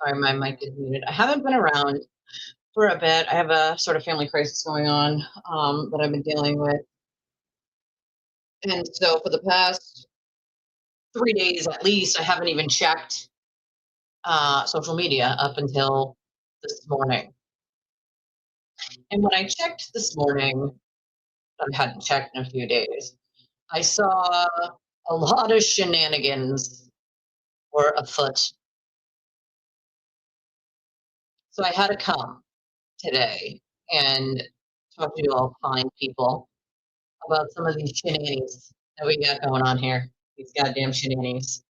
Sorry, my mic is muted. I haven't been around for a bit. I have a sort of family crisis going on that I've been dealing with. And so for the past 3 days at least, I haven't even checked social media up until this morning. And when I checked this morning, I hadn't checked in a few days, I saw a lot of shenanigans were afoot. So I had to come today and talk to you all fine people about some of these shenanigans that we got going on here. These goddamn shenanigans.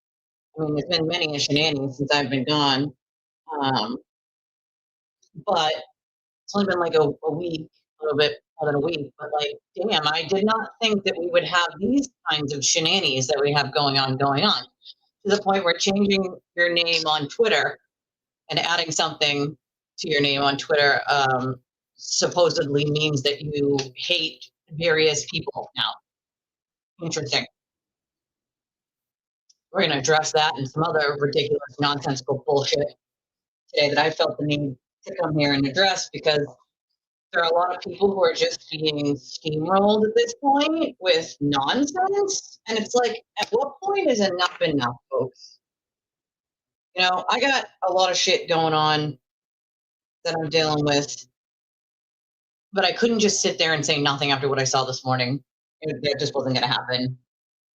I mean, there's been many a shenanigans since I've been gone, um, but it's only been like a week, a little bit more than a week. But like, damn, I did not think that we would have these kinds of shenanigans that we have going on, to the point where changing your name on Twitter and adding something to your name on Twitter supposedly means that you hate various people now. Interesting. We're going to address that and some other ridiculous, nonsensical bullshit today that I felt the need to come here and address, because there are a lot of people who are just being steamrolled at this point with nonsense. And it's like, at what point is enough enough, folks? You know, I got a lot of shit going on that I'm dealing with, but I couldn't just sit there and say nothing after what I saw this morning. That just wasn't going to happen.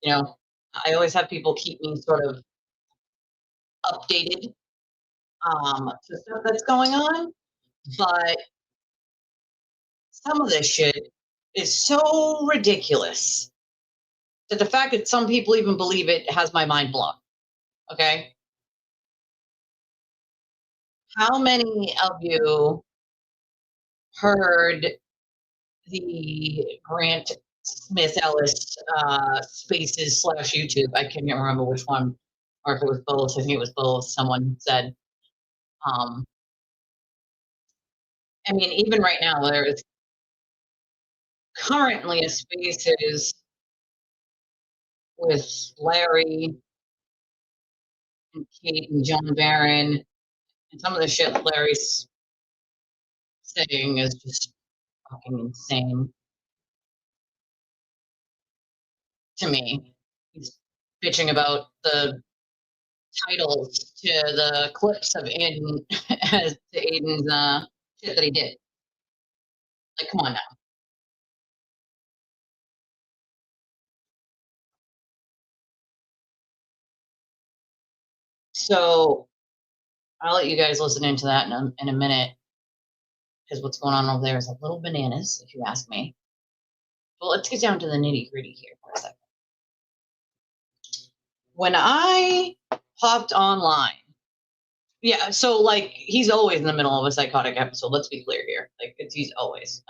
You know, I always have people keep me sort of updated to stuff that's going on, but some of this shit is so ridiculous that the fact that some people even believe it has my mind blown. Okay? How many of you heard the Grant Smith Ellis Spaces / YouTube? I can't remember which one, or if it was both. I think it was both. Someone said. I mean, even right now, there is currently a Spaces with Larry and Kate and John Barron, and some of the shit Larry's saying is just fucking insane to me. He's bitching about the titles to the clips of Aiden, to Aiden's shit that he did. Like, come on now. So I'll let you guys listen into that in a minute, because what's going on over there is a little bananas, if you ask me. Well, let's get down to the nitty gritty here for a second. When I hopped online, yeah, so like he's always in the middle of a psychotic episode. Let's be clear here. Like he's always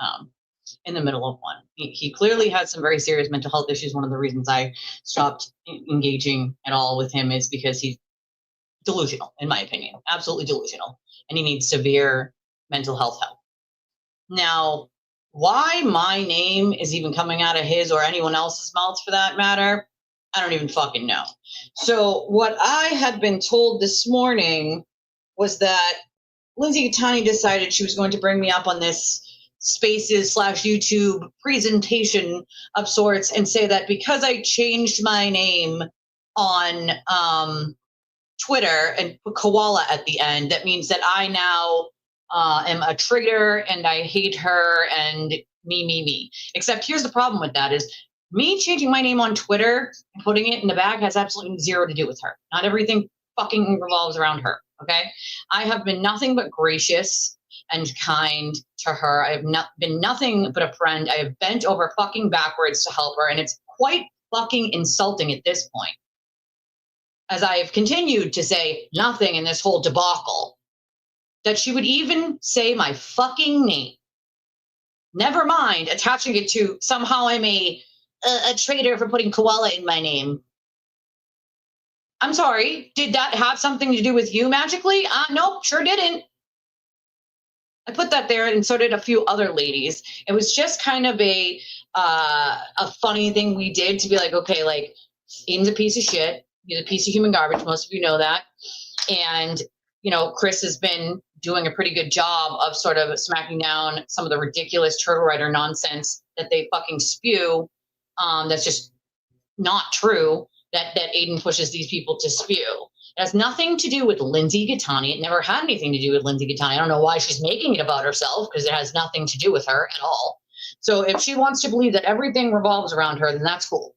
in the middle of one. He clearly has some very serious mental health issues. One of the reasons I stopped engaging at all with him is because he's delusional, in my opinion, absolutely delusional, and he needs severe mental health help. Now, why my name is even coming out of his or anyone else's mouth for that matter, I don't even fucking know. So what I had been told this morning was that Lindsay Gattani decided she was going to bring me up on this Spaces / YouTube presentation of sorts and say that because I changed my name on Twitter and put koala at the end, that means that I now am a traitor and I hate her and me. Except here's the problem with that is me changing my name on Twitter and putting it in the bag has absolutely zero to do with her. Not everything fucking revolves around her, okay? I have been nothing but gracious and kind to her. I have not been nothing but a friend. I have bent over fucking backwards to help her, and it's quite fucking insulting at this point, as I have continued to say nothing in this whole debacle, that she would even say my fucking name. Never mind attaching it to somehow I'm a traitor for putting koala in my name. I'm sorry, did that have something to do with you magically? Nope, sure didn't. I put that there, and so did a few other ladies. It was just kind of a funny thing we did to be like, okay, like, Aiden's a piece of shit. He's a piece of human garbage. Most of you know that. And, Chris has been doing a pretty good job of sort of smacking down some of the ridiculous turtle writer nonsense that they fucking spew. That's just not true. That Aiden pushes these people to spew. It has nothing to do with Lindsay Gattani. It never had anything to do with Lindsay Gattani. I don't know why she's making it about herself, because it has nothing to do with her at all. So if she wants to believe that everything revolves around her, then that's cool.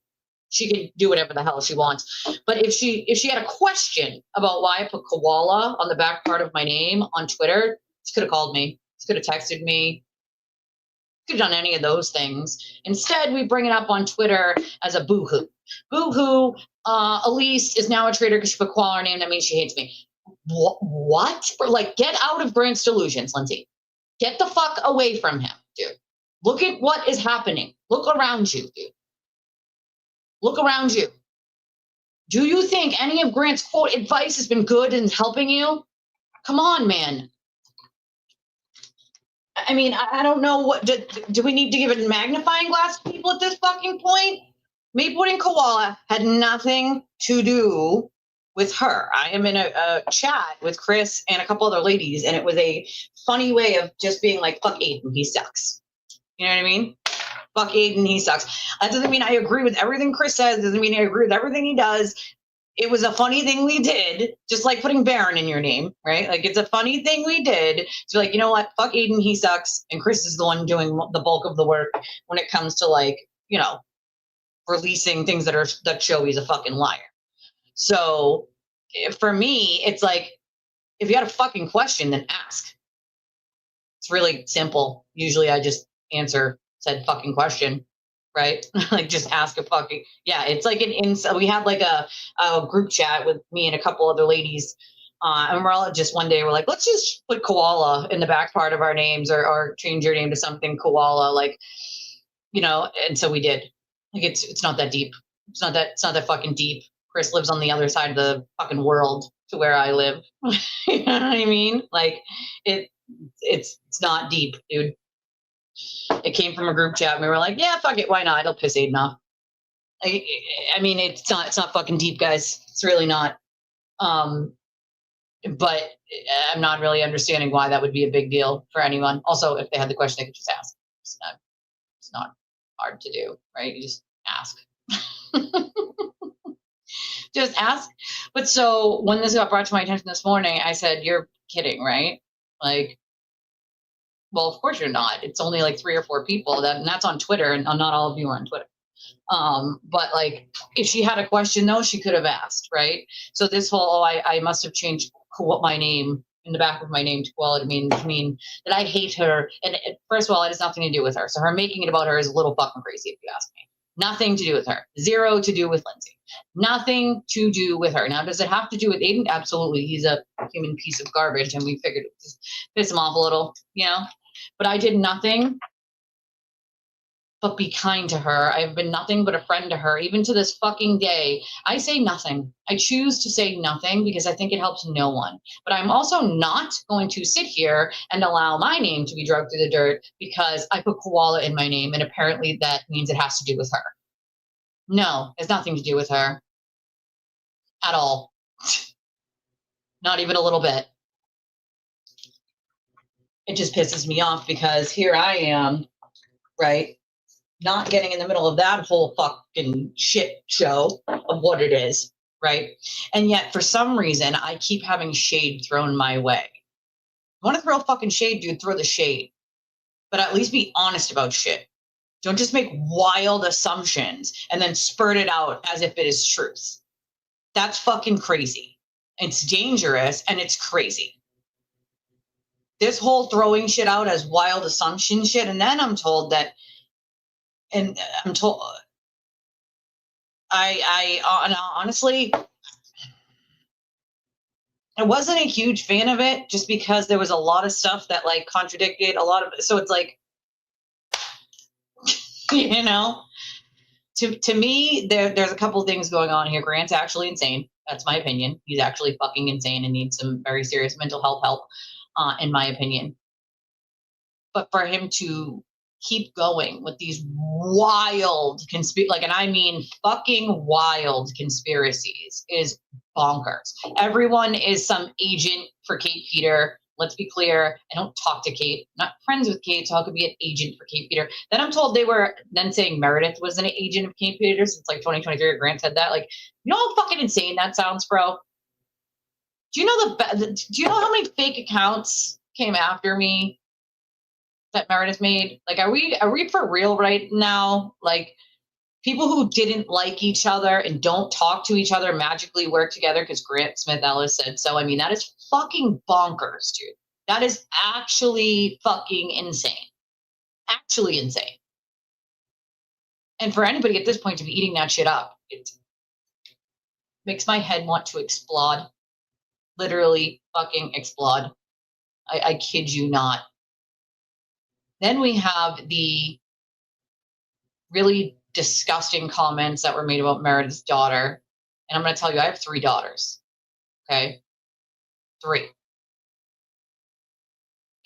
She can do whatever the hell she wants. But if she had a question about why I put koala on the back part of my name on Twitter, she could have called me. She could have texted me. Could have done any of those things. Instead, we bring it up on Twitter as a boo-hoo. Boo-hoo, Elise is now a traitor because she put koala on her name. That means she hates me. What? Like, get out of Grant's delusions, Lindsay. Get the fuck away from him, dude. Look at what is happening. Look around you, dude. Look around you. Do you think any of Grant's quote advice has been good and helping you? Come on, man. I mean, I don't know what, do we need to give a magnifying glass to people at this fucking point? Me putting koala had nothing to do with her. I am in a chat with Chris and a couple other ladies, and it was a funny way of just being like, fuck Aiden, he sucks. You know what I mean? Fuck Aiden, he sucks. That doesn't mean I agree with everything Chris says. Doesn't mean I agree with everything he does. It was a funny thing we did, just like putting Baron in your name, right? Like, it's a funny thing we did to be like, you know what? Fuck Aiden, he sucks. And Chris is the one doing the bulk of the work when it comes to, like, releasing things that show he's a fucking liar. So for me, it's like, if you had a fucking question, then ask. It's really simple. Usually I just answer said fucking question, right? Like, just ask a fucking, yeah, it's like we had like a group chat with me and a couple other ladies, and we're all just one day, we're like, let's just put koala in the back part of our names, or change your name to something koala, like, and so we did. Like, it's not that deep. It's not that fucking deep. Chris lives on the other side of the fucking world to where I live. You know what I mean? Like, it's not deep, dude. It came from a group chat, and we were like, yeah, fuck it, why not? It'll piss Aiden off. I mean, it's not fucking deep, guys. It's really not. But I'm not really understanding why that would be a big deal for anyone. Also, if they had the question, they could just ask. It's not hard to do, right? You just ask. Just ask. But so when this got brought to my attention this morning, I said, you're kidding, right? Like, well, of course you're not. It's only like 3 or 4 people, and that's on Twitter, and not all of you are on Twitter. But like, if she had a question though, she could have asked, right? So this whole, I must have changed my name in the back of my name to koala to mean that I hate her. And first of all, it has nothing to do with her. So her making it about her is a little fucking crazy, if you ask me. Nothing to do with her. Zero to do with Lindsay. Nothing to do with her. Now, does it have to do with Aiden? Absolutely. He's a human piece of garbage, and we figured it would just piss him off a little, But I did nothing but be kind to her. I've been nothing but a friend to her, even to this fucking day. I say nothing. I choose to say nothing because I think it helps no one. But I'm also not going to sit here and allow my name to be dragged through the dirt because I put koala in my name, and apparently that means it has to do with her. No, it's nothing to do with her at all. Not even a little bit. It just pisses me off because here I am, right? Not getting in the middle of that whole fucking shit show of what it is, right? And yet, for some reason, I keep having shade thrown my way. You want to throw fucking shade, dude? Throw the shade. But at least be honest about shit. Don't just make wild assumptions and then spurt it out as if it is truth. That's fucking crazy. It's dangerous, and it's crazy. This whole throwing shit out as wild assumption shit, and then I'm told that, and I'm told, I honestly, I wasn't a huge fan of it just because there was a lot of stuff that like contradicted a lot of it. So it's like, to me, there's a couple things going on here. Grant's actually insane. That's my opinion. He's actually fucking insane and needs some very serious mental health help, in my opinion. But for him to keep going with these wild and I mean fucking wild conspiracies is bonkers. Everyone is some agent for Kate Peter. Let's be clear. I don't talk to Kate. I'm not friends with Kate, so I could be an agent for Kate Peter. Then I'm told they were then saying Meredith was an agent of Kate Peter since like 2023. Or Grant said that. Like, you know how fucking insane that sounds, bro? Do you know do you know how many fake accounts came after me that Meredith made? Like, are we for real right now? Like, people who didn't like each other and don't talk to each other magically work together because Grant Smith Ellis said so. I mean, that is fucking bonkers, dude. That is actually fucking insane. Actually insane. And for anybody at this point to be eating that shit up, it makes my head want to explode. Literally fucking explode. I kid you not. Then we have the really disgusting comments that were made about Meredith's daughter. And I'm going to tell you, I have 3 daughters. Okay? 3.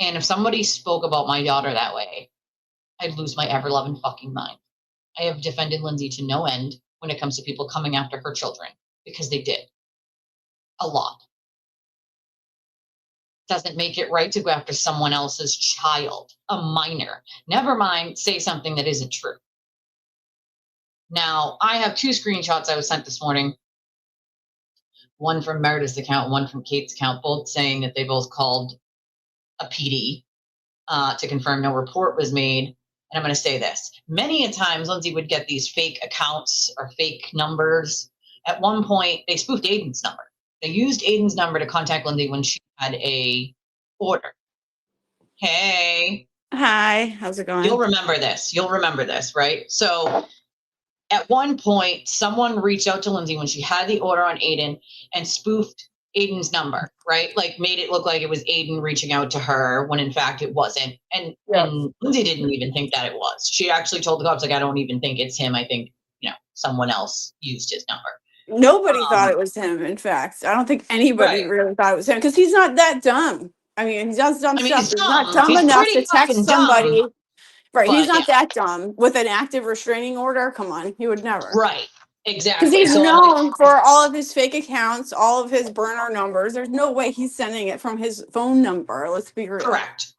And if somebody spoke about my daughter that way, I'd lose my ever-loving fucking mind. I have defended Lindsay to no end when it comes to people coming after her children, because they did. A lot. Doesn't make it right to go after someone else's child, a minor. Never mind, say something that isn't true. Now, I have 2 screenshots I was sent this morning. One from Meredith's account, one from Kate's account, both saying that they both called a PD to confirm no report was made. And I'm going to say this. Many a times, Lindsay would get these fake accounts or fake numbers. At one point, they spoofed Aiden's number. They used Aiden's number to contact Lindsay when she had a order. Hey. Hi, how's it going? You'll remember this, right? So at one point, someone reached out to Lindsay when she had the order on Aiden and spoofed Aiden's number, right? Like made it look like it was Aiden reaching out to her when in fact it wasn't. And Lindsay didn't even think that it was. She actually told the cops, like, I don't even think it's him. I think, someone else used his number. Nobody thought it was him, in fact. I don't think anybody really thought it was him because he's not that dumb. I mean, he does dumb stuff. He's not dumb enough to text somebody. Dumb, right, he's not that dumb with an active restraining order. Come on, he would never. Right, exactly. Because he's known for all of his fake accounts, all of his burner numbers. There's no way he's sending it from his phone number. Let's be real. Correct.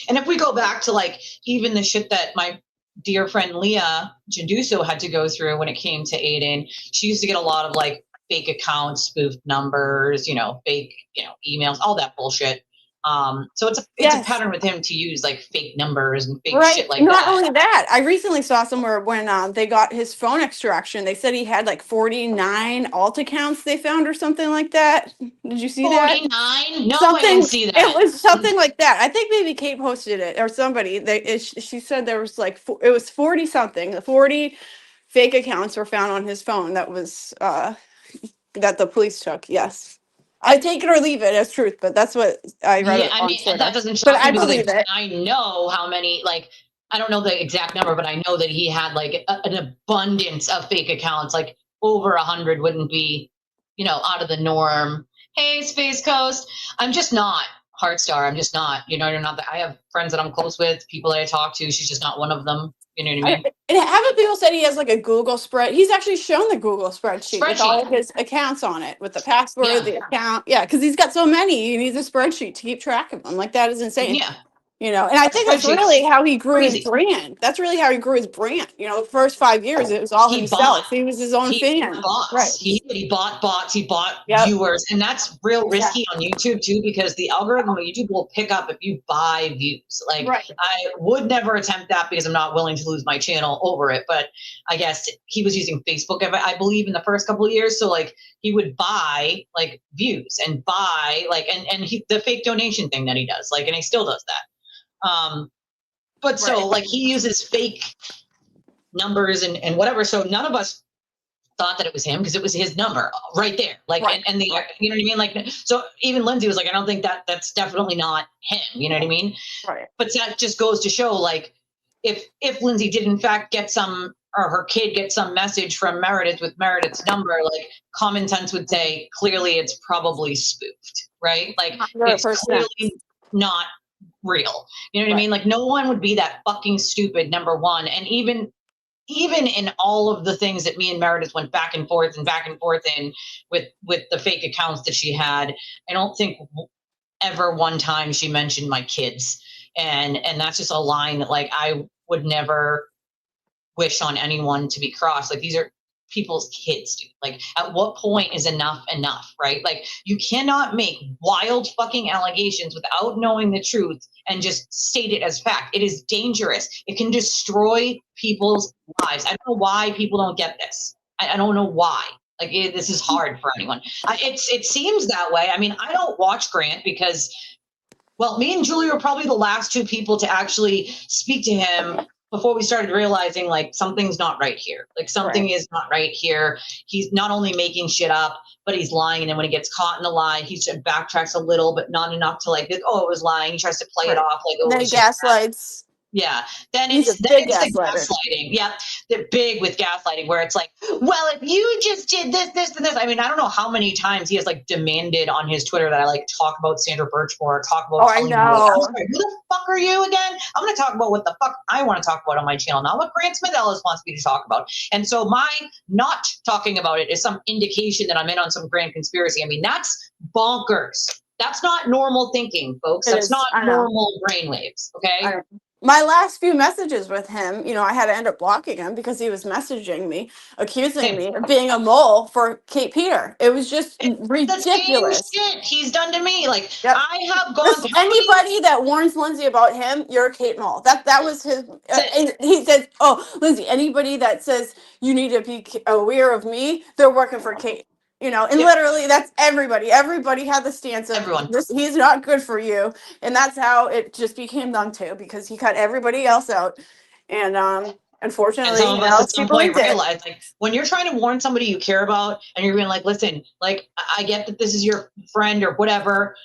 And if we go back to like even the shit that my dear friend Leah Janduso had to go through when it came to Aiden, she used to get a lot of like fake accounts, spoofed numbers, fake, emails, all that bullshit. So it's a pattern with him to use like fake numbers and fake shit like that. Not only that, I recently saw somewhere when they got his phone extraction, they said he had like 49 alt accounts they found or something like that. Did you see 49? that? 49? No, I didn't see that. It was something like that. I think maybe Kate posted it or somebody. She said there was like it was 40 something. 40 fake accounts were found on his phone. That was that the police took. Yes. I take it or leave it as truth, but that's what I read. Yeah, I mean, that doesn't shock me because I know how many, like, I don't know the exact number, but I know that he had like an abundance of fake accounts, like over 100 wouldn't be, out of the norm. Hey, Space Coast. I'm just not Heartstar. I'm just not, you're not that. I have friends that I'm close with, people that I talk to. She's just not one of them. You know what I mean? And haven't people said he has like a Google spread? He's actually shown the Google spreadsheet with all of his accounts on it, with the password, the account. Yeah, because he's got so many. He needs a spreadsheet to keep track of them. Like, that is insane. Yeah. And I think that's really how he grew his brand. That's really how he grew his brand. The first 5 years, it was all himself. He was his own fan. Right. He bought bots. He bought viewers. And that's real risky on YouTube, too, because the algorithm of YouTube will pick up if you buy views. Like, I would never attempt that because I'm not willing to lose my channel over it. But I guess he was using Facebook, I believe, in the first couple of years. So, like, he would buy, like, views and buy, like, and the fake donation thing that he does. Like, and he still does that. So like he uses fake numbers and whatever. So none of us thought that it was him because it was his number right there. Like, and the, you know what I mean? Like, so even Lindsay was like, I don't think that's definitely not him. You know what I mean? Right. But that just goes to show, like, if Lindsay did in fact get some, or her kid gets some message from Meredith with Meredith's number, like, common sense would say, clearly it's probably spoofed, right? Like, 100%. It's clearly not real. You know what I mean? Like, no one would be that fucking stupid, number one. And even even in all of the things that me and Meredith went back and forth in with the fake accounts that she had, I don't think ever one time she mentioned my kids. And that's just a line that like I would never wish on anyone to be crossed. Like these are people's kids, dude. Like at what point is enough, right? Like you cannot make wild fucking allegations without knowing the truth and just state it as fact. It is dangerous. It can destroy people's lives. I don't know why people don't get this. I don't know why. Like this is hard for anyone. It seems that way. I mean, I don't watch Grant because, well, me and Julie were probably the last two people to actually speak to him before we started realizing like something's not right here. Like something is not right here. He's not only making shit up, but he's lying. And then when he gets caught in a lie, he backtracks a little, but not enough to like, oh, it was lying. He tries to play it off like, oh, then he gaslights. Yeah, then He's it's a big the gaslighter. gaslighting. Yeah, they're big with gaslighting, where it's like, well, if you just did this, and this. I mean, I don't know how many times he has like demanded on his Twitter that I like talk about Sandra Birchmore, or talk about. Oh, I know. I'm sorry, who the fuck are you again? I'm going to talk about what the fuck I want to talk about on my channel, not what Grant Smith Ellis wants me to talk about. And so my not talking about it is some indication that I'm in on some grand conspiracy. I mean, that's bonkers. That's not normal thinking, folks. That's not normal brainwaves. Okay. My last few messages with him, you know, I had to end up blocking him because he was messaging me, accusing me of being a mole for Kate Peter. It was just ridiculous. The same shit he's done to me. Like I have gone through anybody that warns Lindsay about him, you're a Kate mole. That was his. And he says, "Oh, Lindsay, anybody that says you need to be aware of me, they're working for Kate." You know, and literally that's everybody. Everybody had the stance of this. He's not good for you, and that's how it just became them too, because he cut everybody else out, and unfortunately, and some of us at some point realize, like, when you're trying to warn somebody you care about, and you're being like, listen, like, I get that this is your friend or whatever,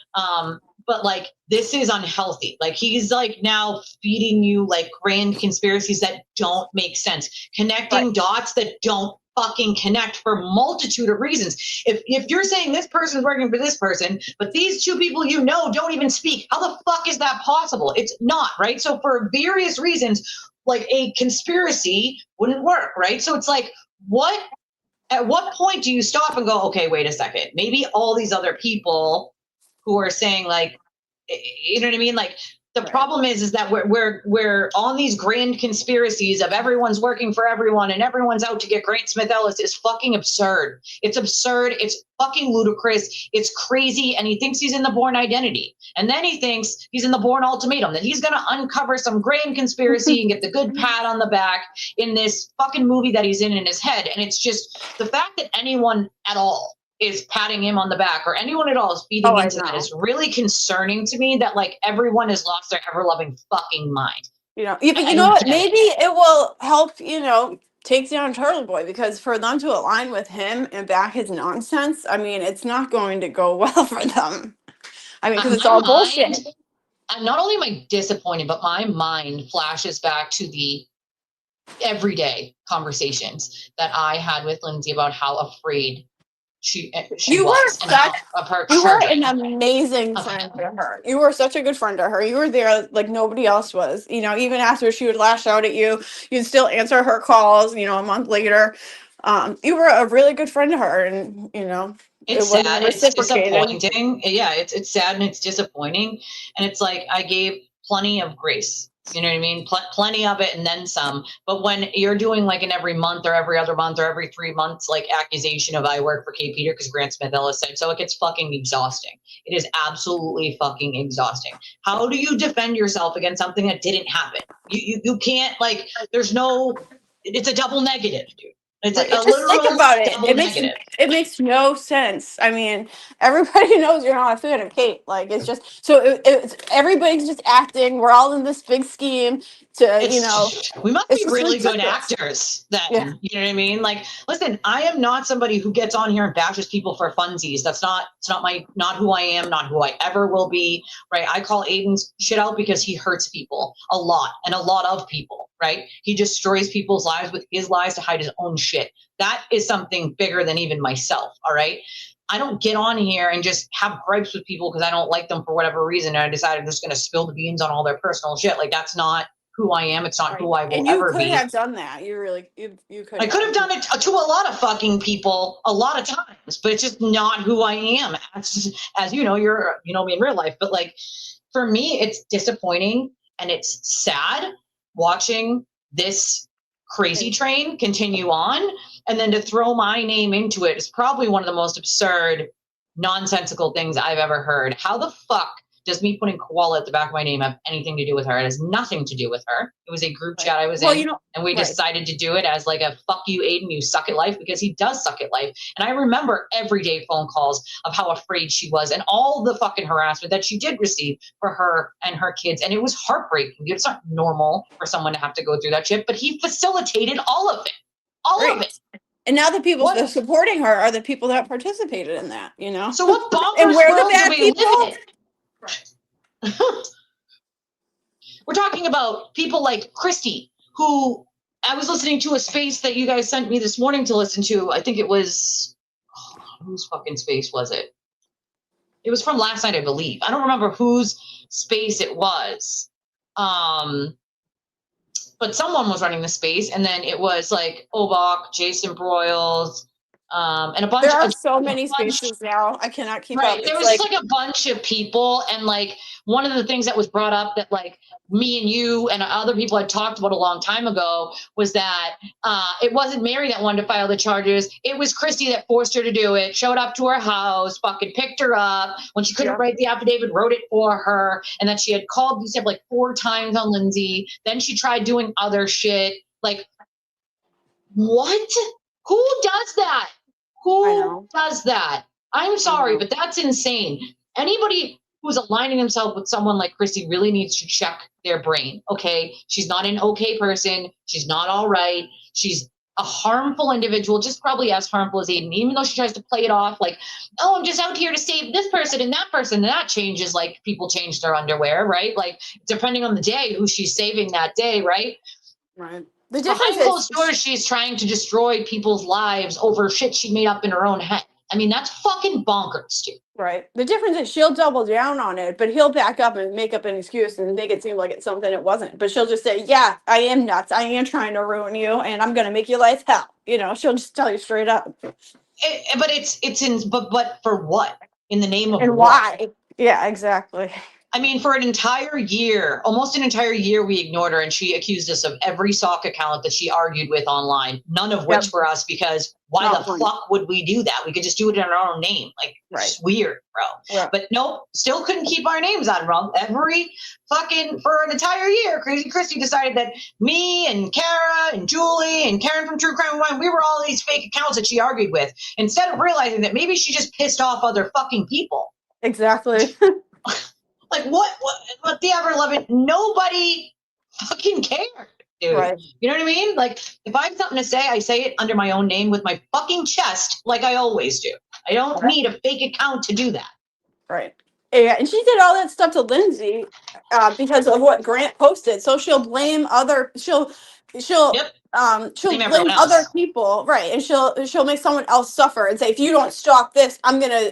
but like this is unhealthy. Like he's like now feeding you like grand conspiracies that don't make sense, connecting dots that don't fucking connect for a multitude of reasons. If you're saying this person is working for this person, but these two people you know don't even speak, how the fuck is that possible? It's not, right? So for various reasons, like a conspiracy wouldn't work, right? So it's like, at what point do you stop and go, okay, wait a second, maybe all these other people who are saying like, you know what I mean? Like the problem is that we're on these grand conspiracies of everyone's working for everyone and everyone's out to get Grant Smith Ellis is fucking absurd. It's absurd. It's fucking ludicrous. It's crazy. And he thinks he's in the Bourne Identity. And then he thinks he's in the Bourne Ultimatum, that he's going to uncover some grand conspiracy and get the good pat on the back in this fucking movie that he's in his head. And it's just the fact that anyone at all is patting him on the back, or anyone at all is feeding into that, is really concerning to me, that like everyone has lost their ever-loving fucking mind. You know, but you know what? Maybe it will help, you know, take down Charlie Boy, because for them to align with him and back his nonsense, I mean, it's not going to go well for them. I mean, because it's all bullshit. Not only am I disappointed, but my mind flashes back to the everyday conversations that I had with Lindsay about how afraid she you was of her. You were an amazing friend to her. You were such a good friend to her. You were there like nobody else was. You know, even after she would lash out at you, you'd still answer her calls. You know, a month later, you were a really good friend to her, and you know, it's sad. It's disappointing. Yeah, it's sad and it's disappointing, and it's like I gave plenty of grace. You know what I mean? Plenty of it and then some. But when you're doing like an every month or every other month or every 3 months, like accusation of I work for Kate Peter because Grant Smith Ellis said so, it gets fucking exhausting. It is absolutely fucking exhausting. How do you defend yourself against something that didn't happen? You can't, like, there's no, it's a double negative, dude. It's a literal think about it. It makes no sense. I mean, everybody knows you're not a fan of Kate. Like, it's just so it's everybody's just acting. We're all in this big scheme to, you know. We must be really good actors then. Yeah. You know what I mean? Like, listen, I am not somebody who gets on here and bashes people for funsies. It's not who I am, not who I ever will be. Right? I call Aiden's shit out because he hurts people a lot, and a lot of people. Right? He destroys people's lives with his lies to hide his own shit. That is something bigger than even myself. All right. I don't get on here and just have gripes with people because I don't like them for whatever reason. And I decided I'm just going to spill the beans on all their personal shit. Like, that's not who I am. It's not who I will and you ever could be. have done that. You really, you could. I could have done it to a lot of fucking people a lot of times, but it's just not who I am. As you know, you know me in real life, but like for me, it's disappointing and it's sad watching this crazy train continue on, and then to throw my name into it is probably one of the most absurd, nonsensical things I've ever heard. How the fuck does me putting koala at the back of my name have anything to do with her? It has nothing to do with her. It was a group chat I was in, and we decided to do it as like a fuck you, Aiden, you suck at life, because he does suck at life. And I remember everyday phone calls of how afraid she was and all the fucking harassment that she did receive for her and her kids. And it was heartbreaking. It's not normal for someone to have to go through that shit, but he facilitated all of it. All of it. And now the people that are supporting her are the people that participated in that, you know? So what bonkers and we're world the bad do we people? live in? We're talking about people like Christy, who I was listening to a space that you guys sent me this morning to listen to. I think it was, whose fucking space was it? It was from last night, I believe. I don't remember whose space it was. But someone was running the space, and then it was like Obach, Jason Broyles, and a bunch. There are so many spaces now. I cannot keep up. There was like a bunch of people, and like one of the things that was brought up that like me and you and other people had talked about a long time ago was that it wasn't Mary that wanted to file the charges. It was Christy that forced her to do it, showed up to her house, fucking picked her up when she couldn't write the affidavit, wrote it for her, and then she had called, you said, like 4 times on Lindsay. Then she tried doing other shit. Like, what? Who does that? Who does that? I'm sorry, but that's insane. Anybody who's aligning themselves with someone like Christy really needs to check their brain, okay? She's not an okay person. She's not all right. She's a harmful individual, just probably as harmful as Aiden, even though she tries to play it off like, oh, I'm just out here to save this person and that person. And that changes like people change their underwear, right? Like, depending on the day, who she's saving that day, right? Right. The difference behind closed doors, she's trying to destroy people's lives over shit she made up in her own head. I mean, that's fucking bonkers, dude. Right. The difference is she'll double down on it, but he'll back up and make up an excuse and make it seem like it's something it wasn't. But she'll just say, yeah, I am nuts. I am trying to ruin you, and I'm going to make your life hell. You know, she'll just tell you straight up. But for what? In the name of and what? Why? Yeah, exactly. I mean, for an entire year, almost an entire year, we ignored her, and she accused us of every sock account that she argued with online, none of which were us, because why the fuck would we do that? We could just do it in our own name. Like, it's weird, bro. Yeah. But nope, still couldn't keep our names out wrong. For an entire year, Crazy Christy decided that me and Kara and Julie and Karen from True Crime One, we were all these fake accounts that she argued with, instead of realizing that maybe she just pissed off other fucking people. Exactly. Like, what the ever-loving, nobody fucking cared, dude. Right. You know what I mean? Like, if I have something to say, I say it under my own name with my fucking chest, like I always do. I don't need a fake account to do that. Right. Yeah, and she did all that stuff to Lindsay because of what Grant posted. So she'll blame she'll blame other people, right? And she'll make someone else suffer and say, if you don't stop this, I'm gonna,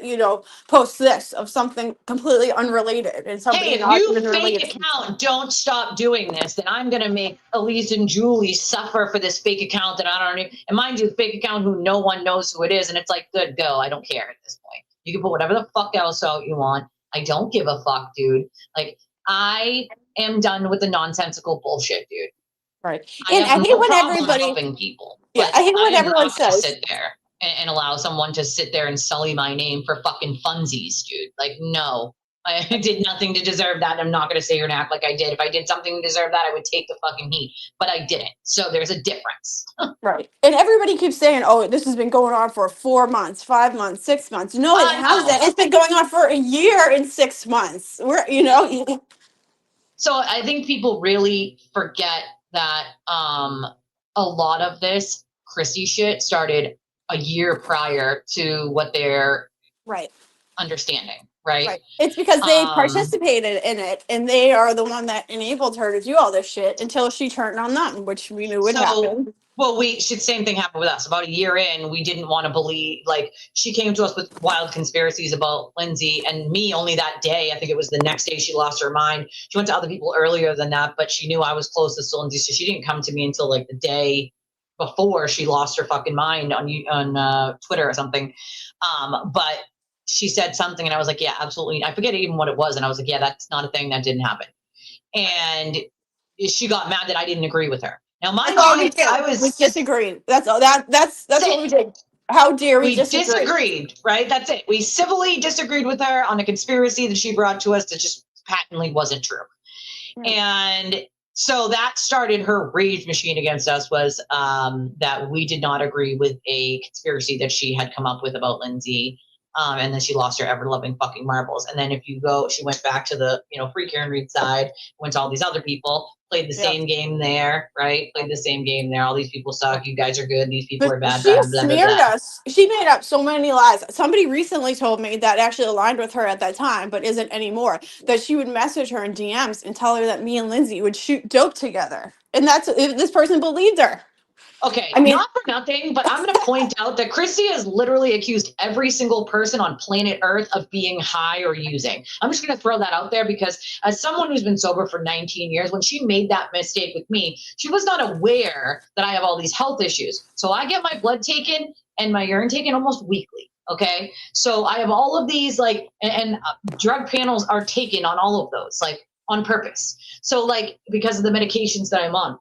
post this of something completely unrelated and something. Hey, if you fake account don't stop doing this, then I'm gonna make Elise and Julie suffer for this fake account that I don't even. And mind you, fake account who no one knows who it is, and it's like, good, go. I don't care at this point. You can put whatever the fuck else out you want. I don't give a fuck, dude. Like, I am done with the nonsensical bullshit, dude. Right. And I hate when everybody helping people. Yeah, I hate when everyone says sit there and allow someone to sit there and sully my name for fucking funsies, dude. Like, no. I did nothing to deserve that. I'm not going to sit here and act like I did. If I did something to deserve that, I would take the fucking heat. But I didn't. So there's a difference. Right. And everybody keeps saying, oh, this has been going on for 4 months, 5 months, 6 months. No, it hasn't. It's been going on for a year and 6 months. So I think people really forget that a lot of this Chrissy shit started a year prior to what they're understanding. Right. It's because they participated in it, and they are the one that enabled her to do all this shit until she turned on them, which we knew would happen. Well, same thing happened with us. About a year in, we didn't want to believe, like, she came to us with wild conspiracies about Lindsay and me only that day. I think it was the next day she lost her mind. She went to other people earlier than that, but she knew I was closest to Lindsay, so she didn't come to me until like the day before she lost her fucking mind on Twitter or something. But she said something and I was like, yeah, absolutely. I forget even what it was. And I was like, yeah, that's not a thing. That didn't happen. And she got mad that I didn't agree with her. Now, mind you, we disagreed. That's all. That's what we did. How dare we disagree? Disagreed, right? That's it. We civilly disagreed with her on a conspiracy that she brought to us that just patently wasn't true. And so that started her rage machine against us, was that we did not agree with a conspiracy that she had come up with about Lindsay. And then she lost her ever-loving fucking marbles. And then if you go, she went back to the, free Karen Reed side, went to all these other people, played the same game there, right? Played the same game there. All these people suck. You guys are good. These people are bad. She blah, blah, smeared blah, blah. us. She made up so many lies. Somebody recently told me that actually aligned with her at that time, but isn't anymore, that she would message her in DMs and tell her that me and Lindsay would shoot dope together. And this person believed her. Okay, I mean, not for nothing, but I'm going to point out that Christy has literally accused every single person on planet Earth of being high or using. I'm just going to throw that out there because as someone who's been sober for 19 years, when she made that mistake with me, she was not aware that I have all these health issues. So I get my blood taken and my urine taken almost weekly. Okay, so I have all of these, like, and drug panels are taken on all of those, like, on purpose. So, like, because of the medications that I'm on.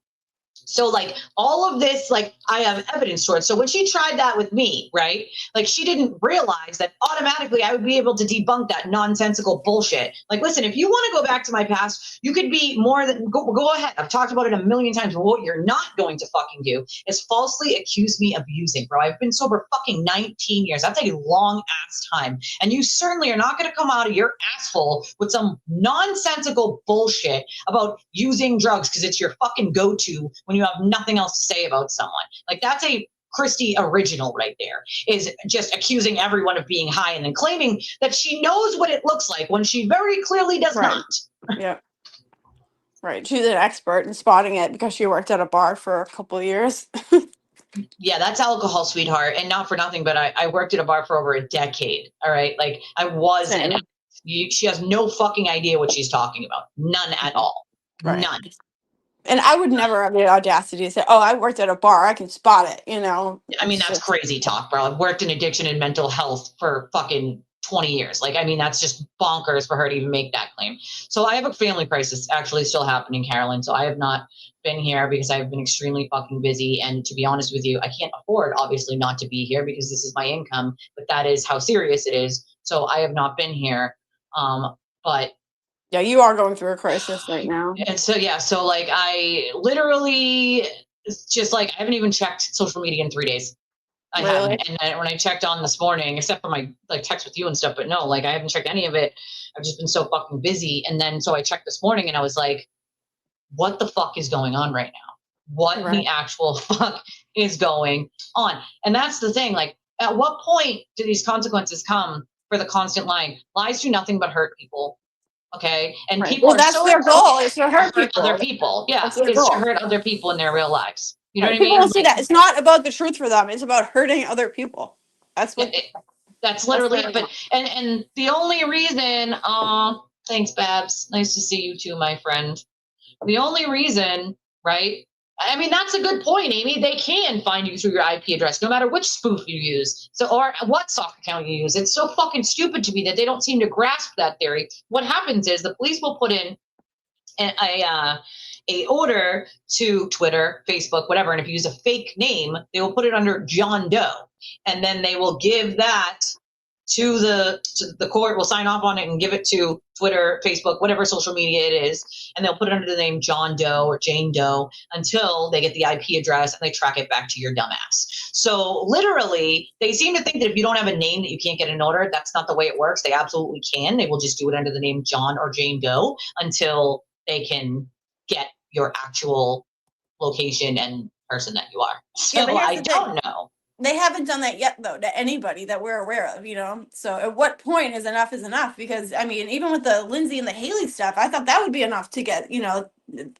So, like, all of this, like, I have evidence for it. So when she tried that with me, right, like, she didn't realize that automatically I would be able to debunk that nonsensical bullshit. Like, listen, if you want to go back to my past, you could be more than, go ahead. I've talked about it a million times. But what you're not going to fucking do is falsely accuse me of using, bro. I've been sober fucking 19 years. That's a long ass time. And you certainly are not going to come out of your asshole with some nonsensical bullshit about using drugs because it's your fucking go-to when you have nothing else to say about someone. Like, that's a Christy original right there, is just accusing everyone of being high and then claiming that she knows what it looks like when she very clearly does not. Yeah. Right. She's an expert in spotting it because she worked at a bar for a couple of years. Yeah, that's alcohol, sweetheart. And not for nothing, but I worked at a bar for over a decade. All right. Like, I was, and she has no fucking idea what she's talking about. None at all. Right. None. And I would never have the audacity to say, oh, I worked at a bar, I can spot it, I mean, that's crazy talk, bro. I've worked in addiction and mental health for fucking 20 years. Like, I mean, that's just bonkers for her to even make that claim. So I have a family crisis actually still happening, Carolyn. So I have not been here because I've been extremely fucking busy. And to be honest with you, I can't afford, obviously, not to be here because this is my income, but that is how serious it is. So I have not been here. But yeah, you are going through a crisis right now. And so, yeah, so, like, I literally just, like, I haven't even checked social media in 3 days. I haven't. And when I checked on this morning, except for my, like, text with you and stuff, but no, like, I haven't checked any of it. I've just been so fucking busy. And then, so I checked this morning and I was like, what the fuck is going on right now? What the actual fuck is going on? And that's the thing. Like, at what point do these consequences come for the constant lying? Lies do nothing but hurt people. Okay, and people that's so their goal, is to hurt people. Other people. Yeah, it's to hurt other people in their real lives. You know what I mean? People don't see that. It's not about the truth for them. It's about hurting other people. That's what. That's literally it. But and the only reason, thanks, Babs. Nice to see you too, my friend. The only reason, right? I mean, that's a good point, Amy. They can find you through your IP address, no matter which spoof you use, or what sock account you use. It's so fucking stupid to me that they don't seem to grasp that theory. What happens is the police will put in a order to Twitter, Facebook, whatever, and if you use a fake name, they will put it under John Doe, and then they will give that to the court, will sign off on it and give it to Twitter, Facebook, whatever social media it is, and they'll put it under the name John Doe or Jane Doe until they get the IP address and they track it back to your dumbass. So literally, they seem to think that if you don't have a name that you can't get an order. That's not the way it works. They absolutely can. They will just do it under the name John or Jane Doe until they can get your actual location and person that you are. So I don't know. they haven't done that yet, though, to anybody that we're aware of, you know? So at what point is enough? Because, I mean, even with the Lindsay and the Haley stuff, I thought that would be enough to get, you know,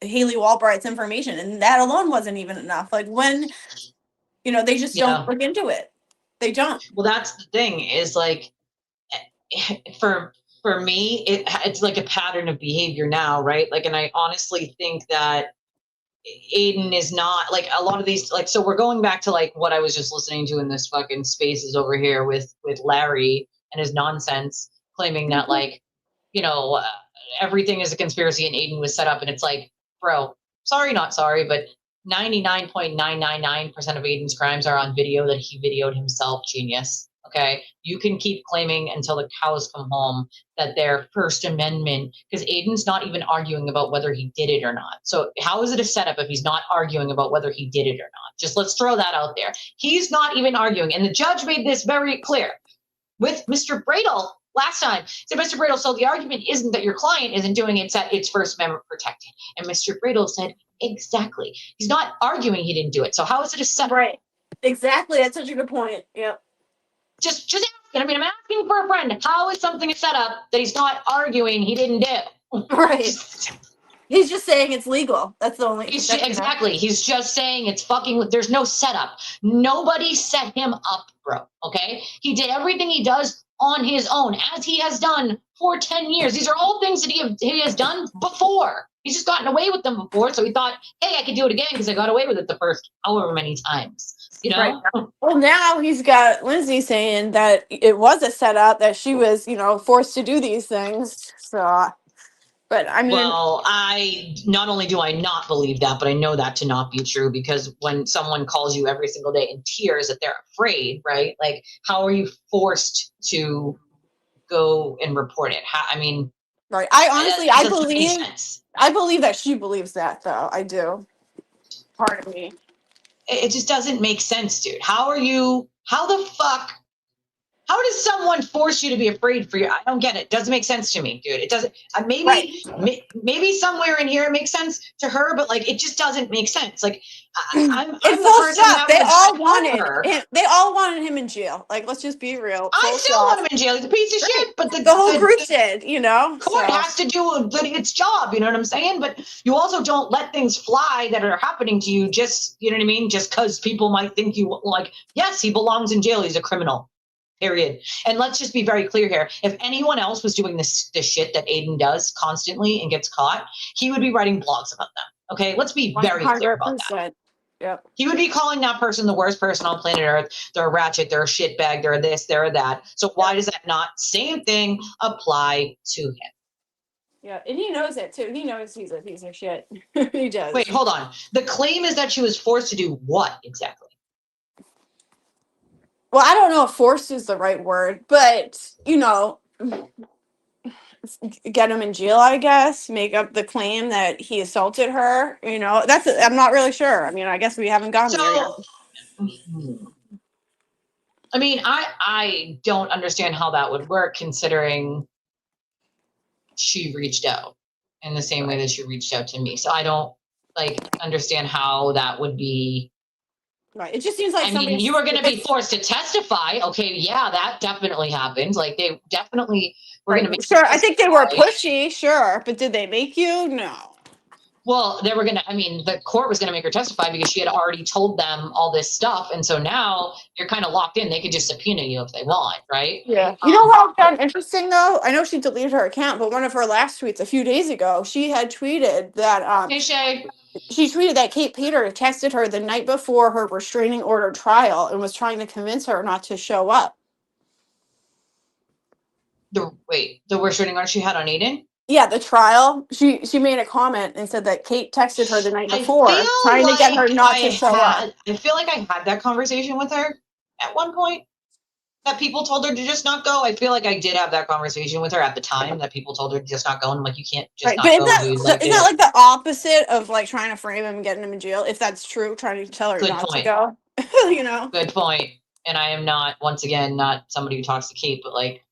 Haley Walbright's information. And that alone wasn't even enough. Like, when, you know, they just don't Yeah. look into it. They don't. Well, that's the thing is like, for me, it's like a pattern of behavior now, right? Like, and I honestly think that Aiden is not like a lot of these, like, so we're going back to like what I was just listening to in this fucking spaces over here with Larry and his nonsense claiming that like, you know, everything is a conspiracy and Aiden was set up. And it's like, bro, sorry, not sorry, but 99.999% of Aiden's crimes are on video that he videoed himself, genius. Okay. You can keep claiming until the cows come home that they're First Amendment, because Aiden's not even arguing about whether he did it or not. So how is it a setup if he's not arguing about whether he did it or not? Just let's throw that out there. He's not even arguing. And the judge made this very clear with Mr. Bradel last time. So Mr. Bradel, so the argument isn't that your client isn't doing it, it's that it's First Amendment protected. And Mr. Bradel said, exactly. He's not arguing he didn't do it. So how is it a setup? Right. Exactly. That's such a good point. Yep. Just asking. I mean, I'm asking for a friend. How is something a setup that he's not arguing he didn't do? Right. He's just saying it's legal. That's the only. Exactly. He's just saying it's fucking. There's no setup. Nobody set him up, bro. Okay. He did everything he does on his own, as he has done for 10 years. These are all things that he has done before. He's just gotten away with them before. So he thought, hey, I could do it again because I got away with it the first however many times. You know? Right. Well, now he's got Lindsay saying that it was a setup, that she was, you know, forced to do these things. So, but I mean, well, I not only do I not believe that, but I know that to not be true, because when someone calls you every single day in tears that they're afraid, right? Like, how are you forced to go and report it? How, I mean, right. I honestly, I believe that she believes that, though. I do. Part of me. It just doesn't make sense, dude. How the fuck, how does someone force you to be afraid for you? I don't get it. Doesn't make sense to me, dude. It doesn't, maybe somewhere in here it makes sense to her, but like, it just doesn't make sense. Like, I'm full stop. They all wanted him in jail. Like, let's just be real. I still want him in jail. He's a piece of shit, but the whole group did, you know? Court has to do its job, you know what I'm saying? But you also don't let things fly that are happening to you just, you know what I mean? Just because people might think you, like, yes, he belongs in jail. He's a criminal. Period. And let's just be very clear here. If anyone else was doing this shit that Aiden does constantly and gets caught, he would be writing blogs about them. Okay, let's be very clear about that. Yep. He would be calling that person the worst person on planet Earth. They're a ratchet. They're a shitbag. They're this. They're that. So why does that not same thing apply to him? Yeah, and he knows it too. He knows he's a piece of shit. He does. Wait, hold on. The claim is that she was forced to do what exactly? Well, I don't know if forced is the right word, but, you know, get him in jail, I guess, make up the claim that he assaulted her. You know, I'm not really sure. I mean, I guess we haven't gotten there yet. I mean, I don't understand how that would work, considering she reached out in the same way that she reached out to me. So I don't understand how that would be. Right. It just seems like you were going to be forced to testify. Okay, yeah, that definitely happened. Like, they definitely were going to make. Sure, I think they were pushy, sure, but did they make you? No. Well, they were going to. I mean, the court was going to make her testify because she had already told them all this stuff, and so now you're kind of locked in. They could just subpoena you if they want, right? Yeah. You know what I found interesting though? I know she deleted her account, but one of her last tweets a few days ago, she had tweeted that Hey, Shay. She tweeted that Kate Peter texted her the night before her restraining order trial and was trying to convince her not to show up. The restraining order she had on Aiden? Yeah, the trial. She made a comment and said that Kate texted her the night before trying to get her not to show up. I feel like I had that conversation with her at one point. That people told her to just not go. I feel like I did have that conversation with her at the time, that people told her to just not go. And I'm like, you can't just not go, dude. Isn't that like the opposite of like trying to frame him and getting him in jail? If that's true, trying to tell her not to go. You know? Good point. And I am not, once again, not somebody who talks to Kate, but like,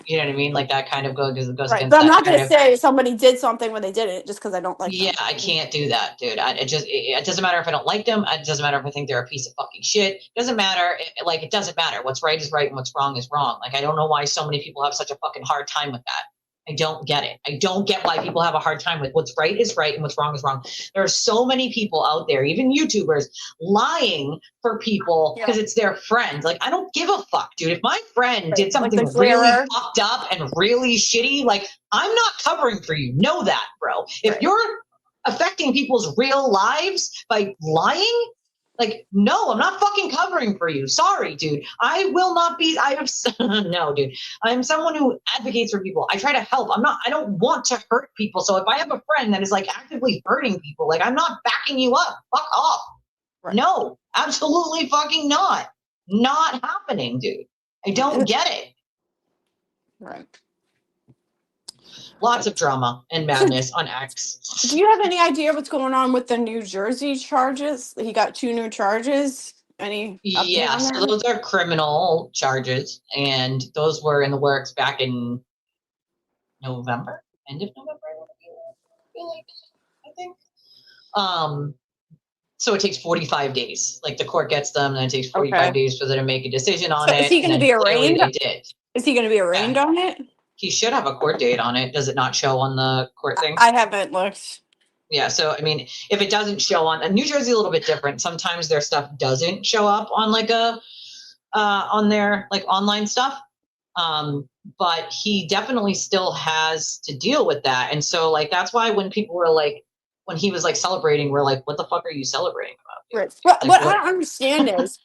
You know what I mean? Like that kind of goes Right. against But I'm that not kind going to of. say somebody did something when they did it just because I don't like Yeah, them. I can't do that, dude. It doesn't matter if I don't like them. It doesn't matter if I think they're a piece of fucking shit. It doesn't matter. It doesn't matter. What's right is right and what's wrong is wrong. Like, I don't know why so many people have such a fucking hard time with that. I don't get it. I don't get why people have a hard time with what's right is right and what's wrong is wrong. There are so many people out there, even YouTubers, lying for people because it's their friends. Like, I don't give a fuck, dude. If my friend did Like the something really Flarer. fucked up and really shitty, like, I'm not covering for you. Know that, bro. If you're affecting people's real lives by lying, like, no, I'm not fucking covering for you. Sorry, dude. I will not be. No, dude. I'm someone who advocates for people. I try to help. I don't want to hurt people. So if I have a friend that is like actively hurting people, like, I'm not backing you up. Fuck off. Right. No, absolutely fucking not. Not happening, dude. I don't get it. Right. Lots of drama and madness on X. Do you have any idea what's going on with the New Jersey charges? He got 2 new charges. Any update on So that? those are criminal charges, and those were in the works back in November, end of November, I think. So it takes 45 days. Like, the court gets them, and then it takes 45 days for them to make a decision on So it. is he going to be arraigned? They did. Is he going to be arraigned on it? He should have a court date on it. Does it not show on the court thing? I haven't looked. Yeah, so I mean, if it doesn't show on, and New Jersey a little bit different. Sometimes their stuff doesn't show up on like on their like online stuff. But he definitely still has to deal with that. And so, like, that's why when people were like, when he was like celebrating, we're like, what the fuck are you celebrating about? Right. Well, like, what I don't understand is,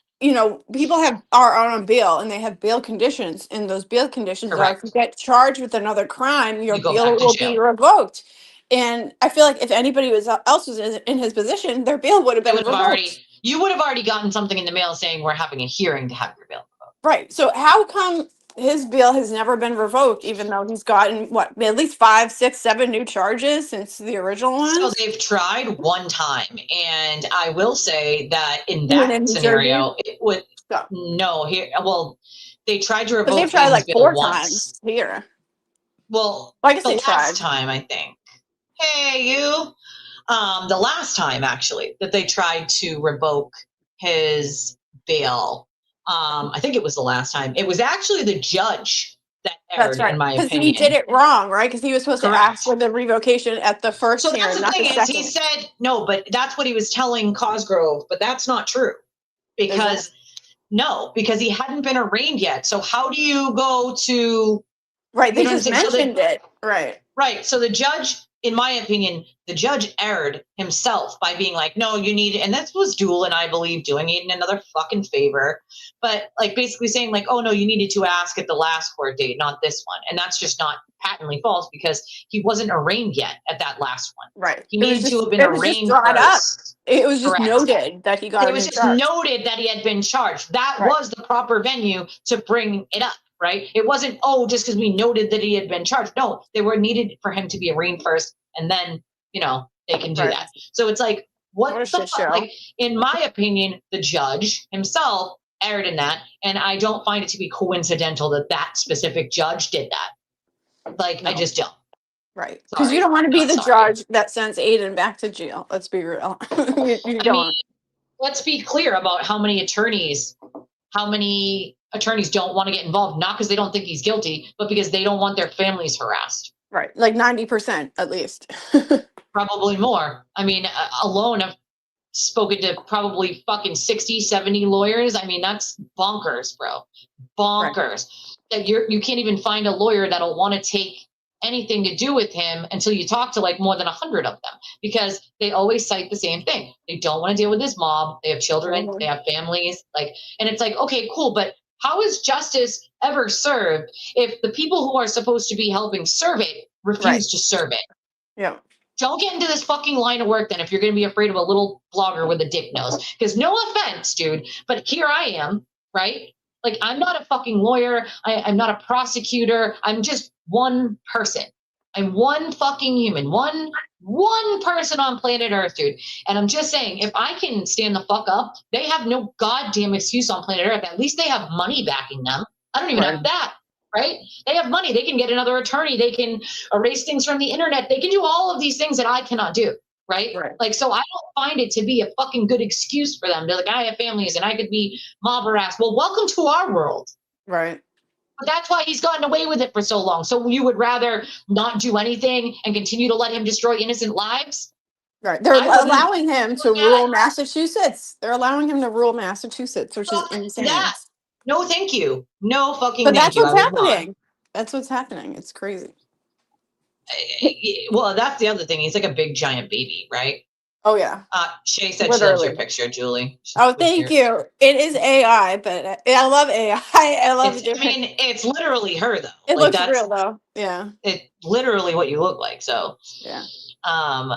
people are on bail and they have bail conditions, and those bail conditions are if you get charged with another crime, your bail will be revoked. And I feel like if anybody else was in his position, their bail would have been revoked. You would have already gotten something in the mail saying we're having a hearing to have your bail revoked. Right. So how come his bail has never been revoked, even though he's gotten at least 5, 6, 7 new charges since the original one? So they've tried one time, and I will say that in that scenario, it would they tried to revoke. But they've tried like 4 times here. Well, I guess the they tried. last time, I think. Hey, you. The last time, actually, that they tried to revoke his bail, I think it was the last time. It was actually the judge that erred, in my opinion. Because he did it wrong, right? Because he was supposed to ask for the revocation at the first hearing, so that's the thing is, he said no, but that's what he was telling Cosgrove, but that's not true. Because he hadn't been arraigned yet. So how do you go to... Right, they just mentioned it. Right. Right. So the judge, in my opinion, the judge erred himself by being like, no, you need, and that was Doolin, I believe, doing it in another fucking favor. But like basically saying like, oh no, you needed to ask at the last court date, not this one. And that's just not patently false because he wasn't arraigned yet at that last one. Right. He needed to have been arraigned first. It was just noted that he got It was just noted that he had been charged. That was the proper venue to bring it up. Right? It wasn't, just because we noted that he had been charged. No, they were needed for him to be arraigned first, and then, they can do that. So it's like, what the fuck? Like, in my opinion, the judge himself erred in that, and I don't find it to be coincidental that that specific judge did that. Like, I just don't. Right. Because you don't want to be the judge that sends Aiden back to jail. Let's be real. You don't. I mean, let's be clear about how many attorneys don't want to get involved, not because they don't think he's guilty, but because they don't want their families harassed. Right. Like 90% at least. Probably more. I mean, alone, I've spoken to probably fucking 60, 70 lawyers. I mean, that's bonkers, bro. Bonkers. Right. That you can't even find a lawyer that'll want to take anything to do with him until you talk to like more than 100 of them, because they always cite the same thing. They don't want to deal with this mob. They have children, they have families, and it's like, okay, cool, but how is justice ever served if the people who are supposed to be helping serve it refuse to serve it? Yeah. Don't get into this fucking line of work then if you're going to be afraid of a little blogger with a dick nose. Because no offense, dude, but here I am, right? Like, I'm not a fucking lawyer. I'm not a prosecutor. I'm just one person. I'm one fucking human. One person on planet Earth, dude. And I'm just saying, if I can stand the fuck up, they have no goddamn excuse on planet Earth. At least they have money backing them. I don't even have that. right? They have money. They can get another attorney. They can erase things from the internet. They can do all of these things that I cannot do, right? Right. Like, so I don't find it to be a fucking good excuse for them. They're like, I have families and I could be mob harassed. Well, welcome to our world. Right. But that's why he's gotten away with it for so long. So you would rather not do anything and continue to let him destroy innocent lives? Right. They're allowing him to Yeah. rule Massachusetts. They're allowing him to rule Massachusetts, which is insane. That. No, thank you. No fucking But thank that's you. what's I would not. happening. That's what's happening. It's crazy. Well, that's the other thing. He's like a big giant baby, right? Oh yeah. Shay said she loves Literally. your picture, Julie. Oh, thank you. It is AI, but I love AI. I love I it. mean, it's literally her though. It Like looks that's real though. Yeah. it. Literally what you look like. So, Yeah. um,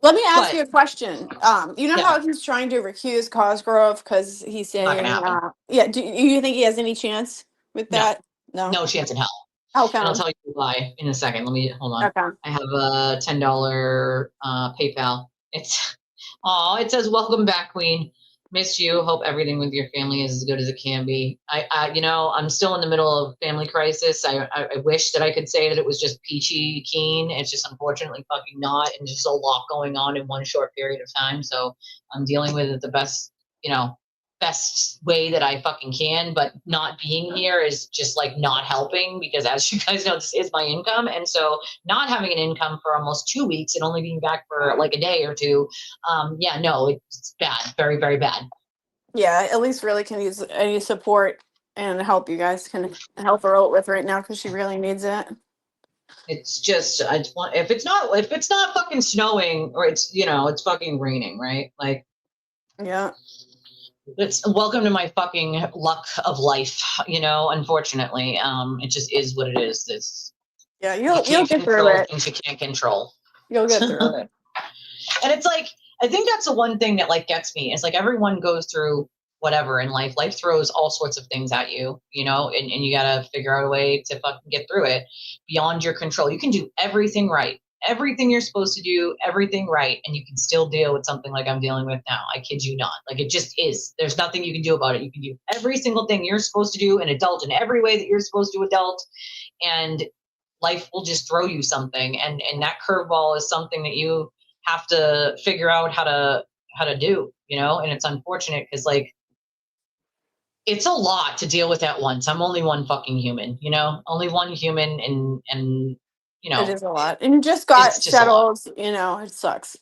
Let me ask but you a question. You know yeah, how he's trying to recuse Cosgrove because he's not gonna saying, happen. yeah. Do you think he has any chance with No, that? No. no chance in hell. How And I'll come? tell you why in a second. Let me hold on. Okay. I have a $10 PayPal. It's it says welcome back, Queen. Miss you. Hope everything with your family is as good as it can be. I'm still in the middle of family crisis. I wish that I could say that it was just peachy keen. It's just unfortunately fucking not, and just a lot going on in one short period of time. So I'm dealing with it the best way that I fucking can, but not being here is just like not helping because as you guys know, this is my income. And so not having an income for almost 2 weeks and only being back for like a day or two. No, it's bad. Very, very bad. Yeah, at least really can use any support and help you guys can help her out with right now because she really needs it. It's just, I just want, if it's not fucking snowing or it's fucking raining, right? Like, Yeah. it's welcome to my fucking luck of life, unfortunately. It just is what it is. This Yeah, you you'll can't get through control it. things you can't control. You'll get through it. And it's like, I think that's the one thing that like gets me. It's like everyone goes through whatever in life. Life throws all sorts of things at you, and you gotta figure out a way to fucking get through it beyond your control. You can do everything right, everything you're supposed to do, everything right, and you can still deal with something like I'm dealing with now. I kid you not. Like it just is. There's nothing you can do about it. You can do every single thing you're supposed to do, an adult in every way that you're supposed to adult, and life will just throw you something. And that curveball is something that you have to figure out how to do, and it's unfortunate because like it's a lot to deal with at once. I'm only one fucking human, only one human, and It is a lot. And you just got it's just a lot. settled, it sucks.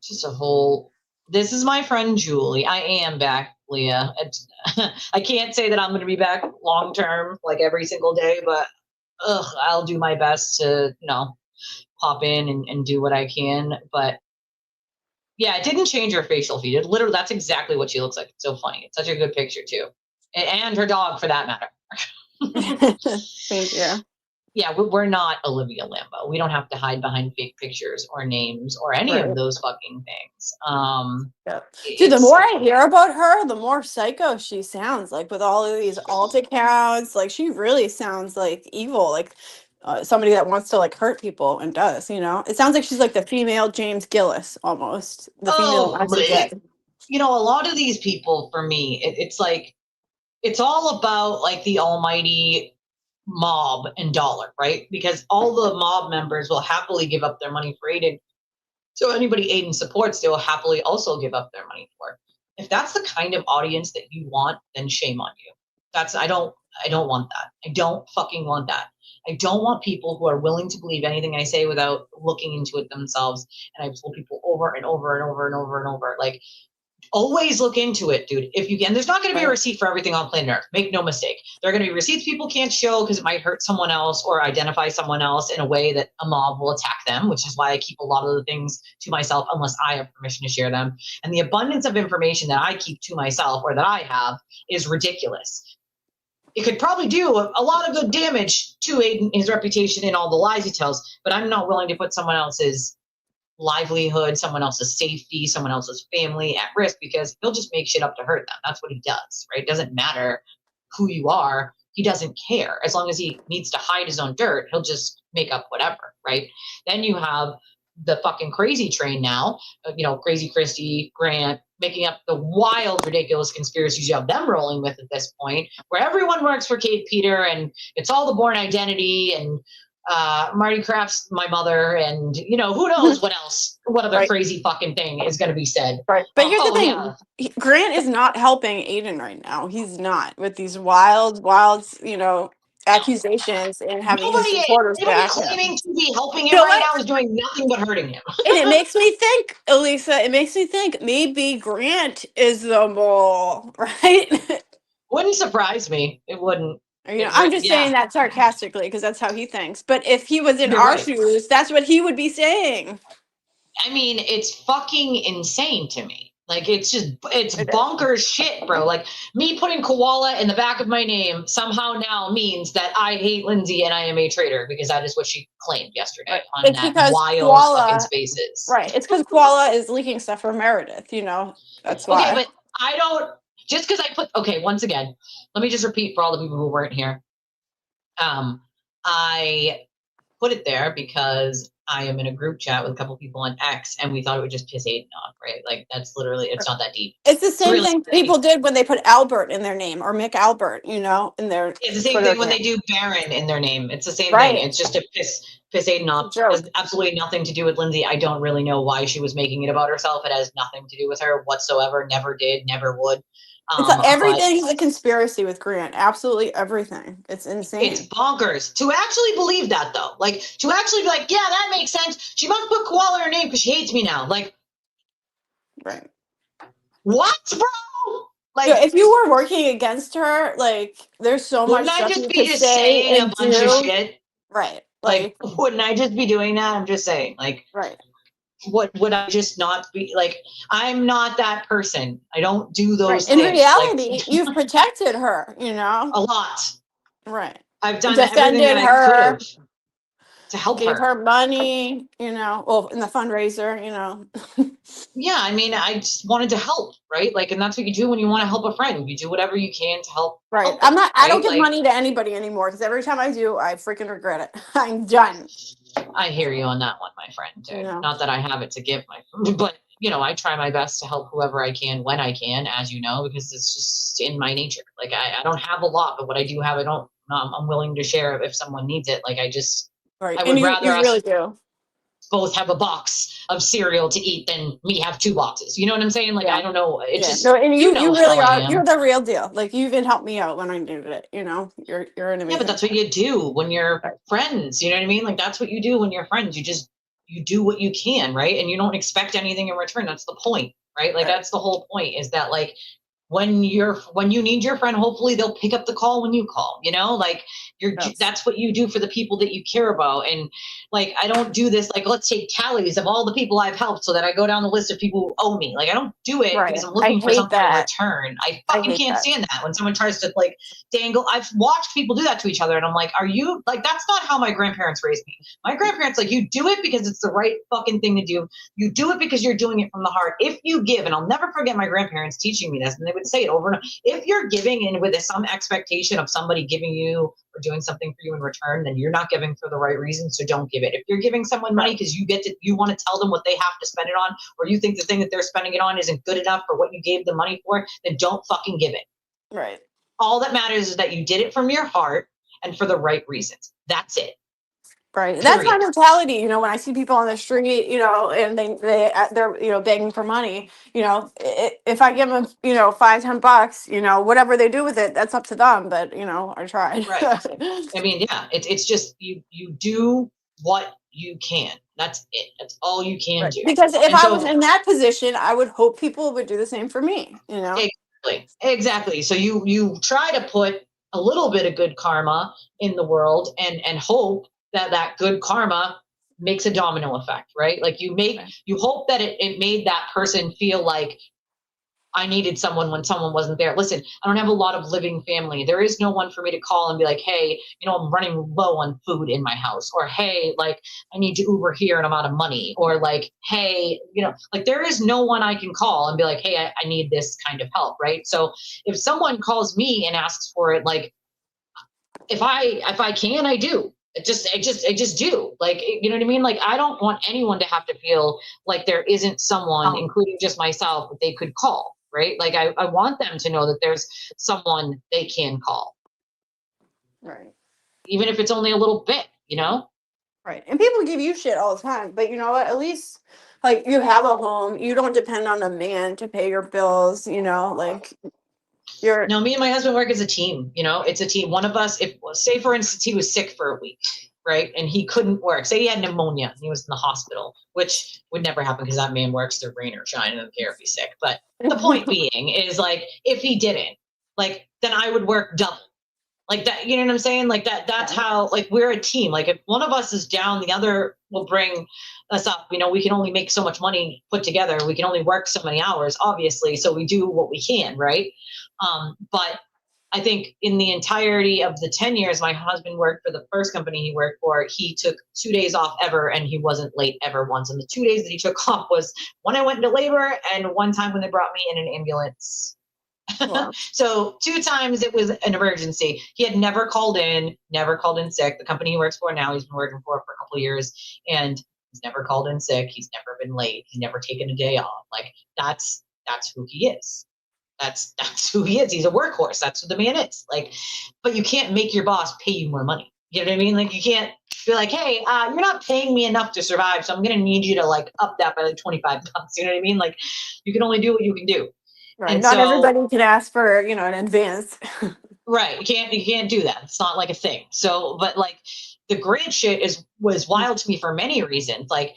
Just a whole this is my friend Julie. I am back, Leah. I can't say that I'm going to be back long term, like every single day, but I'll do my best to, pop in and do what I can. But yeah, it didn't change her facial feed. It literally, that's exactly what she looks like. It's so funny. It's such a good picture too. And her dog for that matter. Thank you. Yeah, we're not Olivia Lambo. We don't have to hide behind fake pictures or names or any of Right. those fucking things. Yeah. Dude, the more I hear about her, the more psycho she sounds. Like with all of these alt accounts, like she really sounds like evil, like somebody that wants to like hurt people and does. It sounds like she's like the female James Gillis almost. The female Ashley Judd. A lot of these people for me, it's like it's all about like the almighty mob and dollar, right? Because all the mob members will happily give up their money for Aiden. So anybody Aiden supports, they will happily also give up their money for. If that's the kind of audience that you want, then shame on you. I don't want that. I don't fucking want that. I don't want people who are willing to believe anything I say without looking into it themselves. And I've told people over and over and over and over and over, like, always look into it, dude. If you can, there's not going to be a receipt for everything on planet Earth. Make no mistake. There are going to be receipts people can't show because it might hurt someone else or identify someone else in a way that a mob will attack them, which is why I keep a lot of the things to myself unless I have permission to share them. And the abundance of information that I keep to myself or that I have is ridiculous. It could probably do a lot of good damage to Aiden, his reputation, and all the lies he tells, but I'm not willing to put someone else's livelihood, someone else's safety, someone else's family at risk because he'll just make shit up to hurt them. That's what he does, right? It doesn't matter who you are. He doesn't care. As long as he needs to hide his own dirt, he'll just make up whatever, right? Then you have the fucking crazy train now, Crazy Christie, Grant, making up the wild, ridiculous conspiracies you have them rolling with at this point, where everyone works for Kate Peter and it's all the Bourne Identity and Marty Kraft's my mother, and who knows what else, what other Right. crazy fucking thing is going to be said. Right. But here's the thing. Yeah. Grant is not helping Aiden right now. He's not with these wild, accusations and having his supporters Anybody back him. claiming to be helping him You know right what? now is doing nothing but hurting him. And it makes me think, Elisa, maybe Grant is the mole, right? Wouldn't surprise me. It wouldn't. I'm just saying that sarcastically because that's how he thinks. But if he was in You're our right. shoes, that's what he would be saying. I mean, it's fucking insane to me. Like, it's bonkers shit, bro. Like, me putting koala in the back of my name somehow now means that I hate Lindsay and I am a traitor, because that is what she claimed yesterday on It's that because wild fucking Spaces. Right. It's because Koala is leaking stuff for Meredith, That's why. Okay, but I don't, just because once again, let me just repeat for all the people who weren't here. I put it there because I am in a group chat with a couple people on X, and we thought it would just piss Aiden off, right? Like, that's literally, it's not that deep. It's the same thing people did when they put Albert in their name, or Mick Albert, in their. It's the same thing when they do Baron in their name. It's the same thing. It's just to piss Aiden off. It has absolutely nothing to do with Lindsay. I don't really know why she was making it about herself. It has nothing to do with her whatsoever. Never did, never would. Everything's a conspiracy with Grant. Absolutely everything. It's insane. It's bonkers to actually believe that, though. Like, to actually be like, yeah, that makes sense. She must put koala in her name because she hates me now. Like, right. What, bro? Like, if you were working against her, like, there's so much stuff you could say and bunch of shit. Right. Like, wouldn't I just be doing that? I'm just saying. Like, right. What would I just not be like? I'm not that person. I don't do those In things. reality, you've protected her, a lot. Right. I've done defended everything that her, I could have to help gave her money, in the fundraiser, Yeah, I mean, I just wanted to help, right? Like, and that's what you do when you want to help a friend. You do whatever you can to help. Right. Help them, right? I don't give money to anybody anymore, because every time I do, I freaking regret it. I'm done. I hear you on that one, my friend. Not that I have it to give but I try my best to help whoever I can when I can, as you know, because it's just in my nature. Like, I don't have a lot, but what I do have, I'm willing to share if someone needs it. Like, right. I would rather you really do. Both have a box of cereal to eat than me have 2 boxes. You know what I'm saying? Like, I don't know. It's just, and you really are. You're the real deal. Like, you even helped me out when I needed it. You're an amazing. Yeah, but that's what you do when you're friends. You know what I mean? Like, that's what you do when you're friends. You do what you can, right? And you don't expect anything in return. That's the point, right? Like, that's the whole point, is that, like, when you need your friend, hopefully they'll pick up the call when you call, like, that's what you do for the people that you care about. And, like, I don't do this, like, let's take tallies of all the people I've helped so that I go down the list of people who owe me. Like, I don't do it because I'm looking for something in return. I fucking can't stand that when someone tries to, like, dangle. I've watched people do that to each other, and I'm like, are you, like, that's not how my grandparents raised me. My grandparents, like, you do it because it's the right fucking thing to do. You do it because you're doing it from the heart. If you give, and I'll never forget my grandparents teaching me this, and they would say it over and over. If you're giving in with some expectation of somebody giving you or doing something for you in return, then you're not giving for the right reason, so don't give it. If you're giving someone money because you want to tell them what they have to spend it on, or you think the thing that they're spending it on isn't good enough for what you gave the money for, then don't fucking give it. Right. All that matters is that you did it from your heart and for the right reasons. That's it. Right. That's my mentality. When I see people on the street, and they're begging for money, if I give them, $5-10, whatever they do with it, that's up to them. But, I tried. Right. I mean, yeah, it's just, you do what you can. That's it. That's all you can do. Because if I was in that position, I would hope people would do the same for me, Exactly. So you try to put a little bit of good karma in the world and hope that good karma makes a domino effect, right? Like, you hope that it made that person feel like, I needed someone when someone wasn't there. Listen, I don't have a lot of living family. There is no one for me to call and be like, hey, I'm running low on food in my house, or, hey, like, I need to Uber here and I'm out of money, or, like, hey, like, there is no one I can call and be like, hey, I need this kind of help, right? So if someone calls me and asks for it, like, if I can, I do. I just do. Like, you know what I mean? Like, I don't want anyone to have to feel like there isn't someone, including just myself, that they could call, right? Like, I want them to know that there's someone they can call, Right. even if it's only a little bit, you know? Right. And people give you shit all the time, but you know what? At least like you have a home. You don't depend on a man to pay your bills, you know, like you're No, me and my husband work as a team, you know, it's a team. One of us, if say for instance, he was sick for a week, right? And he couldn't work. Say he had pneumonia and he was in the hospital, which would never happen because that man works through rain or shine and doesn't care if he's sick. But the point being is like, if he didn't, like, then I would work double. Like that, you know what I'm saying? Like that's how, like, we're a team. Like, if one of us is down, the other will bring us up. You know, we can only make so much money put together. We can only work so many hours, obviously. So we do what we can, right? But I think in the entirety of the 10 years my husband worked for the first company he worked for, he took 2 days off ever, and he wasn't late ever once. And the 2 days that he took off was when I went into labor and one time when they brought me in an ambulance. wow. So 2 times it was an emergency. He had never called in sick. The company he works for now, he's been working for a couple of years, and he's never called in sick. He's never been late. He's never taken a day off. Like, that's who he is. That's who he is. He's a workhorse. That's who the man is. Like, but you can't make your boss pay you more money. You know what I mean? Like, you can't be like, hey, you're not paying me enough to survive, so I'm gonna need you to like up that by like 25 bucks. You know what I mean? Like, you can only do what you can do. Right. And Not so, everybody can ask for, you know, an advance. right, you can't do that. It's not like a thing. So, but like, the grant shit was wild to me for many reasons. Like,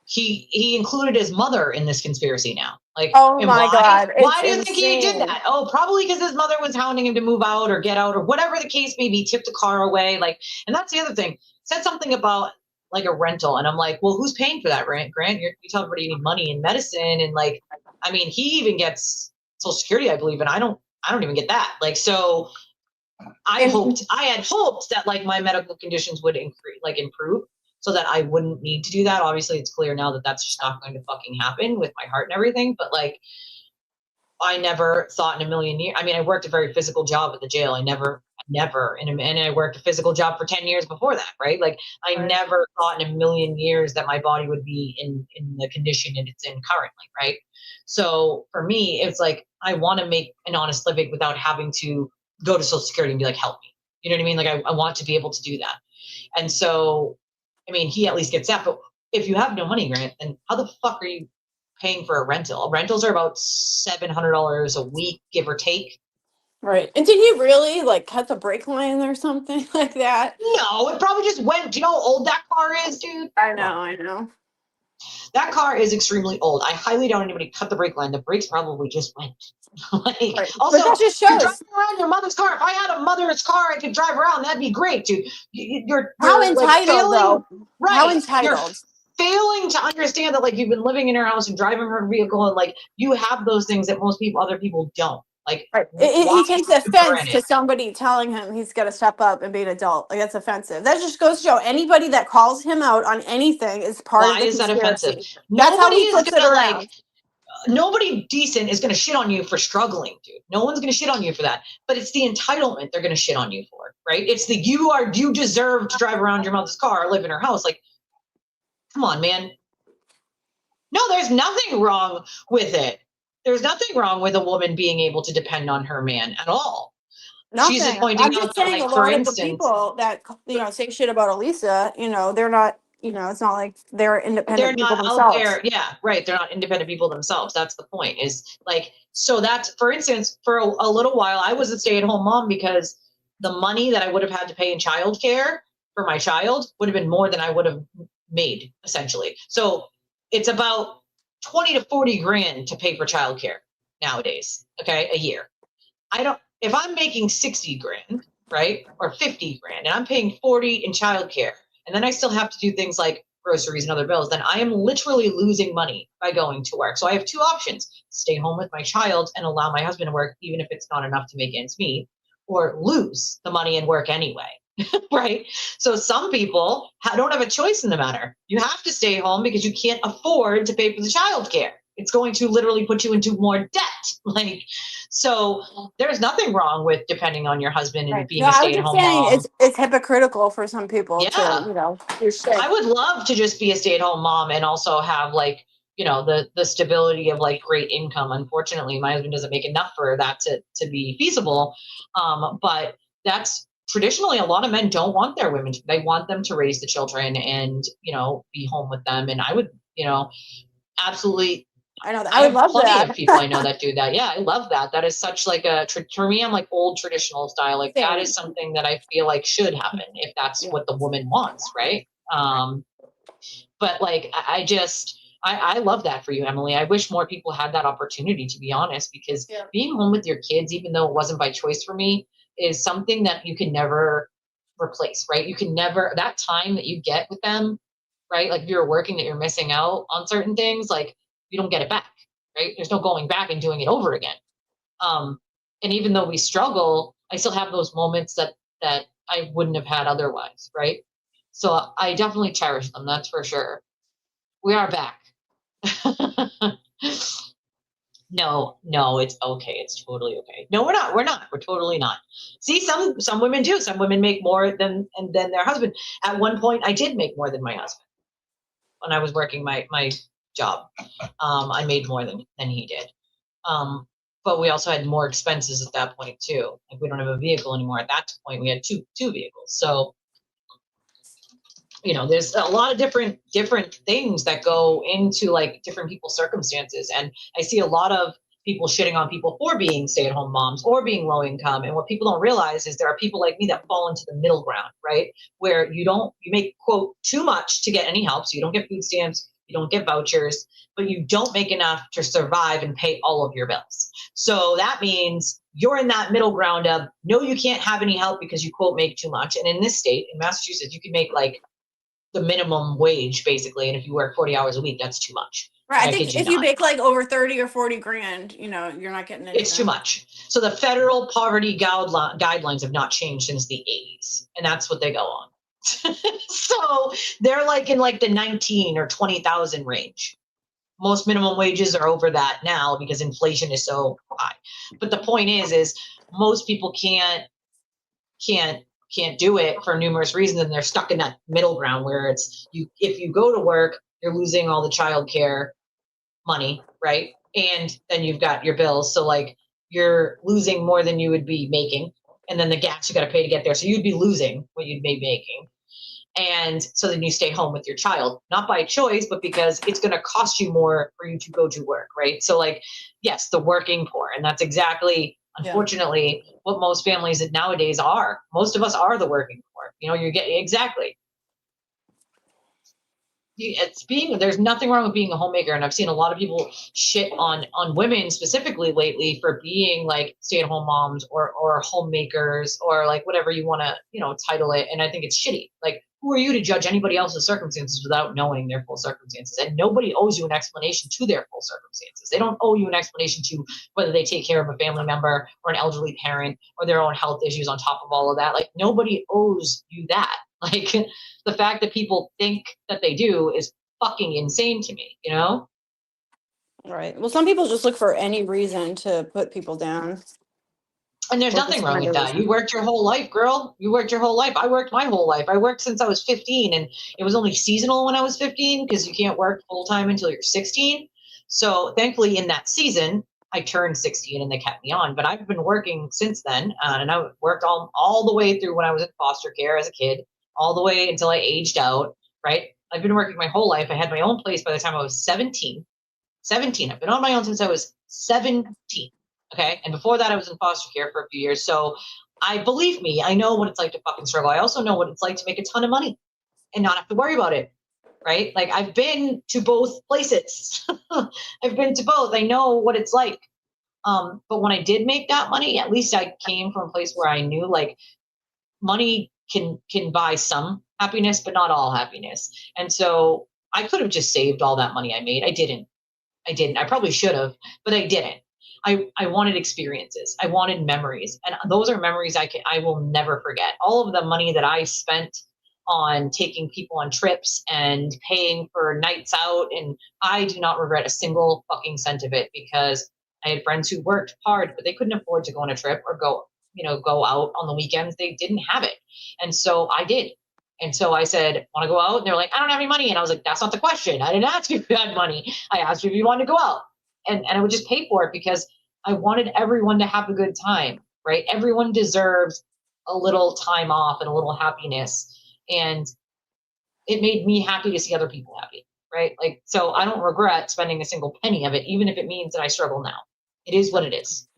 he included his mother in this conspiracy now. Like, Oh and my why? God. It's Why do you think he did insane. that? Oh, probably because his mother was hounding him to move out or get out or whatever the case may be, tipped a car away. Like, and that's the other thing. Said something about like a rental. And I'm like, well, who's paying for that rent, Grant? You tell everybody you need money and medicine. And like, I mean, he even gets Social Security, I believe, and I don't even get that. Like, so I had hoped that like my medical conditions would improve so that I wouldn't need to do that. Obviously, it's clear now that that's just not going to fucking happen with my heart and everything. But like, I never thought in a million years. I mean, I worked a very physical job at the jail. I never, and I worked a physical job for 10 years before that, right? Like, I Right. never thought in a million years that my body would be in the condition that it's in currently, right? So for me, it's like, I want to make an honest living without having to go to Social Security and be like, help me. You know what I mean? Like, I want to be able to do that. And so, I mean, he at least gets that. But if you have no money, Grant, then how the fuck are you paying for a rental? Rentals are about $700 a week, give or take. Right. And did he really like cut the brake line or something like that? No, it probably just went. Do you know how old that car is, dude? I know, I know. That car is extremely old. I highly doubt anybody cut the brake line. The brakes probably just went. Like, Right. But also, that just you're driving shows around your mother's car. If I had a mother's car I could drive around, that'd be great, dude. You're how like entitled failing, though. How right? You're entitled. failing to understand that like you've been living in your house and driving her vehicle and like you have those things that other people don't. Like, Right. why He takes take it for offense granted? to somebody telling him he's got to step up and be an adult. Like, that's offensive. That just goes to show anybody that calls him out on anything is part of Why the is that offensive? conspiracy. That's how Nobody he is flips it gonna like around. nobody decent is going to shit on you for struggling, dude. No one's going to shit on you for that. But it's the entitlement they're going to shit on you for, right? It's the you deserve to drive around your mother's car, live in her house. Like, come on, man. No, there's nothing wrong with it. There's nothing wrong with a woman being able to depend on her man at all. She's just Nothing. pointing I'm out just that, saying a like, for lot of the instance, people that, you know, say shit about Elisa, you know, they're not, you know, it's not like they're they're independent people not out themselves. there. Yeah, right. They're not independent people themselves. That's the point. Is like, so that's, for instance, for a little while I was a stay-at-home mom because the money that I would have had to pay in childcare for my child would have been more than I would have made, essentially. So it's about 20 to 40 grand to pay for childcare nowadays, okay, a year. If I'm making 60 grand, right, or 50 grand, and I'm paying 40 in childcare, and then I still have to do things like groceries and other bills, then I am literally losing money by going to work. So I have two options: stay home with my child and allow my husband to work, even if it's not enough to make ends meet, or lose the money and work anyway. Right? So some people don't have a choice in the matter. You have to stay home because you can't afford to pay for the childcare. It's going to literally put you into more debt. Like, so there's nothing wrong with depending on your husband and Right. No, being a I was just stay-at-home saying mom. it's hypocritical for some people to, Yeah. you know, do shit. I would love to just be a stay-at-home mom and also have like, you know, the stability of like great income. Unfortunately, my husband doesn't make enough for that to be feasible. But that's traditionally a lot of men don't want their women. They want them to raise the children and, you know, be home with them. And I would, you know, absolutely. I know that. I I would have love plenty of that. people I know that do that. Yeah, I love that. That is such like for me, I'm like old traditional style. Like that Same. is something that I feel like should happen if that's Yeah. what the woman wants, right? But like I love that for you, Emily. I wish more people had that opportunity, to be honest, because Yeah. being home with your kids, even though it wasn't by choice for me, is something that you can never replace, right? You can never, that time that you get with them, right? Like if you're working that you're missing out on certain things, like you don't get it back, right? There's no going back and doing it over again. Um, and even though we struggle, I still have those moments that I wouldn't have had otherwise, right? So I definitely cherish them, that's for sure. We are back. No, it's okay. It's totally okay. No, we're not. We're not. We're totally not. See, some women do. Some women make more than their husband. At one point, I did make more than my husband when I was working my job. I made more than he did. But we also had more expenses at that point too. Like we don't have a vehicle anymore. At that point, we had two vehicles. So you know, there's a lot of different things that go into like different people's circumstances, and I see a lot of people shitting on people for being stay-at-home moms or being low income. And what people don't realize is there are people like me that fall into the middle ground, right? Where you make quote too much to get any help, so you don't get food stamps, you don't get vouchers, but you don't make enough to survive and pay all of your bills. So that means you're in that middle ground of no, you can't have any help because you quote make too much. And in this state, in Massachusetts, you can make like the minimum wage basically, and if you work 40 hours a week, that's too much. Right. Like, I I think kid you if you not, make like over 30 or 40 grand, you know, you're not getting it's too anything. much. So the federal poverty guidelines have not changed since the 80s, and that's what they go on. So they're like in like the 19 or 20,000 range. Most minimum wages are over that now because inflation is so high. But the point is most people can't do it for numerous reasons, and they're stuck in that middle ground where it's you if you go to work, you're losing all the childcare money, right? And then you've got your bills, so like you're losing more than you would be making, and then the gas you got to pay to get there, so you'd be losing what you'd be making. And so then you stay home with your child, not by choice, but because it's going to cost you more for you to go to work, right? So like, yes, the working poor, and that's exactly, unfortunately, what most families nowadays are. Most of us are the working poor. You know, you're getting exactly. There's nothing wrong with being a homemaker, and I've seen a lot of people shit on women specifically lately for being like stay-at-home moms or homemakers or like whatever you want to title it, and I think it's shitty. Like, who are you to judge anybody else's circumstances without knowing their full circumstances? And nobody owes you an explanation to their full circumstances. They don't owe you an explanation to whether they take care of a family member or an elderly parent or their own health issues on top of all of that. Like, nobody owes you that. Like, the fact that people think that they do is fucking insane to me, you know? Right. Well, some people just look for any reason to put people down. And there's Or nothing just wrong find with a that. You reason. worked your whole life, girl. You worked your whole life. I worked my whole life. I worked since I was 15, and it was only seasonal when I was 15 because you can't work full time until you're 16. So thankfully, in that season, I turned 16 and they kept me on. But I've been working since then, and I worked all the way through when I was in foster care as a kid, all the way until I aged out. Right? I've been working my whole life. I had my own place by the time I was 17. 17. I've been on my own since I was 17. Okay. And before that, I was in foster care for a few years. So believe me, I know what it's like to fucking struggle. I also know what it's like to make a ton of money and not have to worry about it. Right. Like, I've been to both places. I've been to both. I know what it's like. But when I did make that money, at least I came from a place where I knew like money can buy some happiness, but not all happiness. And so I could have just saved all that money I made. I didn't. I probably should have, but I didn't. I wanted experiences. I wanted memories. And those are memories I will never forget. All of the money that I spent on taking people on trips and paying for nights out. And I do not regret a single fucking cent of it, because I had friends who worked hard, but they couldn't afford to go on a trip or go out on the weekends. They didn't have it. And so I did. And so I said, want to go out? And they're like, I don't have any money. And I was like, that's not the question. I didn't ask you if you had money. I asked you if you wanted to go out. And I would just pay for it, because I wanted everyone to have a good time, right? Everyone deserves a little time off and a little happiness. And it made me happy to see other people happy, right? Like, so I don't regret spending a single penny of it, even if it means that I struggle now. It is what it is.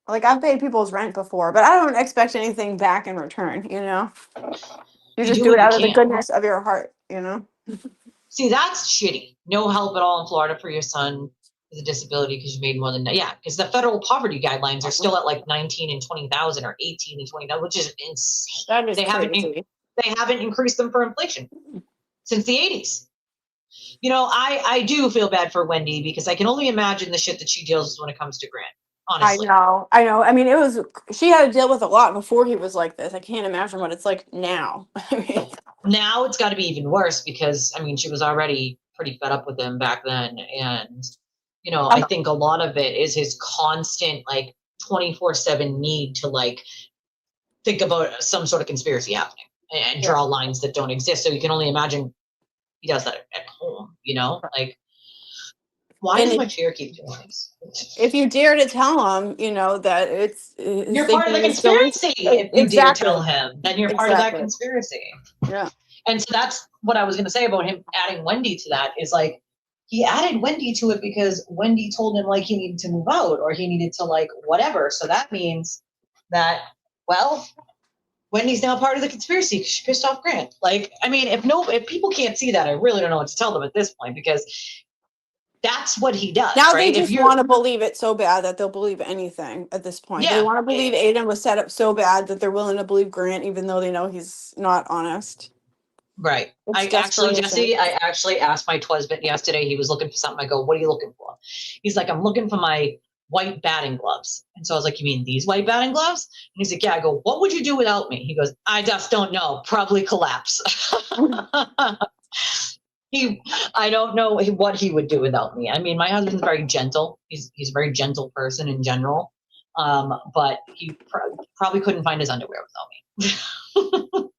Like, I've paid people's rent before, but I don't expect anything back in return, you know? You just do do what it you out of the can. goodness of your heart, you know? See, that's shitty. No help at all in Florida for your son with a disability because you made more than that. Yeah, because the federal poverty guidelines are still at like 19 and 20,000 or 18 and 20,000, which is insane. That is They crazy. haven't increased them for inflation since the 80s. You know, I do feel bad for Wendy, because I can only imagine the shit that she deals with when it comes to Grant. Honestly. I know. I mean, she had to deal with a lot before he was like this. I can't imagine what it's like now. Now it's got to be even worse, because I mean, she was already pretty fed up with him back then. And, you know, I think a lot of it is his constant, like, 24/7 need to, like, think about some sort of conspiracy happening and draw lines that don't exist. So you can only imagine he does that at home, you know? Like, why does my chair keep doing this? If you dare to tell him, you know, that you're part of the conspiracy. If you dare tell him, then you're part of that conspiracy. Yeah. And so that's what I was going to say about him adding Wendy to that, is like, he added Wendy to it because Wendy told him, like, he needed to move out, or he needed to, like, whatever. So that means that, well, Wendy's now part of the conspiracy because she pissed off Grant. Like, I mean, if people can't see that, I really don't know what to tell them at this point, because that's what he does. Now right? they just want to believe it so bad that they'll believe anything at this point. They want to believe Aiden was set up so bad that they're willing to believe Grant, even though they know he's not honest. Right. Jesse, I actually asked my husband yesterday. He was looking for something. I go, what are you looking for? He's like, I'm looking for my white batting gloves. And so I was like, you mean these white batting gloves? And he's like, yeah. I go, what would you do without me? He goes, I just don't know. Probably collapse. I don't know what he would do without me. I mean, my husband's very gentle. He's a very gentle person in general. But he probably couldn't find his underwear without me.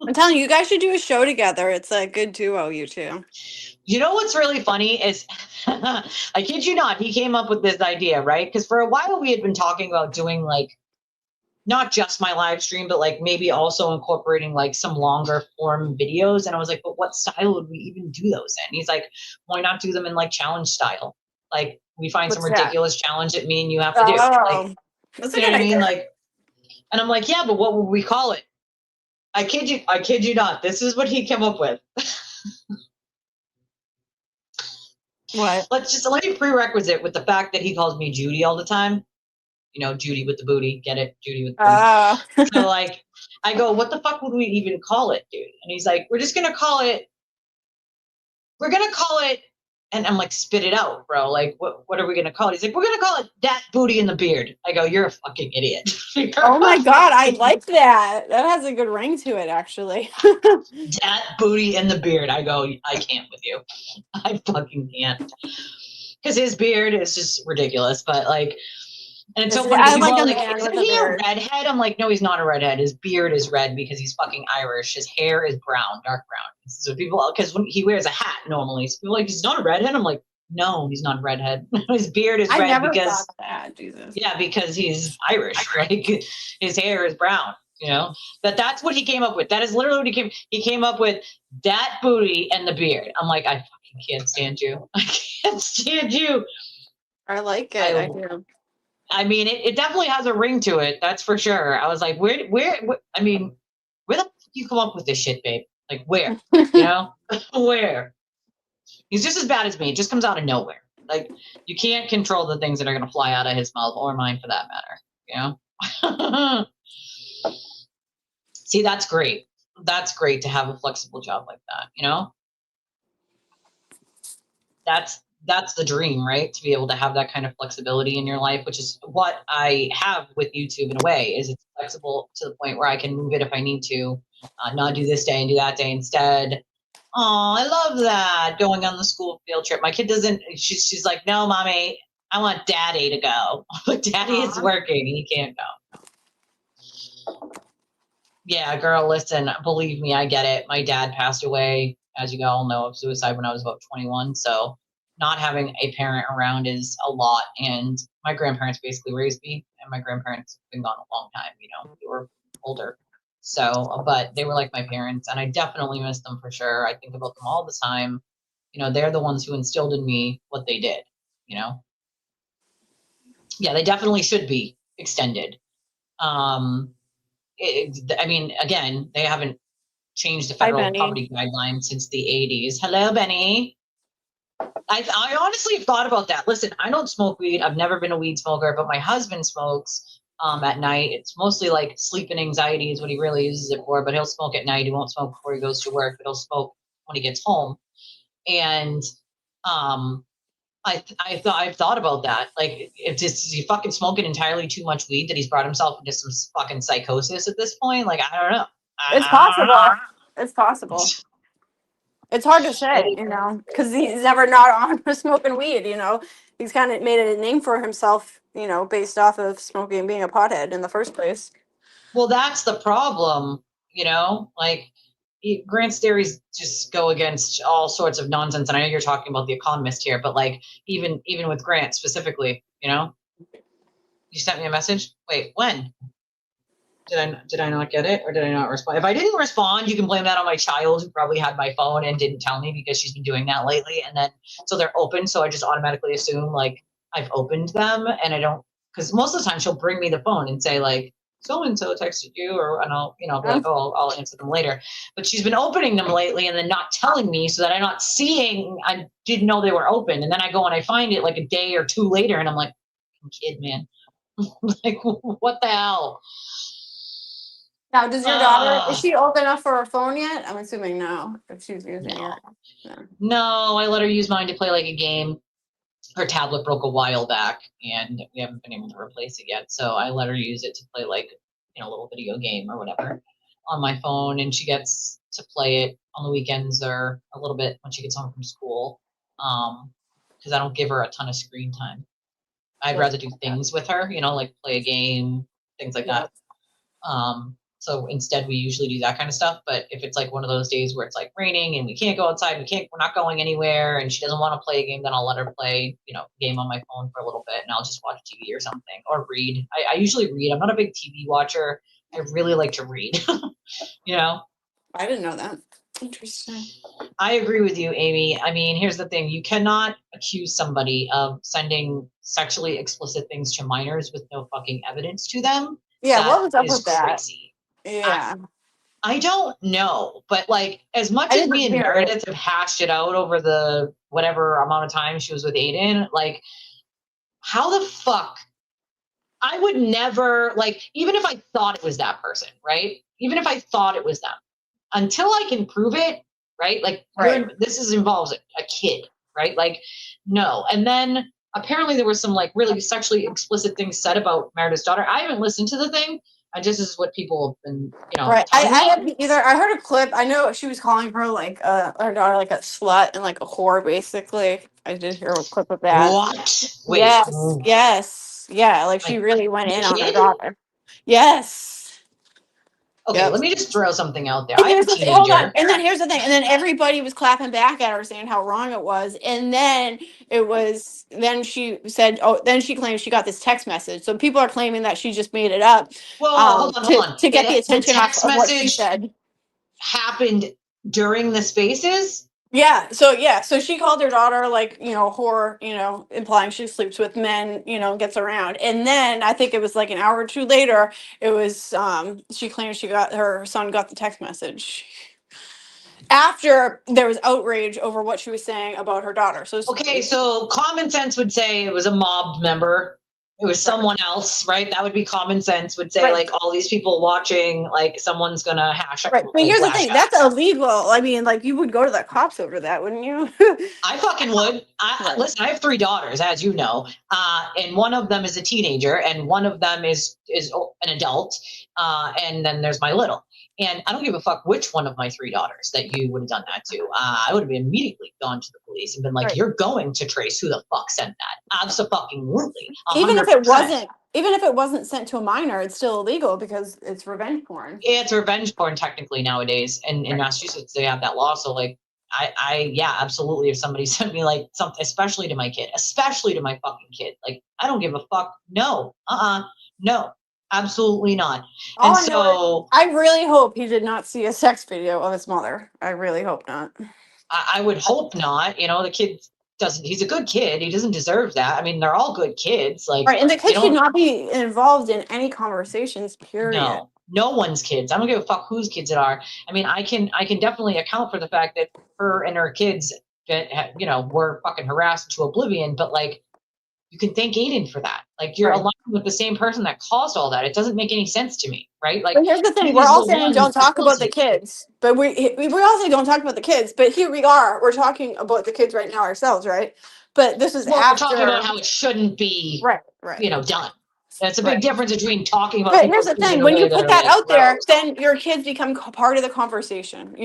I'm telling you, you guys should do a show together. It's a good duo, you two. You know what's really funny is, I kid you not, he came up with this idea, right? Because for a while we had been talking about doing, like, not just my live stream, but, like, maybe also incorporating, like, some longer form videos. And I was like, but what style would we even do those in? He's like, why not do them in, like, challenge style? Like, we find some ridiculous challenge that me and you have to do. Like, that's you know what I mean? Like, and I'm like, yeah, but what would we call it? I kid you not. This is what he came up with. What? Let me prerequisite with the fact that he calls me Judy all the time. You know, Judy with the booty. Get it? Judy with the booty. So, like, I go, what the fuck would we even call it, dude? And he's like, we're going to call it, and I'm like, spit it out, bro. Like, what are we going to call it? He's like, we're going to call it Dat Booty in the Beard. I go, you're a fucking idiot. Oh my God, I like that. That has a good ring to it, actually. Dat Booty in the Beard. I go, I can't with you. I fucking can't. Because his beard is just ridiculous, but, like, and it's so funny. People are like, isn't he a redhead? I'm like, no, he's not a redhead. His beard is red because he's fucking Irish. His hair is brown, dark brown. So people, because when he wears a hat normally, so people are like, he's not a redhead. I'm like, no, he's not a redhead. His beard is red because thought that, Jesus. Yeah, because he's Irish. Like, his hair is brown. You know, that's what he came up with. That is literally what he came up with. Dat Booty and the beard. I'm like, I fucking can't stand you. I can't stand you. I like it. I do. I mean, it definitely has a ring to it. That's for sure. I was like, where I mean, where the fuck do you come up with this shit, babe? Like, where? You know? Where? He's just as bad as me. It just comes out of nowhere. Like, you can't control the things that are going to fly out of his mouth, or mine for that matter. You know? See, that's great. That's great to have a flexible job like that, you know? That's the dream, right? To be able to have that kind of flexibility in your life, which is what I have with YouTube in a way, is it's flexible to the point where I can move it if I need to, not do this day and do that day instead. Oh, I love that. Going on the school field trip. My kid doesn't, she's like, no, mommy, I want daddy to go. But daddy is working. He can't go. Yeah, girl, listen, believe me, I get it. My dad passed away, as you all know, of suicide when I was about 21. So not having a parent around is a lot. And my grandparents basically raised me, and my grandparents have been gone a long time, they were older. So, but they were like my parents, and I definitely miss them for sure. I think about them all the time. They're the ones who instilled in me what they did, Yeah, they definitely should be extended. Again, they haven't changed the federal poverty guidelines since the 80s. Hello, Benny. I honestly have thought about that. Listen, I don't smoke weed. I've never been a weed smoker, but my husband smokes at night. It's mostly like sleep and anxiety is what he really uses it for, but he'll smoke at night. He won't smoke before he goes to work, but he'll smoke when he gets home. And I've thought about that. Like, if he fucking smoking entirely too much weed that he's brought himself into some fucking psychosis at this point. Like, I don't know. It's possible. It's possible. It's hard to say, because he's never not on smoking weed. He's kind of made a name for himself, based off of smoking and being a pothead in the first place. Well, that's the problem, like Grant's theories just go against all sorts of nonsense. And I know you're talking about The Economist here, but like even with Grant specifically, you sent me a message. Wait, when? Did I not get it, or did I not respond? If I didn't respond, you can blame that on my child, who probably had my phone and didn't tell me, because she's been doing that lately. And then so they're open, so I just automatically assume like I've opened them, and I don't, because most of the time she'll bring me the phone and say like, so and so texted you, and I'll be like, oh, I'll answer them later. But she's been opening them lately and then not telling me, so that I'm not seeing. I didn't know they were open, and then I go and I find it like a day or two later, and I'm like, kid, man, like what the hell? Now, does your daughter, is she old enough for her phone yet? I'm assuming no, if she's using it. No, I let her use mine to play like a game. Her tablet broke a while back, and we haven't been able to replace it yet. So I let her use it to play like, a little video game or whatever on my phone. And she gets to play it on the weekends or a little bit when she gets home from school. Because I don't give her a ton of screen time. I'd rather do things with her, like play a game, things like that. So instead we usually do that kind of stuff. But if it's like one of those days where it's like raining and we can't go outside, we're not going anywhere, and she doesn't want to play a game, then I'll let her play, game on my phone for a little bit, and I'll just watch TV or something, or read. I usually read. I'm not a big TV watcher. I really like to read. I didn't know that. Interesting. I agree with you, Amy. I mean, here's the thing. You cannot accuse somebody of sending sexually explicit things to minors with no fucking evidence to them. Yeah, what was up with that? Crazy. Yeah. I don't know, but like, as much as me and Meredith have hashed it out over the whatever amount of time she was with Aiden, like, how the fuck? I would never, like, even if I thought it was that person, right? Even if I thought it was them, until I can prove it, right? Like, this involves a kid, right? Like, no. And then apparently there was some like really sexually explicit things said about Meredith's daughter. I haven't listened to the thing. This is what people have been, Right. I heard a clip. I know she was calling her like her daughter like a slut and like a whore, basically. I did hear a clip of that. What? Wait. Yes. Yeah. Like she really went in on her daughter. Yes. Okay, let me just throw something out there. Hold on. And then here's the thing. And then everybody was clapping back at her, saying how wrong it was. And then then she said, then she claimed she got this text message. So people are claiming that she just made it up. Well, hold on. To get the attention off of what she said. Happened during the spaces? Yeah. So she called her daughter like, whore, implying she sleeps with men, gets around. And then I think it was like an hour or two later, it was she claimed her son got the text message after there was outrage over what she was saying about her daughter. So common sense would say it was a mob member. It was someone else, right? That would be common sense, would say like all these people watching, like someone's gonna hash. Right. But here's the thing, that's illegal. I mean, like you would go to the cops over that, wouldn't you? I fucking would. Listen, I have 3 daughters, as you know, and one of them is a teenager, and one of them is an adult, and then there's my little. And I don't give a fuck which one of my 3 daughters that you would have done that to. I would have immediately gone to the police and been like, Right. you're going to trace who the fuck sent that. Absolutely. Even if 100%. it wasn't sent to a minor, it's still illegal because it's revenge porn. Yeah, it's revenge porn technically nowadays. And in Massachusetts, they have that law. So like, yeah, absolutely. If somebody sent me like something, especially to my fucking kid, like, I don't give a fuck. No, no, absolutely not. All And I know is so I really hope he did not see a sex video of his mother. I really hope not. I would hope not. You know, the kid he's a good kid. He doesn't deserve that. I mean, they're all good kids. Like, Right, and the they kid should don't, not be involved in any conversations, period. no one's kids. I don't give a fuck whose kids it are. I mean, I can definitely account for the fact that her and her kids, were fucking harassed to oblivion. But like, you can thank Aiden for that. Like, you're Right. aligned with the same person that caused all that. It doesn't make any sense to me, right? Like, But here's the thing: he we're was all the saying one don't talk about the guilty. kids, but we all say don't talk about the kids. But here we are, we're talking about the kids right now ourselves, right? But this is Well, we're talking about after, how it shouldn't be, right. done. That's a Right. big difference between talking about But here's people's the kids in thing: a when you way that put are that like out there, gross. then your kids become part of the conversation.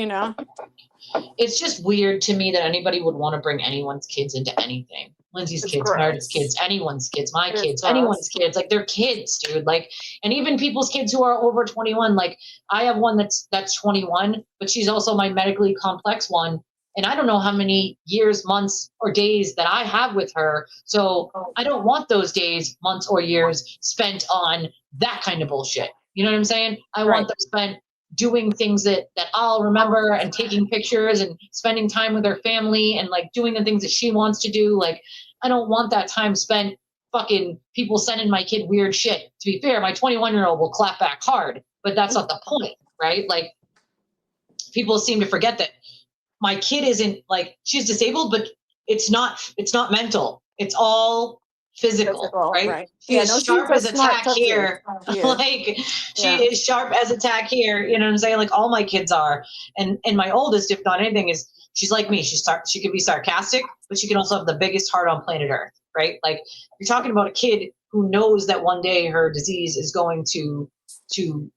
It's just weird to me that anybody would want to bring anyone's kids into anything. Lindsay's It's kids, Meredith's gross. kids, anyone's kids, my It is kids, anyone's gross. kids. Like, they're kids, dude. Like, and even people's kids who are over 21. Like, I have one that's 21, but she's also my medically complex one. And I don't know how many years, months, or days that I have with her. So I don't want those days, months, or years spent on that kind of bullshit. You know what I'm saying? I want Right. them spent doing things that I'll remember, and taking pictures and spending time with her family, and like doing the things that she wants to do. Like, I don't want that time spent fucking people sending my kid weird shit. To be fair, my 21-year-old will clap back hard, but that's not the point, right? Like, people seem to forget that my kid isn't, like, she's disabled, but it's not mental. It's all physical, Physical, right? right. She Yeah, is no, she's sharp a as a smart tack cookie. here. She is. Like, she Yeah. is sharp as a tack here. You know what I'm saying? Like, all my kids are. And my oldest, if not anything, is she's like me. She could be sarcastic, but she can also have the biggest heart on planet Earth, right? Like, you're talking about a kid who knows that one day her disease is going to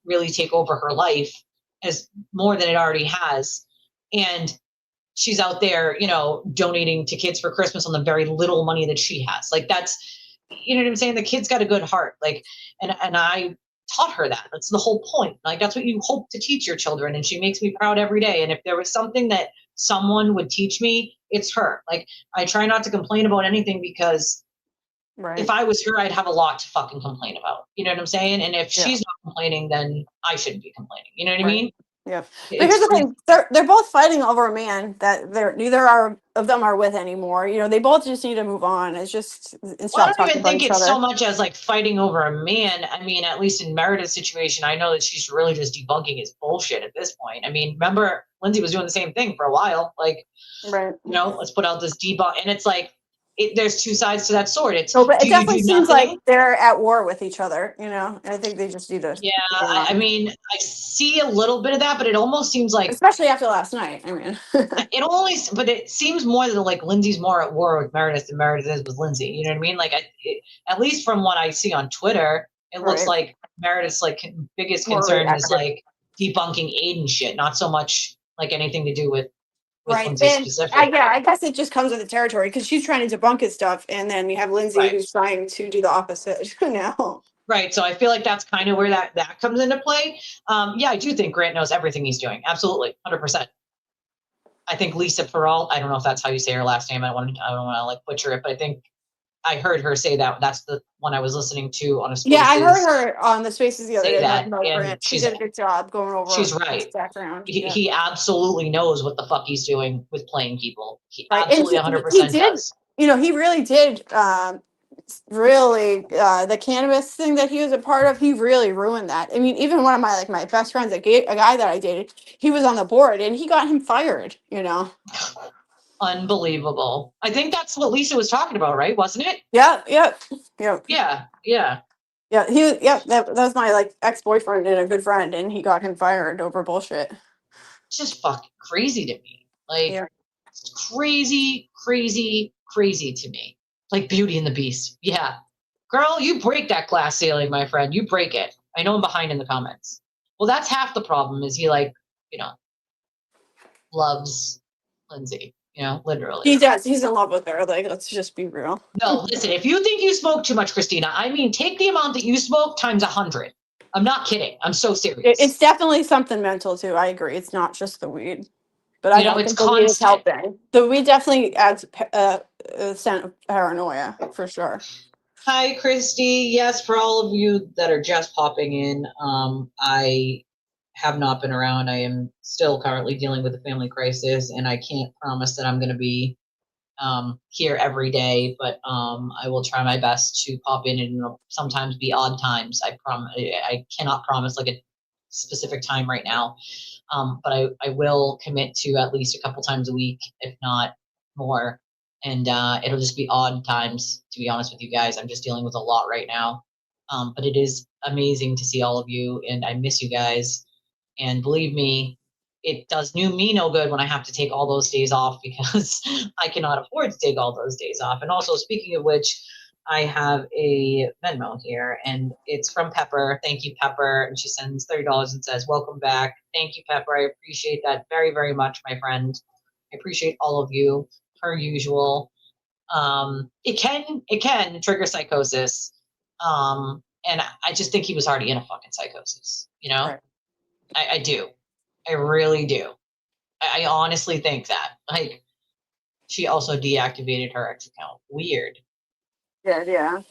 really take over her life as more than it already has. And she's out there, donating to kids for Christmas on the very little money that she has. Like, that's, you know what I'm saying? The kid's got a good heart. Like, and I taught her that. That's the whole point. Like, that's what you hope to teach your children. And she makes me proud every day. And if there was something that someone would teach me, it's her. Like, I try not to complain about anything, because Right. if I was her, I'd have a lot to fucking complain about. You know what I'm saying? And if she's not complaining, then I shouldn't be complaining. You know what I mean? Yeah. But here's the thing: they're both fighting over a man that neither of them are with anymore. They both just need to move on. It's just and Well, I stop don't talking even about think each it's so other. much as like fighting over a man. I mean, at least in Meredith's situation, I know that she's really just debunking his bullshit at this point. I mean, remember, Lindsay was doing the same thing for a while. Like, Right. let's put out this debunk. And it's like, there's two sides to that sword. It's, So, but it do you definitely do seems like nothing? they're at war with each other. And I think they just need to Yeah, move I on. mean, I see a little bit of that, but it almost seems like Especially after last night. I mean, but it seems more that like Lindsay's more at war with Meredith than Meredith is with Lindsay. You know what I mean? Like, at least from what I see on Twitter, it looks right. like Meredith's like biggest More concern is reactive. like debunking Aiden shit, not so much like anything to do with Right. Lindsay And specific. I guess it just comes with the territory because she's trying to debunk his stuff. And then you have Lindsay Right. who's trying to do the opposite now. Right. So I feel like that's kind of where that comes into play. Yeah, I do think Grant knows everything he's doing. Absolutely. 100%. I think Lisa Peralt, I don't know if that's how you say her last name. I don't want to like butcher it, but I think I heard her say that. That's the one I was listening to on a Yeah, I heard Spaces her on the Spaces the other say day talking that, about and Grant. She did a good job going over she's his right. background. He absolutely knows what the fuck he's doing with playing people. He Right. And absolutely he 100% did, does. he really did really the cannabis thing that he was a part of, he really ruined that. I mean, even one of my best friends, a guy that I dated, he was on the board and he got him fired. Unbelievable. I think that's what Lisa was talking about, right? Wasn't it? Yeah. Yeah. That was my ex-boyfriend and a good friend, and he got him fired over bullshit. It's just fucking crazy to me. Like, Yeah. it's crazy, crazy, crazy to me. Like Beauty and the Beast. Yeah. Girl, you break that glass ceiling, my friend. You break it. I know I'm behind in the comments. Well, that's half the problem is he like, you know, loves Lindsay, you know, literally. He does. He's in love with her. Like, let's just be real. No, listen, if you think you smoke too much, Christina, I mean, take the amount that you smoke times 100. I'm not kidding. I'm so serious. It's definitely something mental too. I agree. It's not just the weed, but I You know, don't it's think the weed is constant. helping. The weed definitely adds a scent of paranoia for sure. Hi, Christy. Yes, for all of you that are just popping in, I have not been around. I am still currently dealing with a family crisis, and I can't promise that I'm going to be here every day, but I will try my best to pop in, and it'll sometimes be odd times. I cannot promise like a specific time right now, but I will commit to at least a couple times a week, if not more. And it'll just be odd times, to be honest with you guys. I'm just dealing with a lot right now. But it is amazing to see all of you, and I miss you guys. And believe me, it does me no good when I have to take all those days off because I cannot afford to take all those days off. And also, speaking of which, I have a Venmo here, and it's from Pepper. Thank you, Pepper. And she sends $30 and says, "Welcome back." Thank you, Pepper. I appreciate that very, very much, my friend. I appreciate all of you, per usual. It can trigger psychosis. And I just think he was already in a fucking psychosis. You know, Right. I do. I really do. I honestly think that. Like, she also deactivated her ex account. Weird. Yeah. Yeah.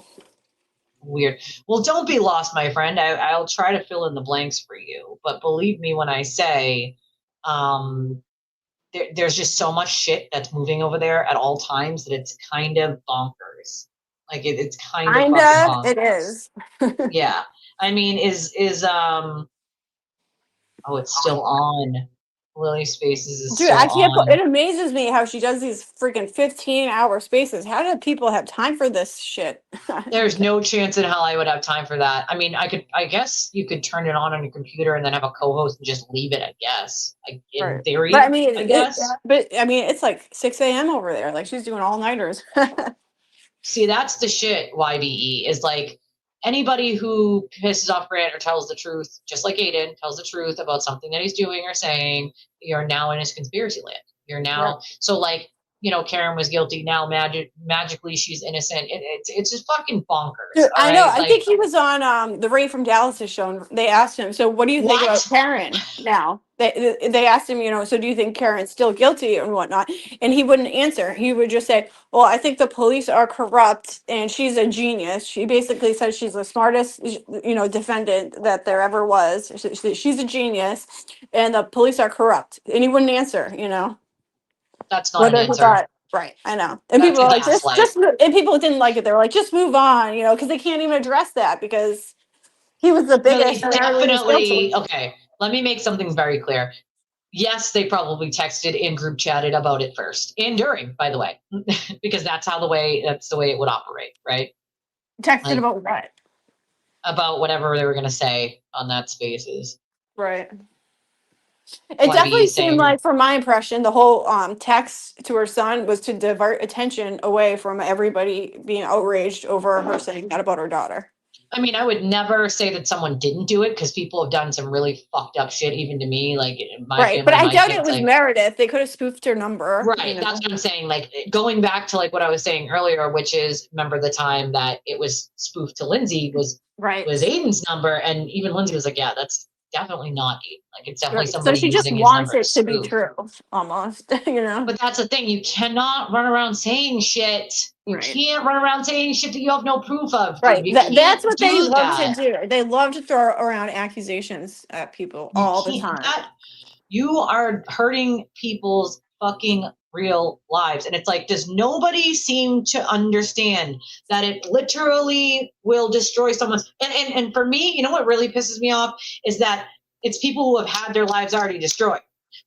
Weird. Well, don't be lost, my friend. I'll try to fill in the blanks for you. But believe me when I say, um, there's just so much shit that's moving over there at all times that it's kind of bonkers. Like it's kind of fucking Kinda. It bonkers. is. Yeah. I mean, oh, it's still on. Lily Spaces is Dude, I still can't. on. It amazes me how she does these freaking 15-hour spaces. How do people have time for this shit? There's no chance in hell I would have time for that. I mean, I guess you could turn it on your computer and then have a co-host and just leave it, I guess. Like, in Right. But I theory, mean, I guess. it's like 6 a.m. over there. Like she's doing all nighters. See, that's the shit, YBE, is like anybody who pisses off Grant or tells the truth, just like Aiden tells the truth about something that he's doing or saying, you're now in his conspiracy land. You're Yeah. now, so like, you know, Karen was guilty. Now magically she's innocent. It's just fucking bonkers. Dude, All I know. right. I think Like, he was on the Ray from Dallas' show. And they asked him, "So, what do you think about what? Karen now?" They asked him, "So do you think Karen's still guilty and whatnot?" And he wouldn't answer. He would just say, "Well, I think the police are corrupt, and she's a genius." She basically said she's the smartest, defendant that there ever was. She's a genius, and the police are corrupt. And he wouldn't answer. That's not an Whether he answer. thought right, I know, and That's people a are like, gaslight. and people didn't like it. They were like, just move on, because they can't even address that because he was the No, biggest they and everybody was guilty. definitely, okay, let me make something very clear. Yes, they probably texted and group chatted about it first and during, by the way, because that's the way it would operate, right? Texted Like, about what? about whatever they were going to say on that spaces. Right. It YB definitely is seemed saying, like, from my impression, the whole text to her son was to divert attention away from everybody being outraged over her saying that about her daughter. I mean, I would never say that someone didn't do it because people have done some really fucked up shit, even to me, like my Right, but family, I my doubt it kids, was like, Meredith. They could have spoofed her number. right. That's what I'm saying. Like, going back to like what I was saying earlier, which is, remember the time that it was spoofed to Lindsay Right. was Aiden's number, and even Lindsay was like, "Yeah, that's definitely not Aiden. Like, it's definitely Right. So somebody she just using his wants number to it to be spoof." true, almost. But that's the thing. You cannot run around saying shit. You Right. can't run around saying shit that you have no proof of, dude. Right. You That's can't what they do love to that. do. They love to throw around accusations at people You all the can't. time. That you are hurting people's fucking real lives. And it's like, does nobody seem to understand that it literally will destroy someone's and for me, you know what really pisses me off is that it's people who have had their lives already destroyed.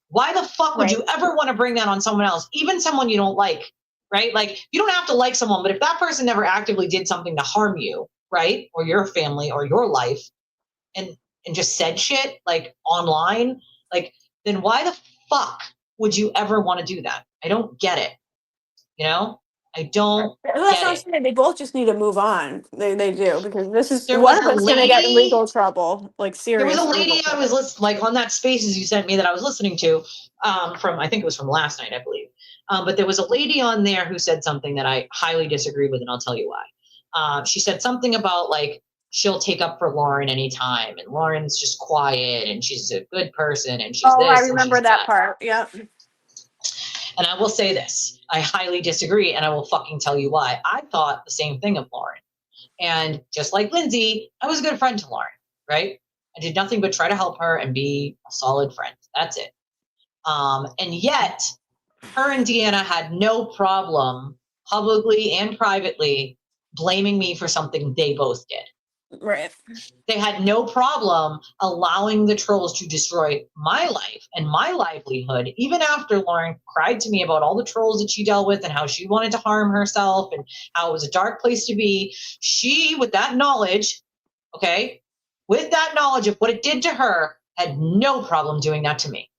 Why the fuck would Right. you ever want to bring that on someone else, even someone you don't like, right? Like, you don't have to like someone, but if that person never actively did something to harm you, right, or your family or your life, and just said shit like online, like, then why the fuck would you ever want to do that? I don't get it. You know, I don't That's what get I'm it. saying. They both just need to move on. They do, because this is There one was of a us going to get in lady. legal trouble, like There was serious a legal lady I was trouble. listening, like on that Spaces you sent me that I was listening to, from, I think it was from last night, I believe. But there was a lady on there who said something that I highly disagree with, and I'll tell you why. She said something about like she'll take up for Lauren anytime, and Lauren's just quiet, and she's a good person, and she's Oh, I this and remember she's that that. part. Yep. And I will say this, I highly disagree, and I will fucking tell you why. I thought the same thing of Lauren. And just like Lindsay, I was a good friend to Lauren, right? I did nothing but try to help her and be a solid friend. That's it. And yet, her and Deanna had no problem publicly and privately blaming me for something they both did. Right. They had no problem allowing the trolls to destroy my life and my livelihood, even after Lauren cried to me about all the trolls that she dealt with and how she wanted to harm herself and how it was a dark place to be. She, with that knowledge, okay, with that knowledge of what it did to her, had no problem doing that to me.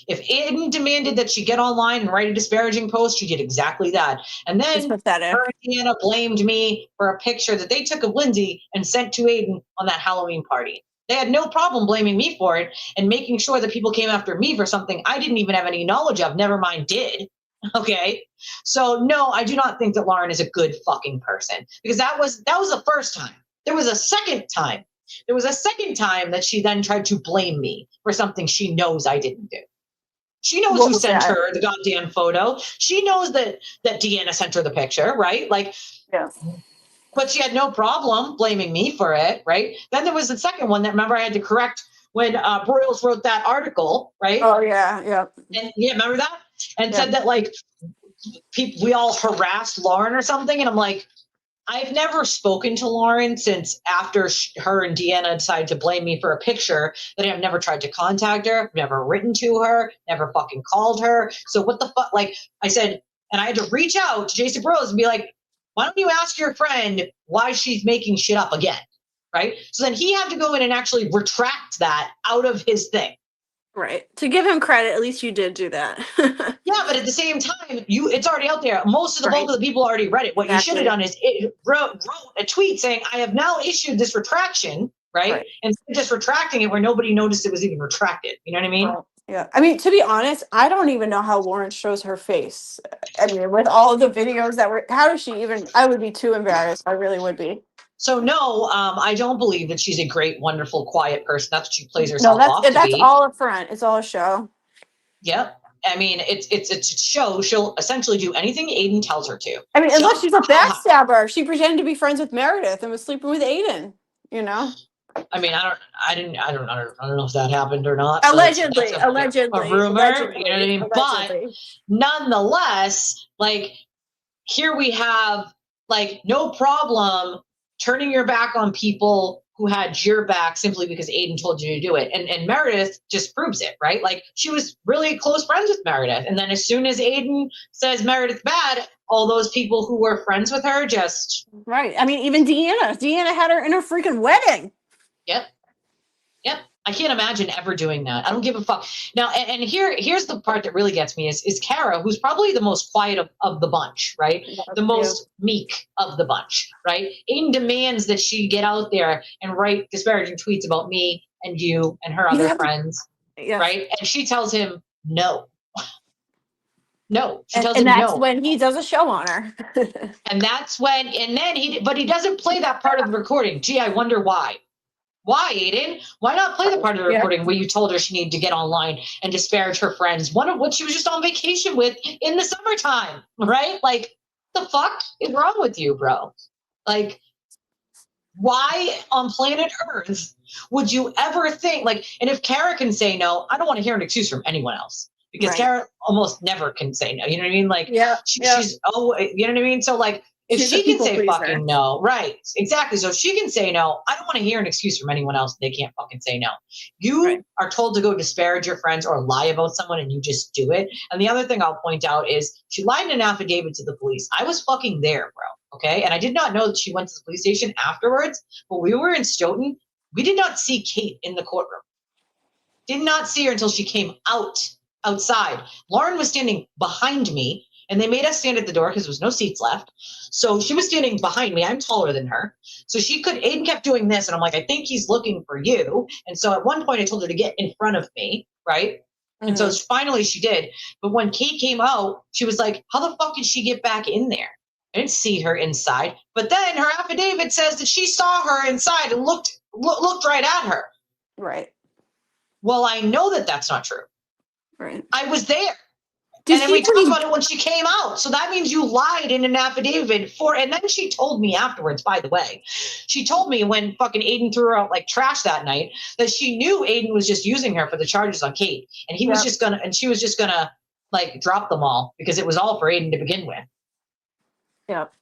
If Aiden demanded that she get online and write a disparaging post, she did exactly that. And It's then pathetic. her and Deanna blamed me for a picture that they took of Lindsay and sent to Aiden on that Halloween party. They had no problem blaming me for it and making sure that people came after me for something I didn't even have any knowledge of, never mind did. Okay. So no, I do not think that Lauren is a good fucking person, because that was the first time. There was a second time. There was a second time that she then tried to blame me for something she knows I didn't do. She knows What who was sent that? her the goddamn photo. She knows that Deanna sent her the picture, right? Like, Yeah. but she had no problem blaming me for it, right? Then there was the second one that, remember, I had to correct when Broyles wrote that article, right? Oh yeah, yeah. And yeah, remember that? And Yeah. said that like we all harassed Lauren or something, and I'm like, I've never spoken to Lauren since after her and Deanna decided to blame me for a picture. That I've never tried to contact her, never written to her, never fucking called her. So what the fuck? Like I said, and I had to reach out to Jason Burrows and be like, why don't you ask your friend why she's making shit up again? Right? So then he had to go in and actually retract that out of his thing. Right. To give him credit, at least you did do that. Yeah, but at the same time, it's already out there. Most of the bulk Right. of the people already read it. What you should have Exactly. done is it wrote a tweet saying, I have now issued this retraction, right? And just retracting it where nobody noticed it was even retracted. You know what I mean? Right. Yeah. I mean, to be honest, I don't even know how Lauren shows her face. I mean, with all of the videos that were, how does she even, I would be too embarrassed. I really would be. So no, I don't believe that she's a great, wonderful, quiet person. That's what she plays No, herself off to that's be. all a front. It's all a show. Yep. I mean, it's a show. She'll essentially do anything Aiden tells her to. I mean, and look, Just she's a backstabber. She pretended to be friends with Meredith and was sleeping with Aiden. You know, I mean, I don't know if that happened or not. allegedly, That's a rumor. You know what I mean? But allegedly. nonetheless, like here we have like no problem turning your back on people who had your back simply because Aiden told you to do it. And Meredith just proves it, right? Like she was really close friends with Meredith. And then as soon as Aiden says Meredith's bad, all those people who were friends with her just Right. I mean, even Deanna. Deanna had her in her freaking wedding. Yep. Yep. I can't imagine ever doing that. I don't give a fuck. Now, and here's the part that really gets me is Kara, who's probably the most quiet of the bunch, right? The most meek of the bunch, right? Aiden demands that she get out there and write disparaging tweets about me and you and her other friends, right? And she tells him no. No, she tells And him that's no. when he does a show on her. And that's when, and then he doesn't play that part of the recording. Gee, I wonder why. Why, Aiden? Why not play the part of the recording where you told her she needed to get online and disparage her friends, one of which she was just on vacation with in the summertime, right? Like, the fuck is wrong with you, bro? Like, why on planet Earth would you ever think, like, and if Kara can say no, I don't want to hear an excuse from anyone else, because Kara almost never can say no. You know what I mean? Like, she's, oh, you know what I mean? So, like, if she can say fucking no, right, exactly. So if she can say no, I don't want to hear an excuse from anyone else. They can't fucking say no. You are told to go disparage your friends or lie about someone and you just do it. And the other thing I'll point out is she lied in an affidavit to the police. I was fucking there, bro. Okay. And I did not know that she went to the police station afterwards, but we were in Stoughton. We did not see Kate in the courtroom. Did not see her until she came outside. Lauren was standing behind me. and they made us stand at the door because there was no seats left. So she was standing behind me. I'm taller than her. So Aiden kept doing this. And I'm like, I think he's looking for you. And so at one point I told her to get in front of me. Right. And so finally she did. But when Kate came out, she was like, how the fuck did she get back in there? I didn't see her inside. But then her affidavit says that she saw her inside and looked right at her. Right. Well, I know that that's not true. Right. I was there. And then we talked about it when she came out. So that means you lied in an affidavit and then she told me afterwards, by the way, she told me when fucking Aiden threw her out like trash that night, that she knew Aiden was just using her for the charges on Kate. And she was just gonna like drop them all because it was all for Aiden to begin with. Yep.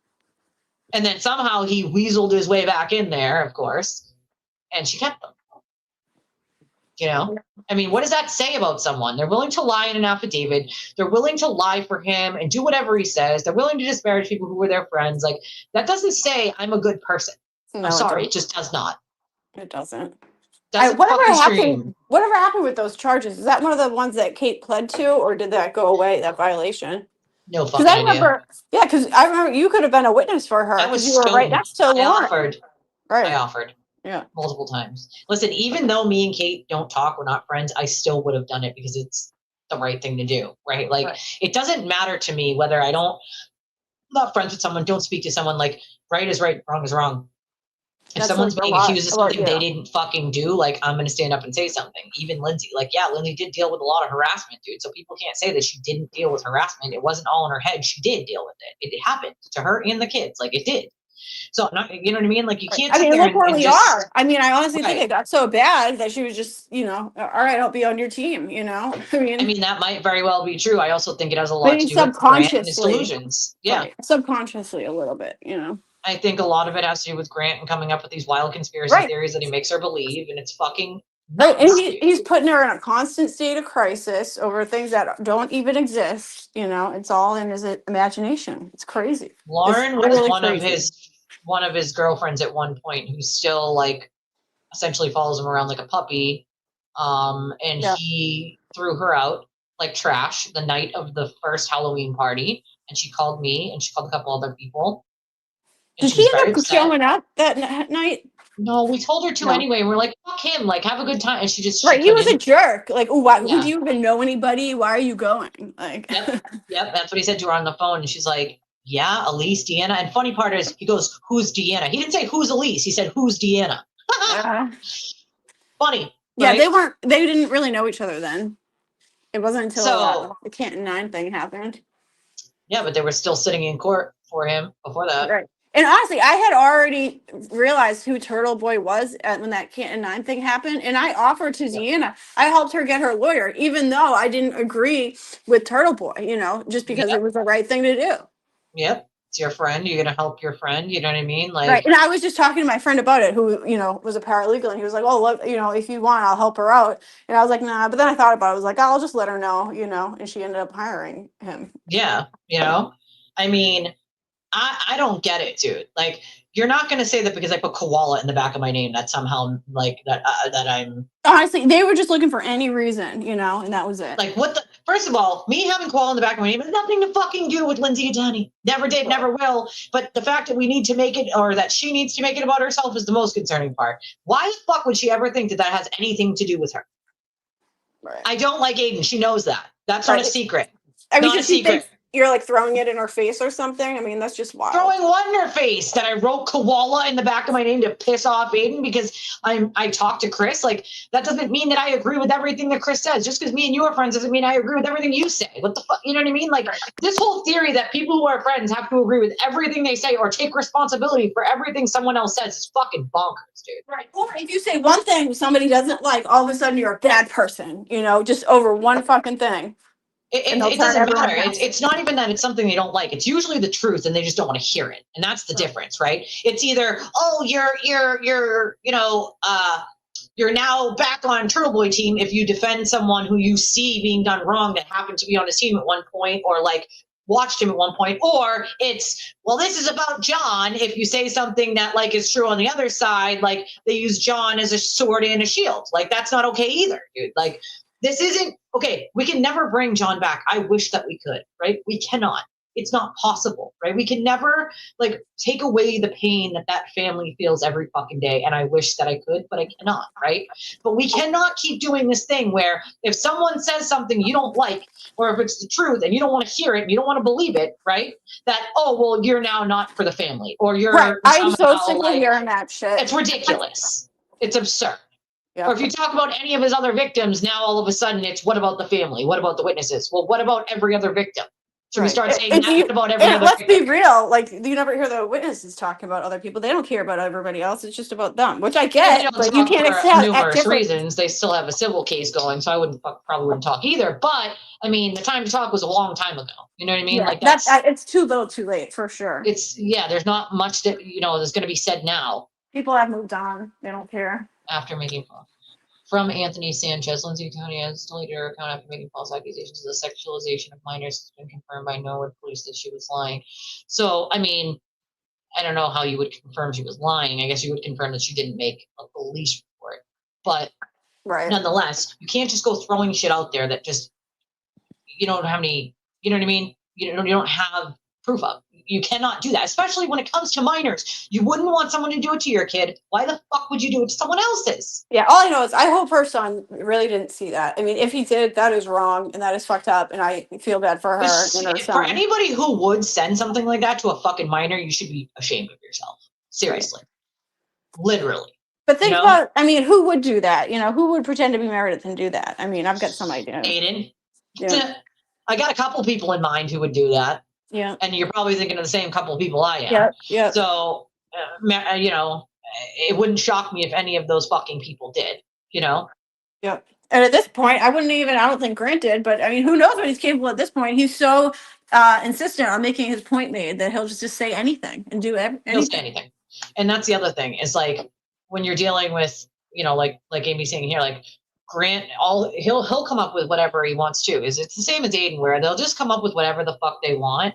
And then somehow he weaseled his way back in there, of course, and she kept them. You know, I mean, what does that say about someone? They're willing to lie in an affidavit. They're willing to lie for him and do whatever he says. They're willing to disparage people who were their friends. Like, that doesn't say I'm a good person. No, I'm sorry. It just does not. It doesn't. Whatever happened with those charges? Is that one of the ones that Kate pled to, or did that go away, that violation? No fucking idea. Yeah, because I remember you could have been a witness for her because you were right next to Lauren. I offered. Yeah. Multiple times. Listen, even though me and Kate don't talk, we're not friends, I still would have done it because it's the right thing to do, right? Like, It doesn't matter to me whether I'm not friends with someone, don't speak to someone. Like, right is right, wrong is wrong. If someone's being accused of something they didn't fucking do, like, I'm going to stand up and say something. Even Lindsay. Like, yeah, Lindsay did deal with a lot of harassment, dude. So people can't say that she didn't deal with harassment. It wasn't all in her head. She did deal with it. It happened to her and the kids. Like, it did. So, you know what I mean? Like, you can't sit there look where we are. I mean, I honestly think it got so bad that she was just, all right, I'll be on your team, I mean, that might very well be true. I also think it has a lot to do with Grant and his delusions. Yeah. Right. Subconsciously a little bit, I think a lot of it has to do with Grant and coming up with these wild conspiracy theories that he makes her believe, and it's fucking nuts, right. And he's putting her in a constant state of crisis over things that don't even exist. It's all in his imagination. It's crazy. Lauren was one of his girlfriends at one point who still like essentially follows him around like a puppy. And he threw her out like trash the night of the first Halloween party, and she called me and she called a couple other people. Did he end up showing up that night? No, we told her to anyway. We're like, fuck him, like, have a good time. And she just he was a jerk. Like, oh, why? Do you even know anybody? Why are you going? Like, yep, that's what he said to her on the phone. And she's like, yeah, Elise, Deanna. And funny part is, he goes, who's Deanna? He didn't say who's Elise. He said, who's Deanna? Funny. Yeah, right? They didn't really know each other then. It wasn't until the Canton 9 thing happened. Yeah, but they were still sitting in court for him before that. Right. And honestly, I had already realized who Turtle Boy was when that Canton 9 thing happened. And I offered to Deanna. I helped her get her lawyer, even though I didn't agree with Turtle Boy, just because it was the right thing to do. Yep. It's your friend. You're going to help your friend. You know what I mean? Like, right. And I was just talking to my friend about it, who, was a paralegal. And he was like, oh, look, if you want, I'll help her out. And I was like, nah. But then I thought about it. I was like, I'll just let her know, And she ended up hiring him. Yeah. I mean, I don't get it, dude. Like, you're not going to say that because I put koala in the back of my name that somehow, like, that I'm... Honestly, they were just looking for any reason, and that was it. Like, what the... First of all, me having koala in the back of my name has nothing to fucking do with Lindsay and Danny. Never did, never will. But the fact that we need to make it, or that she needs to make it about herself, is the most concerning part. Why the fuck would she ever think that has anything to do with her? Right. I don't like Aiden. She knows that. That's not a secret. I mean, not a secret. You're like throwing it in her face or something. I mean, that's just wild. Throwing what in her face? That I wrote koala in the back of my name to piss off Aiden because I talked to Chris? Like, that doesn't mean that I agree with everything that Chris says. Just because me and you are friends doesn't mean I agree with everything you say. What the fuck? You know what I mean? Like, this whole theory that people who are friends have to agree with everything they say or take responsibility for everything someone else says is fucking bonkers, dude. Right. Or if you say one thing somebody doesn't like, all of a sudden you're a bad person, just over one fucking thing. It doesn't matter. It's not even that it's something they don't like. It's usually the truth, and they just don't want to hear it. And that's the difference, right? It's either, oh, you're now back on Turtle Boy team if you defend someone who you see being done wrong that happened to be on his team at one point, or like watched him at one point, or it's, well, this is about John. If you say something that like is true on the other side, like they use John as a sword and a shield. Like, that's not okay either, dude. Like, this isn't okay. We can never bring John back. I wish that we could, right? We cannot. it's not possible, right? We can never like take away the pain that family feels every fucking day. And I wish that I could, but I cannot, right? But we cannot keep doing this thing where if someone says something you don't like, or if it's the truth and you don't want to hear it and you don't want to believe it, right? That, oh, well, you're now not for the family, or Right. you're I'm so somehow sick of like, hearing that shit. it's ridiculous. It's absurd. Yeah. Or if you talk about any of his other victims, now all of a sudden it's what about the family? What about the witnesses? Well, what about every other victim? Should we start saying that? What about every other let's victim? be real. Like, you never hear the witnesses talking about other people. They don't care about everybody else. It's just about them, which I They get. don't But you talk can't for accept numerous different. reasons. They still have a civil case going, so I probably wouldn't talk either. But I mean, the time to talk was a long time ago. You know what I mean? Yeah, Like it's too little, too late for sure. there's not much that there's going to be said now. People have moved on. They don't care. After making from Anthony Sanchez, Lindsay County has deleted her account after making false accusations of the sexualization of minors. It's been confirmed by Norwood police that she was lying. So, I mean, I don't know how you would confirm she was lying. I guess you would confirm that she didn't make a police report. But nonetheless, you can't just go throwing shit out there that just you don't have any, you know what I mean? You don't have proof of. You cannot do that, especially when it comes to minors. You wouldn't want someone to do it to your kid. Why the fuck would you do it to someone else's? Yeah, all I know is I hope her son really didn't see that. I mean, if he did, that is wrong and that is fucked up, and I feel bad for her and her son. For anybody who would send something like that to a fucking minor, you should be ashamed of yourself. Seriously. Right. Literally. But think about, I mean, who would do that? Who would pretend to be Meredith and do that? I mean, I've got some idea. Aiden. Yeah. I got a couple people in mind who would do that. Yeah. And you're probably thinking of the same couple of people I am. Yeah. Yeah. So, it wouldn't shock me if any of those fucking people did, Yep. And at this point, I don't think Grant did, but I mean, who knows what he's capable at this point? He's so insistent on making his point made that he'll just say anything and do anything. He'll say anything. And that's the other thing is like when you're dealing with, like Amy's saying here, like Grant, he'll come up with whatever he wants to. It's the same as Aiden, where they'll just come up with whatever the fuck they want.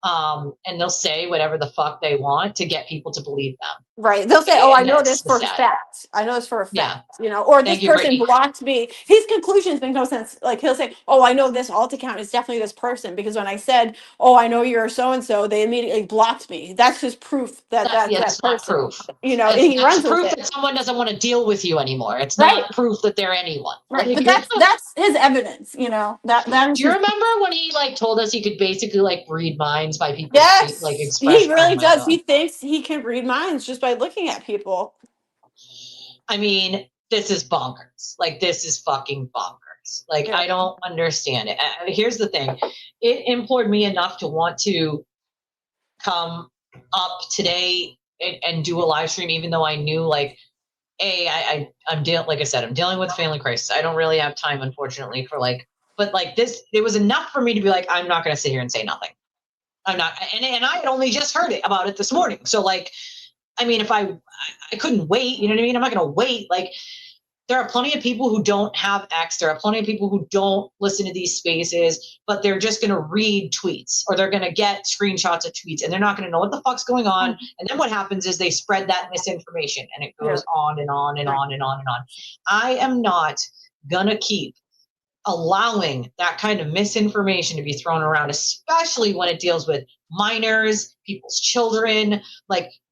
And they'll say whatever the fuck they want to get people to believe them. Right. They'll say, I know this for a fact. I know this for a fact. Yeah. Or this person blocked me. His conclusions make no sense. Like he'll say, I know this alt account is definitely this person because when I said, I know you're so-and-so, they immediately blocked me. That's just proof that's that person. Proof. He runs proof with that someone doesn't want to deal with you anymore. It's right. not proof that they're anyone. Right. But that's his evidence, that is. Do you remember when he told us he could basically read minds by people? Yes. He really does. God. He thinks he can read minds just by looking at people. I mean, this is bonkers. This is fucking bonkers. I don't understand it. Here's the thing. It implored me enough to want to come up today and do a live stream, even though I knew I'm dealing with family crisis. I don't really have time, unfortunately, but this, it was enough for me to be I'm not going to sit here and say nothing. I'm not, and I had only just heard about it this morning. So if I couldn't wait, you know what I mean? I'm not going to wait. There are plenty of people who don't have X. There are plenty of people who don't listen to these spaces, but they're just going to read tweets or they're going to get screenshots of tweets and they're not going to know what the fuck's going on. Mm-hmm. And then what happens is they spread that misinformation and it goes on and on and on and on and on. I am not going to keep allowing that kind of misinformation to be thrown around, especially when it deals with minors, people's children,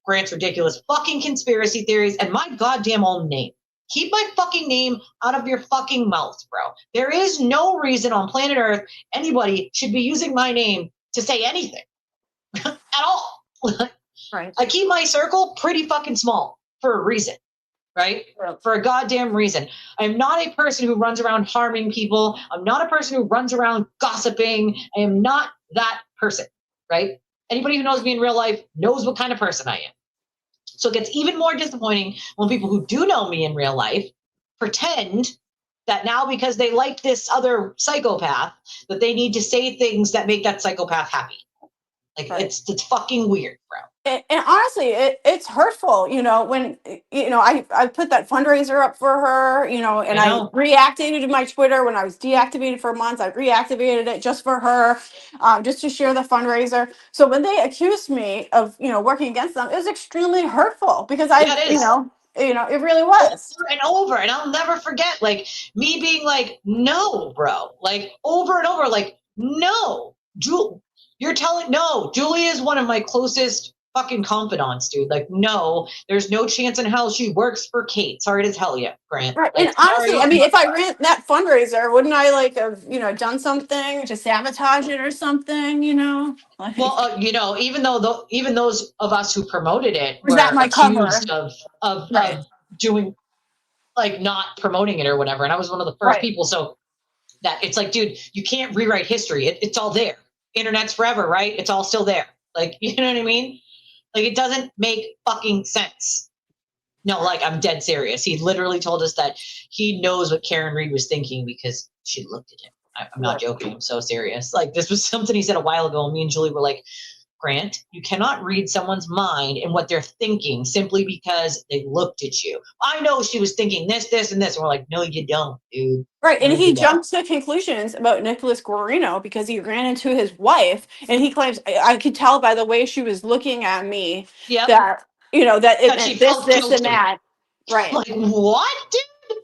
Grant's ridiculous fucking conspiracy theories and my goddamn own name. Keep my fucking name out of your fucking mouth, bro. There is no reason on planet Earth anybody should be using my name to say anything at all. Right. I keep my circle pretty fucking small for a reason, right? For a goddamn reason. I'm not a person who runs around harming people. I'm not a person who runs around gossiping. I am not that person, right? Anybody who knows me in real life knows what kind of person I am. So it gets even more disappointing when people who do know me in real life pretend that now because they like this other psychopath that they need to say things that make that psychopath happy. It's fucking weird, bro. And honestly, it's hurtful, when, I put that fundraiser up for her, and I reactivated my Twitter when I was deactivated for months. I reactivated it just for her, just to share the fundraiser. So when they accused me of, working against them, it was extremely hurtful because it really was. Over and over. And I'll never forget, me being no, bro, over and over, no, Jewel. You're telling no, Julie is one of my closest fucking confidants, dude. Like, no, there's no chance in hell she works for Kate. Sorry to tell you, Grant. Right. Like, And honestly, sorry. I mean, if I ran that fundraiser, wouldn't I like have, done something to sabotage it or something, Like, Well, even though even those of us who promoted it was that were my cover? accused of Right. doing like not promoting it or whatever, and I was one of the first Right. people. So that it's like, dude, you can't rewrite history. It's all there. Internet's forever, right? It's all still there. Like, you know what I mean? Like, it doesn't make fucking sense. No, like, I'm dead serious. He literally told us that he knows what Karen Reed was thinking because she looked at him. I'm not joking. I'm so serious. Like, this was something he said a while ago. And me and Julie were like, Grant, you cannot read someone's mind and what they're thinking simply because they looked at you. I know she was thinking this, this, and this. And we're like, no, you don't, dude. Right. And No, he you don't. jumped to conclusions about Nicholas Guarino because he ran into his wife, and he claims I could tell by the way she was looking at me Yep. that that it That she meant this, felt this, and guilty. that. Right. Like, what, dude?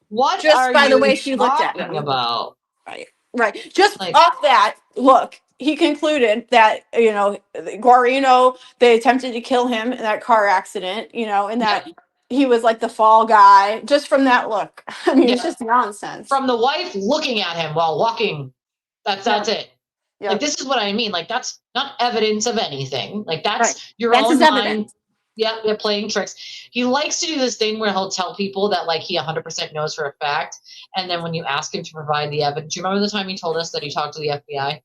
What Just are by the you way she looked at talking him. about? Right. Right. Just Like, off that, look, he concluded that, Guarino, they attempted to kill him in that car accident, and that yep, he was like the fall guy, just from that look. I mean, it's yep. just nonsense. From the wife looking at him while walking. That's it. Yeah. Like, this is what I mean. Like, that's not evidence of anything. Like, that's Right. your That's own his mind. evidence. Yeah, they're playing tricks. He likes to do this thing where he'll tell people that, like, he 100% knows for a fact. And then when you ask him to provide the evidence, do you remember the time he told us that he talked to the FBI?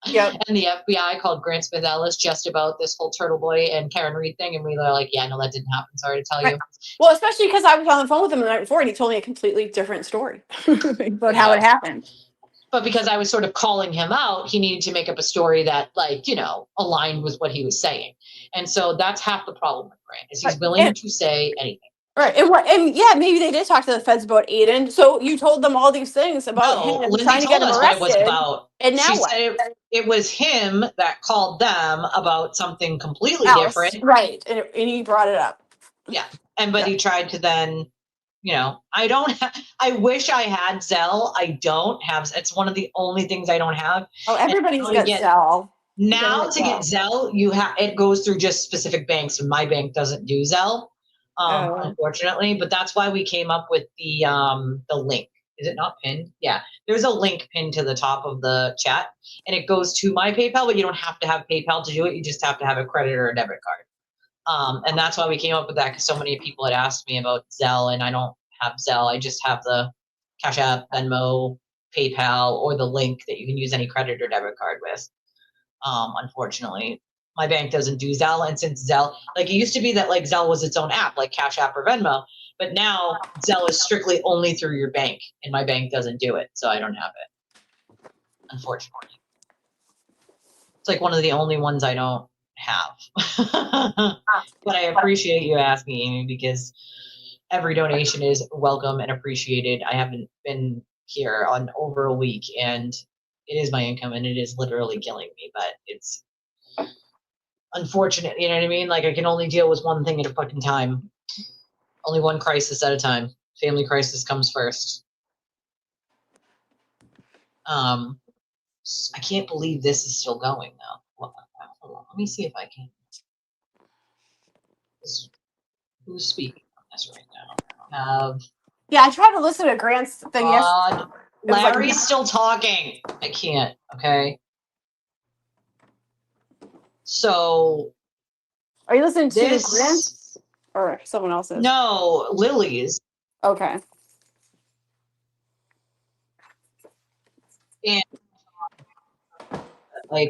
Yep. And the FBI called Grant Smith Ellis just about this whole Turtle Boy and Karen Reed thing. And we were like, yeah, no, that didn't happen. Sorry to tell Right. you. Well, especially because I was on the phone with him the night before, and he told me a completely different story about how it happened. But because I was sort of calling him out, he needed to make up a story that, like, aligned with what he was saying. And so that's half the problem with Grant, is he's willing to say anything. Right. And yeah, maybe they did talk to the feds about Aiden. So you told them all these things about him Lindsay trying to told get him us what it was arrested. about. And now she what? said it was him that called them about something completely different. Right. And he brought it up. Yeah. But he tried to then, I wish I had Zelle. I don't have. It's one of the only things I don't have. Oh, everybody's got Zelle. Now to get Zelle, it goes through just specific banks, and my bank doesn't do Zelle, unfortunately. But that's why we came up with the link. Is it not pinned? Yeah, there's a link pinned to the top of the chat, and it goes to my PayPal. But you don't have to have PayPal to do it. You just have to have a credit or a debit card. And that's why we came up with that, because so many people had asked me about Zelle, and I don't have Zelle. I just have the Cash App, Venmo, PayPal, or the link that you can use any credit or debit card with. Unfortunately, my bank doesn't do Zelle, and since Zelle, like, it used to be that, like, Zelle was its own app, like Cash App or Venmo, but now Zelle is strictly only through your bank, and my bank doesn't do it, so I don't have it, unfortunately. It's like one of the only ones I don't have. But I appreciate you asking, Amy, because every donation is welcome and appreciated. I haven't been here on over a week, and it is my income, and it is literally killing me, but it's unfortunate. You know what I mean? Like, I can only deal with one thing at a fucking time. Only one crisis at a time. Family crisis comes first. I can't believe this is still going, though. Hold on. Let me see if I can. Who's speaking on this right now? Yeah, I tried to listen to Grant's thing yesterday. Larry's still talking. I can't. Okay. So. Are you listening to Grant's or someone else's? No, Lily's. Okay. And like,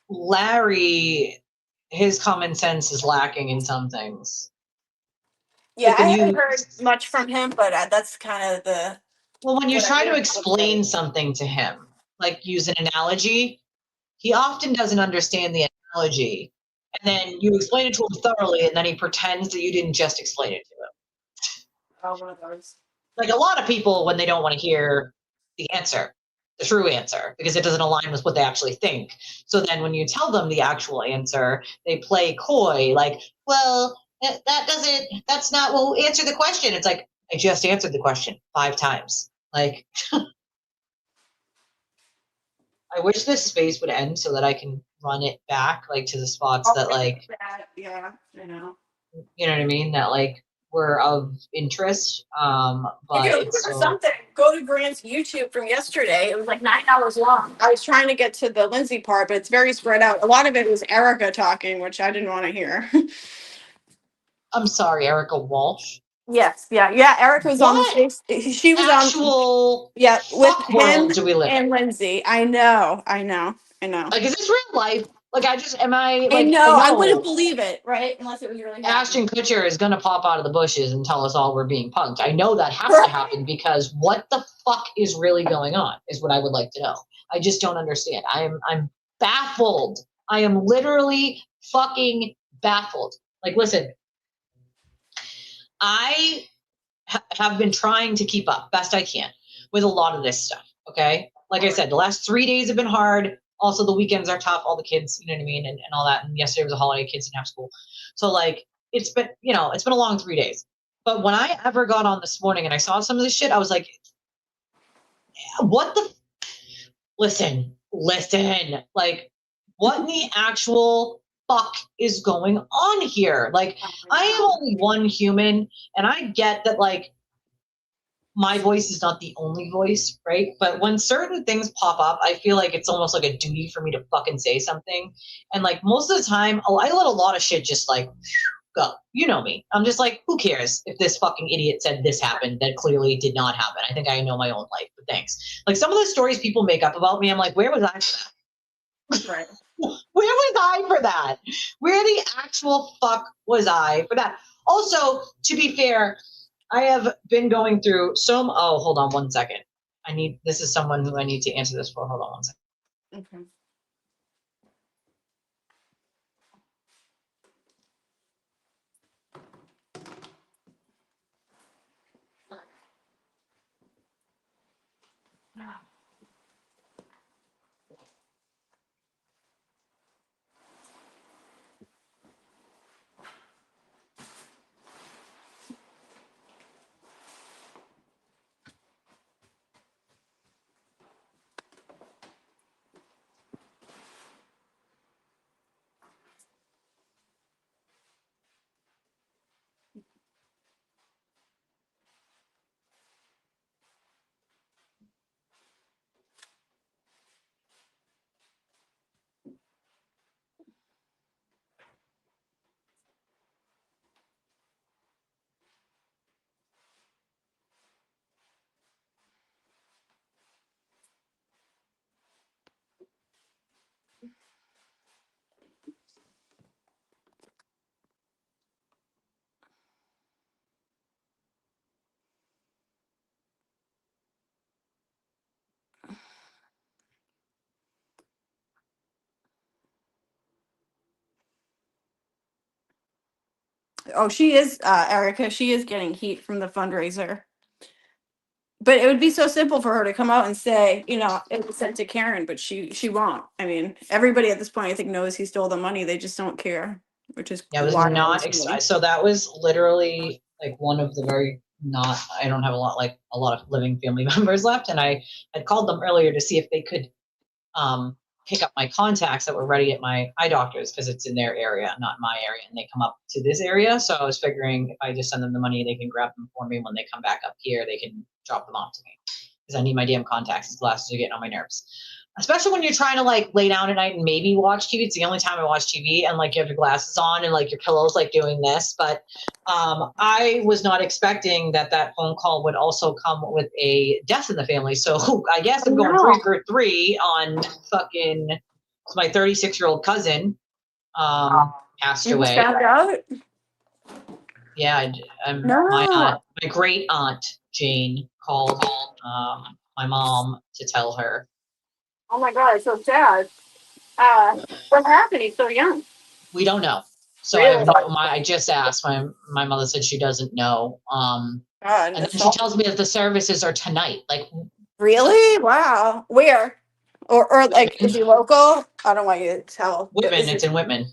Larry, his common sense is lacking in some things. Yeah, I haven't heard much from him, but that's kind of the. Well, when you try to explain something to him, like use an analogy, he often doesn't understand the analogy. And then you explain it to him thoroughly, and then he pretends that you didn't just explain it to him. Oh, one of those. Like, a lot of people, when they don't want to hear the answer, the true answer, because it doesn't align with what they actually think. So then when you tell them the actual answer, they play coy, like, well, that's not, well, answer the question. It's like, I just answered the question 5 times. Like, I wish this space would end so that I can run it back, like, to the spots that, like, yeah, I know. you know what I mean? That, like, were of interest. If But you're it's looking for so. something, go to Grant's YouTube from yesterday. It was like 9 hours long. I was trying to get to the Lindsay part, but it's very spread out. A lot of it was Erica talking, which I didn't want to hear. I'm sorry, Erica Walsh. Yes, yeah. Erica was on the What stage. She was on, actual yeah, with fuck him world do we live in? and Lindsay. I know. Like, is this real life? Like, I I I know. I wouldn't know believe it, right? Unless it was really happening. Ashton Kutcher is going to pop out of the bushes and tell us all we're being punked. I know that has to Right. happen because what the fuck is really going on is what I would like to know. I just don't understand. I'm baffled. I am literally fucking baffled. Like, listen, I have been trying to keep up best I can with a lot of this stuff. Okay. Like I said, the last 3 days have been hard. Also, the weekends are tough. All the kids, you know what I mean? And all that. And yesterday was a holiday. Kids didn't have school. So, like, it's been a long 3 days. But when I ever got on this morning and I saw some of this shit, I was like, what the? Listen. Like, what in the actual fuck is going on here? Like, I am only one human, and I get that, like, my voice is not the only voice, right? But when certain things pop up, I feel like it's almost like a duty for me to fucking say something. And, like, most of the time, I let a lot of shit just, like, go. You know me. I'm just like, who cares if this fucking idiot said this happened that clearly did not happen? I think I know my own life, but thanks. Like, some of the stories people make up about me, I'm like, where was I for that? Right. Where was I for that? Where the actual fuck was I for that? Also, to be fair, I have been going through hold on 1 second. This is someone who I need to answer this for. Hold on 1 second. Okay. Oh, she is, Erica. She is getting heat from the fundraiser. But it would be so simple for her to come out and say, it was sent to Karen, but she won't. I mean, everybody at this point, I think, knows he stole the money. They just don't care, which is Yeah, I was wild not to me. so that was literally like one of the very not. I don't have a lot of living family members left, and I had called them earlier to see if they could pick up my contacts that were ready at my eye doctors because it's in their area, not my area, and they come up to this area. So I was figuring if I just send them the money, they can grab them for me. When they come back up here, they can drop them off to me because I need my damn contacts. These glasses are getting on my nerves. Especially when you're trying to, like, lay down at night and maybe watch TV. It's the only time I watch TV, and, like, you have your glasses on and, like, your pillow's like doing this. But I was not expecting that phone call would also come with a death in the family. So I guess I'm going 3 for 3 on fucking my 36-year-old cousin passed You just away. found out? Yeah, No. my great aunt Jane called my mom to tell her. Oh my God, it's so sad. What happened? He's so young. We don't know. So Really? I just asked. My mother said she doesn't know. God, And then she tells me that the services are tonight. Like, really? Wow. Where? Or like, is he local? I don't want you to tell. Whitman. Is It's it in Whitman.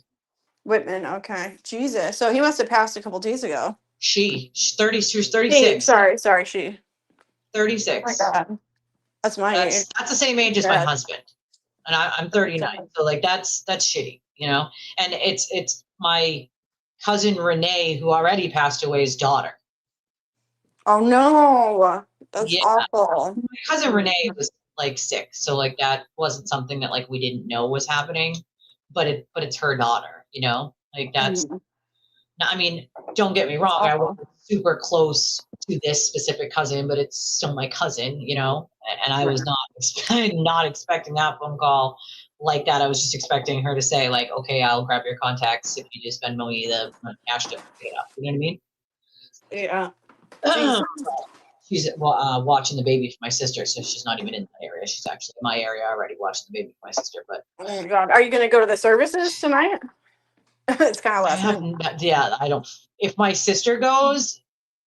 Whitman? Okay. Jesus. So he must have passed a couple days ago. She's 30, she was Hey, 36. sorry, she. Oh my 36. God. That's my age. That's the same age as my husband. And I'm 39. So like that's shitty, you know? And it's my cousin Renee, who already passed away's daughter. Oh no. That's Yeah. awful. My cousin Renee was like 6. So like that wasn't something that like we didn't know was happening. But it's her daughter, you know? Like that's I mean, don't get me wrong, I wasn't super close to this specific cousin, but it's still my cousin, you know? And I was not expecting that phone call like that. I was just expecting her to say, like, okay, I'll grab your contacts if you just Venmo me the cash to pick it up. You know Yeah. what I Jesus. mean? She's watching the baby for my sister, so she's not even in that area. She's actually in my area already watching the baby for my sister. But Oh my God. Are you gonna go to the services tonight? It's kind of I last minute. haven't, yeah, I don't. If my sister goes,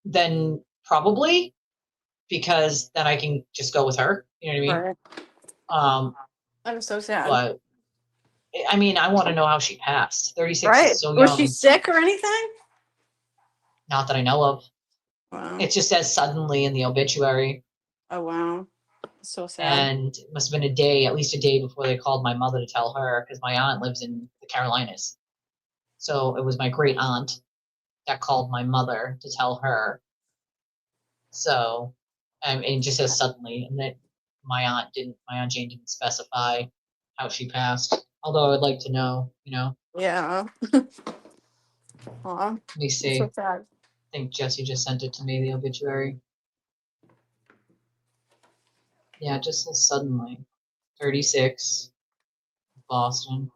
then probably, because then I can just go with her. You know what I mean? Right. I'm so sad. But I mean, I want to know how she passed. 36 Right. is so Was she young. sick or anything? Not that I know of. Wow. It just says suddenly in the obituary. Oh wow. So sad. And it must have been a day, at least a day before they called my mother to tell her, because my aunt lives in the Carolinas. So it was my great aunt that called my mother to tell her. So, and it just says suddenly, and that my aunt Jane didn't specify how she passed. Although I would like to know, you know. Yeah. Aw. Let me see. So sad. I think Jesse just sent it to me, the obituary. Yeah, it just says suddenly. 36, Boston.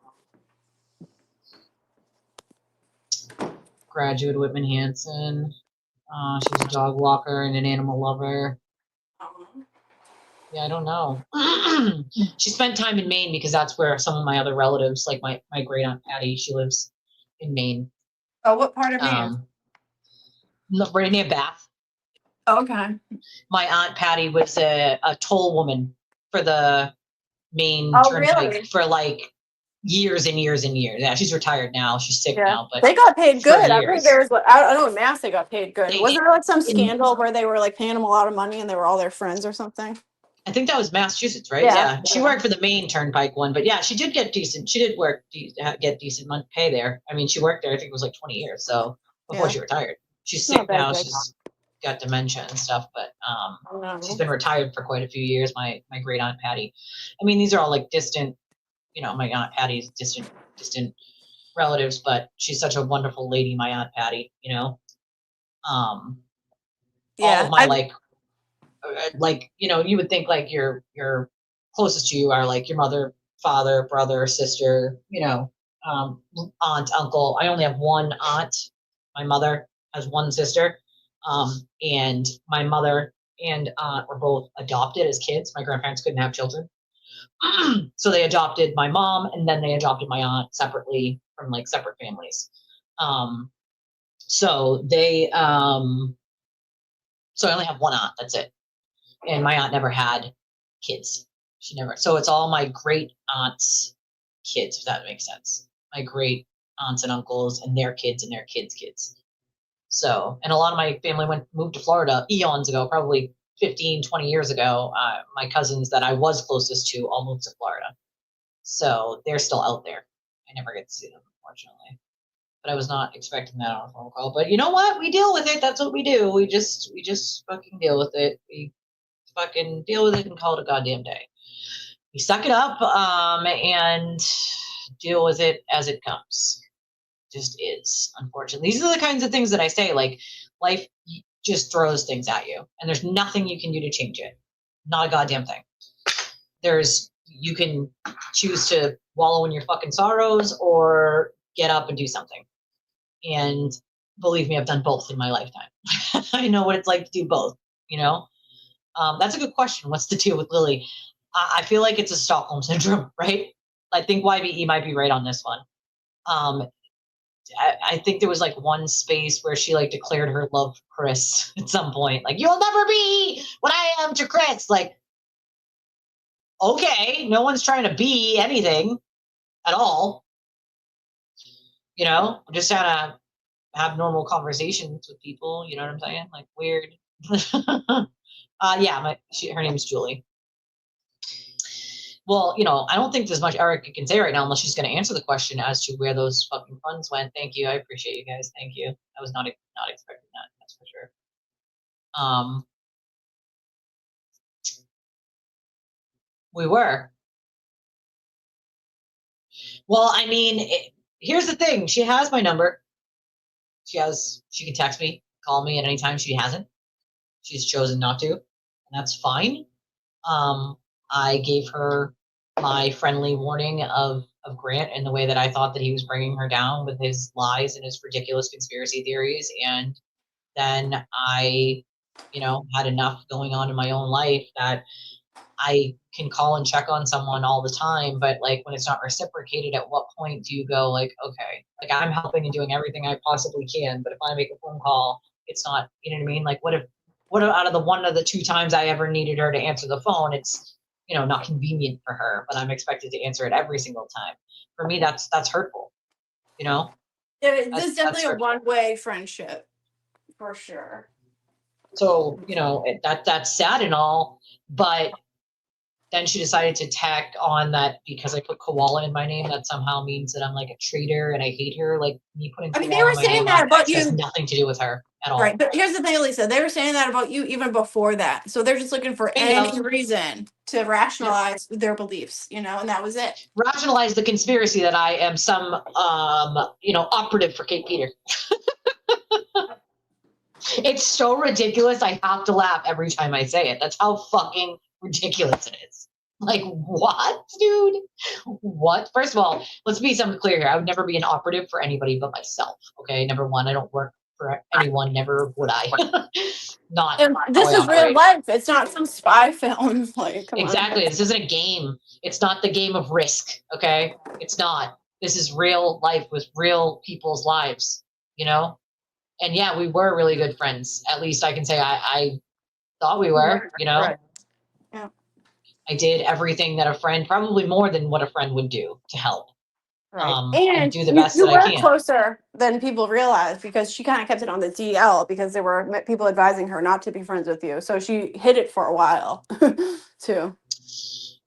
Graduate Whitman Hanson. She was a dog walker and an animal lover. Yeah, I don't know. She spent time in Maine because that's where some of my other relatives, like my great aunt Patty, she lives in Maine. Oh, what part of Maine? Right near Bath. Oh, okay. My aunt Patty was a toll woman for the Maine Oh, Turnpike really? for like years and years and years. Yeah, she's retired now. She's sick Yeah. now, but They got paid for good. I heard years. there was, I know in Mass they got paid good. They, Wasn't there like some in, scandal where they were like paying them a lot of money and they were all their friends or something? I think that was Massachusetts, right? Yeah. Yeah. She worked for the Maine Turnpike one, but yeah, she did get decent. She did get decent money pay there. I mean, she worked there. I think it was like 20 years. So before she retired, she's Not sick bad now. gig. She's got dementia and stuff, but she's No. been retired for quite a few years. My great aunt Patty. I mean, these are all like distant. You know, my aunt Patty's distant relatives, but she's such a wonderful lady. My aunt Patty. You know, all Yeah. of my like you know, you would think like your closest to you are like your mother, father, brother, sister, you know, aunt, uncle. I only have one aunt. My mother has one sister, and my mother and aunt were both adopted as kids. My grandparents couldn't have children, so they adopted my mom, and then they adopted my aunt separately from like separate families. So they so I only have one aunt. That's it. And my aunt never had kids. She never. So it's all my great aunts' kids, if that makes sense. My great aunts and uncles and their kids and their kids' kids. So, and a lot of my family moved to Florida eons ago, probably 15, 20 years ago. My cousins that I was closest to all moved to Florida. So they're still out there. I never get to see them, unfortunately. But I was not expecting that on a phone call. But you know what? We deal with it. That's what we do. We just fucking deal with it. We fucking deal with it and call it a goddamn day. You suck it up and deal with it as it comes. Just is, unfortunately. These are the kinds of things that I say, like, life just throws things at you, and there's nothing you can do to change it. Not a goddamn thing. You can choose to wallow in your fucking sorrows or get up and do something. And believe me, I've done both in my lifetime. I know what it's like to do both, you know? That's a good question. What's the deal with Lily? I feel like it's a Stockholm syndrome, right? I think YBE might be right on this one. I think there was like one space where she like declared her love for Chris at some point. Like, you'll never be what I am to Chris. Like, okay, no one's trying to be anything at all. You know, I'm just kind of have normal conversations with people. You know what I'm saying? Like weird. Yeah, her name's Julie. Well, I don't think there's much Erica can say right now unless she's going to answer the question as to where those fucking funds went. Thank you. I appreciate you guys. Thank you. I was not expecting that. That's for sure. We were. Well, I mean, here's the thing. She has my number. She can text me, call me at any time. She hasn't. She's chosen not to, and that's fine. I gave her my friendly warning of Grant in the way that I thought that he was bringing her down with his lies and his ridiculous conspiracy theories. And then I, had enough going on in my own life that I can call and check on someone all the time, but like when it's not reciprocated, at what point do you go like, okay, like I'm helping and doing everything I possibly can, but if I make a phone call, it's not, you know what I mean? Like what if out of the one of the two times I ever needed her to answer the phone, it's, not convenient for her, but I'm expected to answer it every single time. For me, that's hurtful, Yeah, this is definitely a one-way friendship, for sure. So, that's sad and all, but then she decided to tack on that because I put koala in my name, that somehow means that I'm like a traitor and I hate her. Like me putting koala they were saying that about you. Has nothing to do with her at all. Right, but here's the thing, Elisa. They were saying that about you even before that. So they're just looking for any reason to rationalize their beliefs, and that was it. Rationalize the conspiracy that I am some, operative for Kate Peter. It's so ridiculous. I have to laugh every time I say it. That's how fucking ridiculous it is. Like, what, dude? What? First of all, let's be something clear here. I would never be an operative for anybody but myself. Okay, number one, I don't work for anyone. Never would I. Not. And this is real life. It's not some spy film. Like, come exactly. on. This isn't a game. It's not the game of Risk. Okay, it's not. This is real life with real people's lives. And yeah, we were really good friends. At least I can say I thought we were. Right. Yeah. I did everything that a friend, probably more than what a friend would do to help. Right. And do the best that I can. You were closer than people realized because she kind of kept it on the DL because there were people advising her not to be friends with you. So she hid it for a while too.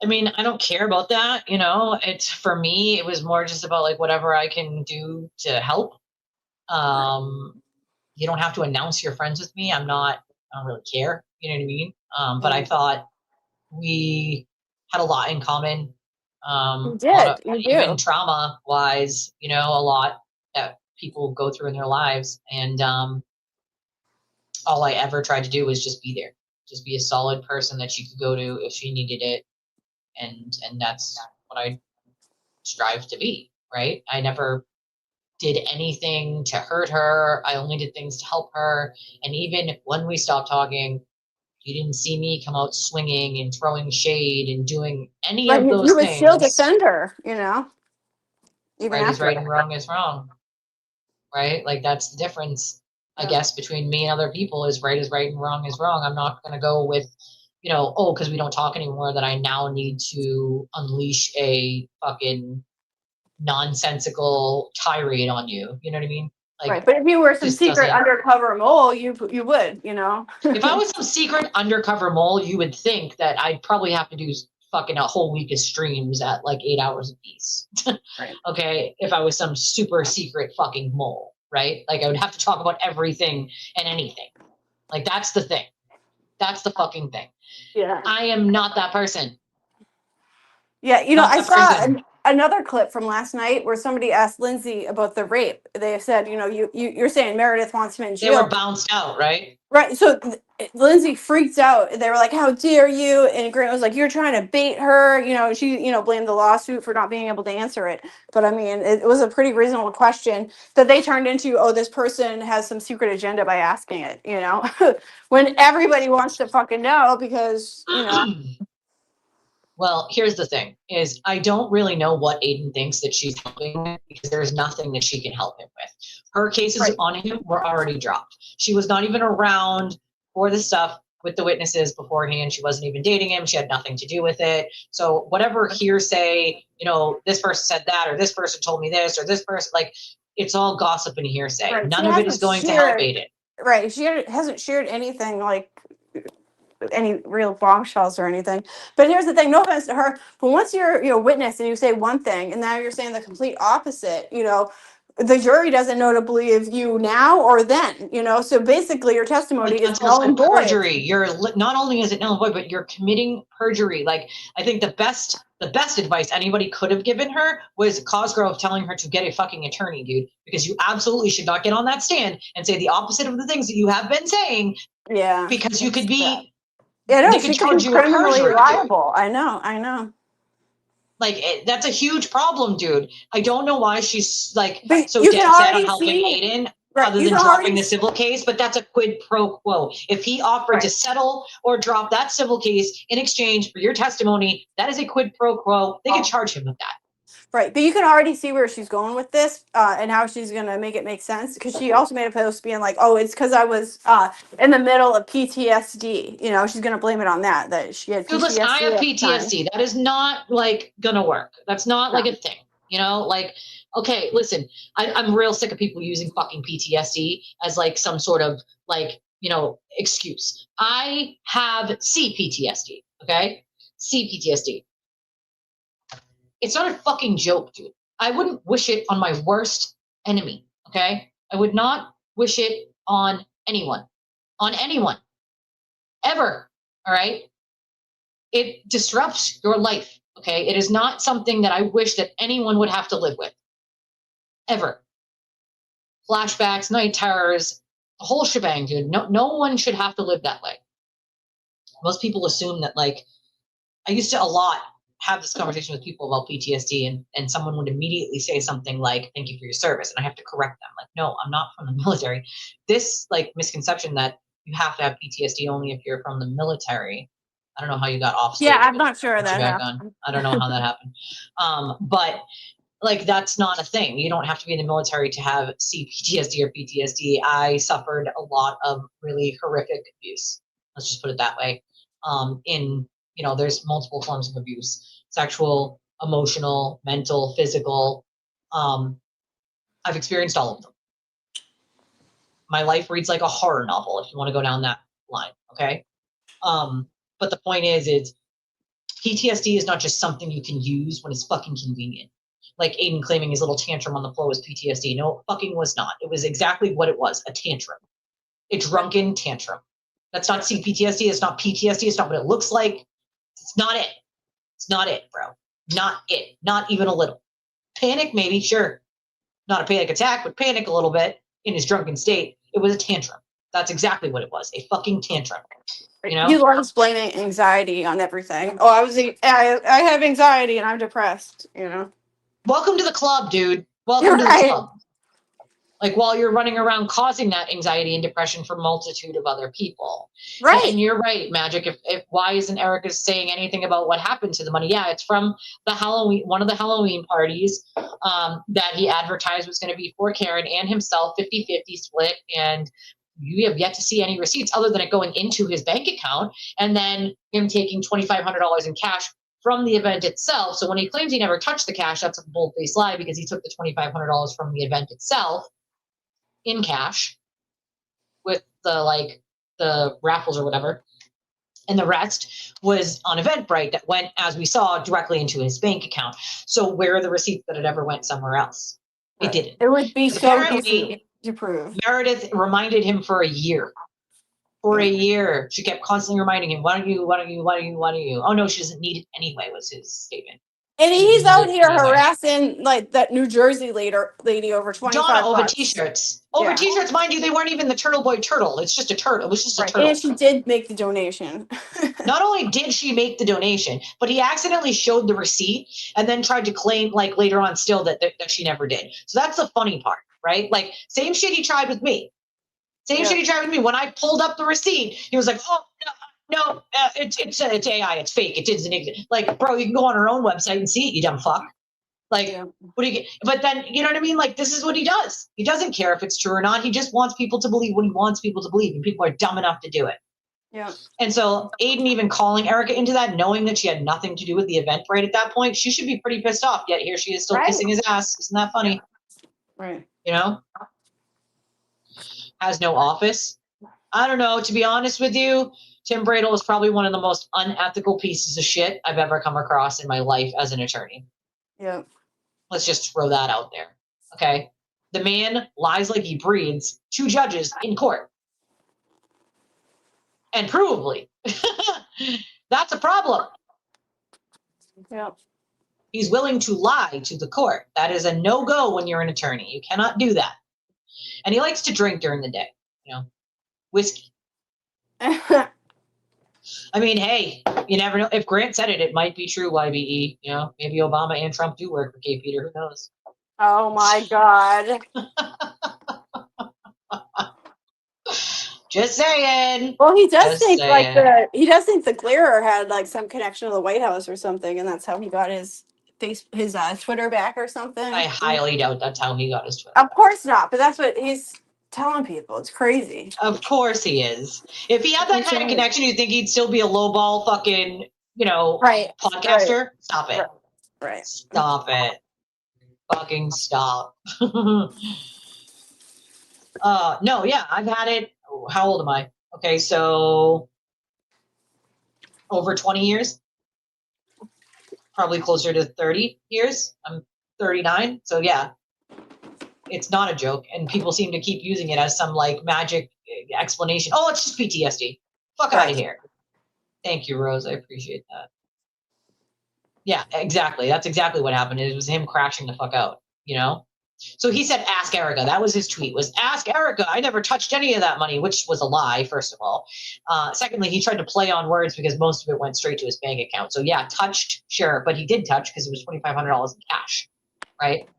I mean, I don't care about that. It's for me, it was more just about like whatever I can do to help. You don't have to announce you're friends with me. I don't really care. You know what I mean? But I thought we had a lot in common. Even trauma wise, a lot that people go through in their lives. And all I ever tried to do was just be there, just be a solid person that she could go to if she needed it. And that's what I strive to be, right? I never did anything to hurt her. I only did things to help her. And even when we stopped talking, you didn't see me come out swinging and throwing shade and doing any of those things. You would still defend her, Even right is right and wrong is wrong. Right? Like that's the difference, I guess, between me and other people is right and wrong is wrong. I'm not going to go with, because we don't talk anymore, that I now need to unleash a fucking nonsensical tirade on you. You know what I mean? Like, right. But if you were some secret undercover mole, you would, If I was some secret undercover mole, you would think that I'd probably have to do fucking a whole week of streams at like 8 hours a piece. Right. Okay. If I was some super secret fucking mole, right? Like I would have to talk about everything and anything. Like that's the thing. That's the fucking thing. Yeah. I am not that person. Yeah. I saw another clip from last night where somebody asked Lindsay about the rape. They said, you're saying Meredith wants him in jail. They were bounced out, right? Right. So Lindsay freaked out. They were like, how dare you? And Grant was like, you're trying to bait her. She, blamed the lawsuit for not being able to answer it. But I mean, it was a pretty reasonable question that they turned into, oh, this person has some secret agenda by asking it, when everybody wants to fucking know because, Well, here's the thing, is I don't really know what Aiden thinks that she's helping with because there's nothing that she can help him with. Her cases on him were already dropped. She was not even around for the stuff with the witnesses beforehand. She wasn't even dating him. She had nothing to do with it. So whatever hearsay, this person said that, or this person told me this, or this person, like, it's all gossip and hearsay. Right. None of it is going to help aid it. Right. She hasn't shared anything like any real bombshells or anything. But here's the thing, no offense to her, but once you're witness and you say one thing and now you're saying the complete opposite, the jury doesn't know to believe you now or then, so basically your testimony is null and void. Perjury. Not only is it null and void, but you're committing perjury. Like, I think the best advice anybody could have given her was Cosgrove telling her to get a fucking attorney, dude, because you absolutely should not get on that stand and say the opposite of the things that you have been saying. Yeah. Because you could be they could charge you criminally liable. I know. Like, that's a huge problem, dude. I don't know why she's like so dead set on helping Aiden, other than dropping the civil case. But that's a quid pro quo. If he offered to settle or drop that civil case in exchange for your testimony, that is a quid pro quo. They could charge him with that. Right, but you can already see where she's going with this and how she's going to make it make sense, because she also made a post being like, oh, it's because I was in the middle of PTSD. She's going to blame it on that she had PTSD. Dude, listen, I have PTSD. That is not, like, going to work. That's not, like, a thing. Like, okay, listen, I'm real sick of people using fucking PTSD as, like, some sort of, like, excuse. I have CPTSD, okay? CPTSD. It's not a fucking joke, dude. I wouldn't wish it on my worst enemy, okay? I would not wish it on anyone. On anyone. Ever, all right? It disrupts your life, okay? It is not something that I wish that anyone would have to live with. Ever. Flashbacks, night terrors, the whole shebang, dude. No one should have to live that way. Most people assume that, like, I used to a lot have this conversation with people about PTSD, and someone would immediately say something like, thank you for your service. And I have to correct them. Like, no, I'm not from the military. This, like, misconception that you have to have PTSD only if you're from the military. I don't know how you got off stage. Yeah, I'm not sure that happened. I don't know how that happened. But, like, that's not a thing. You don't have to be in the military to have CPTSD or PTSD. I suffered a lot of really horrific abuse. Let's just put it that way. There's multiple forms of abuse: sexual, emotional, mental, physical. I've experienced all of them. My life reads like a horror novel, if you want to go down that line, okay? But the point is PTSD is not just something you can use when it's fucking convenient. Like Aiden claiming his little tantrum on the floor was PTSD. No, it fucking was not. It was exactly what it was, a tantrum. A drunken tantrum. That's not CPTSD. It's not PTSD. It's not what it looks like. It's not it. It's not it, bro. Not it. Not even a little. Panic, maybe, sure. Not a panic attack, but panic a little bit in his drunken state. It was a tantrum. That's exactly what it was. A fucking tantrum. He loves blaming anxiety on everything. Oh, I have anxiety and I'm depressed, Welcome to the club, dude. Welcome to the club. Like, while you're running around causing that anxiety and depression for a multitude of other people. Right. And you're right, Magic. If why isn't Erica saying anything about what happened to the money? Yeah, it's from one of the Halloween parties that he advertised was going to be for Karen and himself, 50-50 split. And you have yet to see any receipts other than it going into his bank account and then him taking $2,500 in cash from the event itself. So when he claims he never touched the cash, that's a bold-faced lie, because he took the $2,500 from the event itself in cash with the raffles or whatever. And the rest was on Eventbrite that went, as we saw, directly into his bank account. So where are the receipts that it ever went somewhere else? It didn't. It would be so easy to prove. Meredith reminded him for a year. For a year. She kept constantly reminding him, why don't you? Oh no, she doesn't need it anyway, was his statement. And he's out here harassing like that New Jersey lady over 25 Donna, over t-shirts. Over t-shirts, mind you, they weren't even the Turtle Boy turtle. It's just a turtle. It was just a turtle. And she did make the donation. Not only did she make the donation, but he accidentally showed the receipt and then tried to claim, like, later on still that she never did. So that's the funny part, right? Like, same shit he tried with me. Shit he tried with me. When I pulled up the receipt, he was like, oh, no, it's AI, it's fake, it doesn't exist. Like, bro, you can go on her own website and see it, you dumb fuck. Like, what do you get? But then, you know what I mean? Like, this is what he does. He doesn't care if it's true or not. He just wants people to believe what he wants people to believe, and people are dumb enough to do it. Yeah. And so Aiden even calling Erica into that, knowing that she had nothing to do with the event right at that point, she should be pretty pissed off. Yet here she is still kissing his ass. Isn't that funny? Right. you know, has no office. I don't know. To be honest with you, Tim Bradle is probably one of the most unethical pieces of shit I've ever come across in my life as an attorney. Yeah. Let's just throw that out there. Okay. The man lies like he breathes to judges in court. And provably. That's a problem. Yeah. He's willing to lie to the court. That is a no-go when you're an attorney. You cannot do that. And he likes to drink during the day, you know, whiskey. I mean, hey, you never know. If Grant said it, it might be true, YBE. You know, maybe Obama and Trump do work for Gay Peter. Who knows? Oh my God. Just saying. Well, he does Just think like saying. he does think the Glarer had like some connection to the White House or something, and that's how he got his Twitter back or something. I highly doubt that's how he got his Twitter. Of course not, but that's what he's telling people. It's crazy. Of course he is. If he had that kind of connection, you think he'd still be a lowball fucking, you know, podcaster? Right. Stop it. Right. Stop it. Fucking stop. No, yeah, I've had it. How old am I? Okay, so over 20 years. Probably closer to 30 years. I'm 39. So yeah, it's not a joke. And people seem to keep using it as some like magic explanation. Oh, it's just PTSD. Fuck out of here. Thank you, Rose. I appreciate that. Yeah, exactly. That's exactly what happened. It was him crashing the fuck out, you know? So he said, ask Erica. That was his tweet, was ask Erica. I never touched any of that money, which was a lie, first of all. Secondly, he tried to play on words because most of it went straight to his bank account. So yeah, touched, sure. But he did touch because it was $2,500 in cash, right?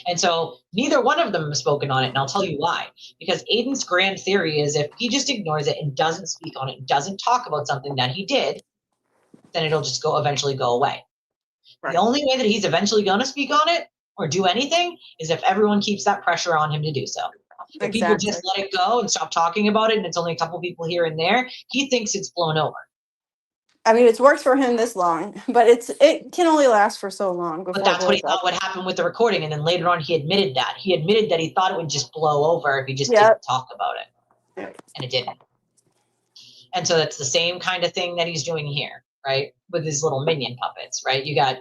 And so neither one of them have spoken on it. And I'll tell you why. Because Aiden's grand theory is if he just ignores it and doesn't speak on it, doesn't talk about something that he did, then it'll just eventually go away. Right. The only way that he's eventually going to speak on it or do anything is if everyone keeps that pressure on him to do so. If people just let it go and stop talking about it and it's only a couple people here and there, he thinks it's blown over. I mean, it's worked for him this long, but it can only last for so long. But that's what he thought would happen with the recording. And then later on, he admitted that. He admitted that he thought it would just blow over if he just didn't talk about it. And it didn't. And so that's the same kind of thing that he's doing here, right? With his little minion puppets, right? You got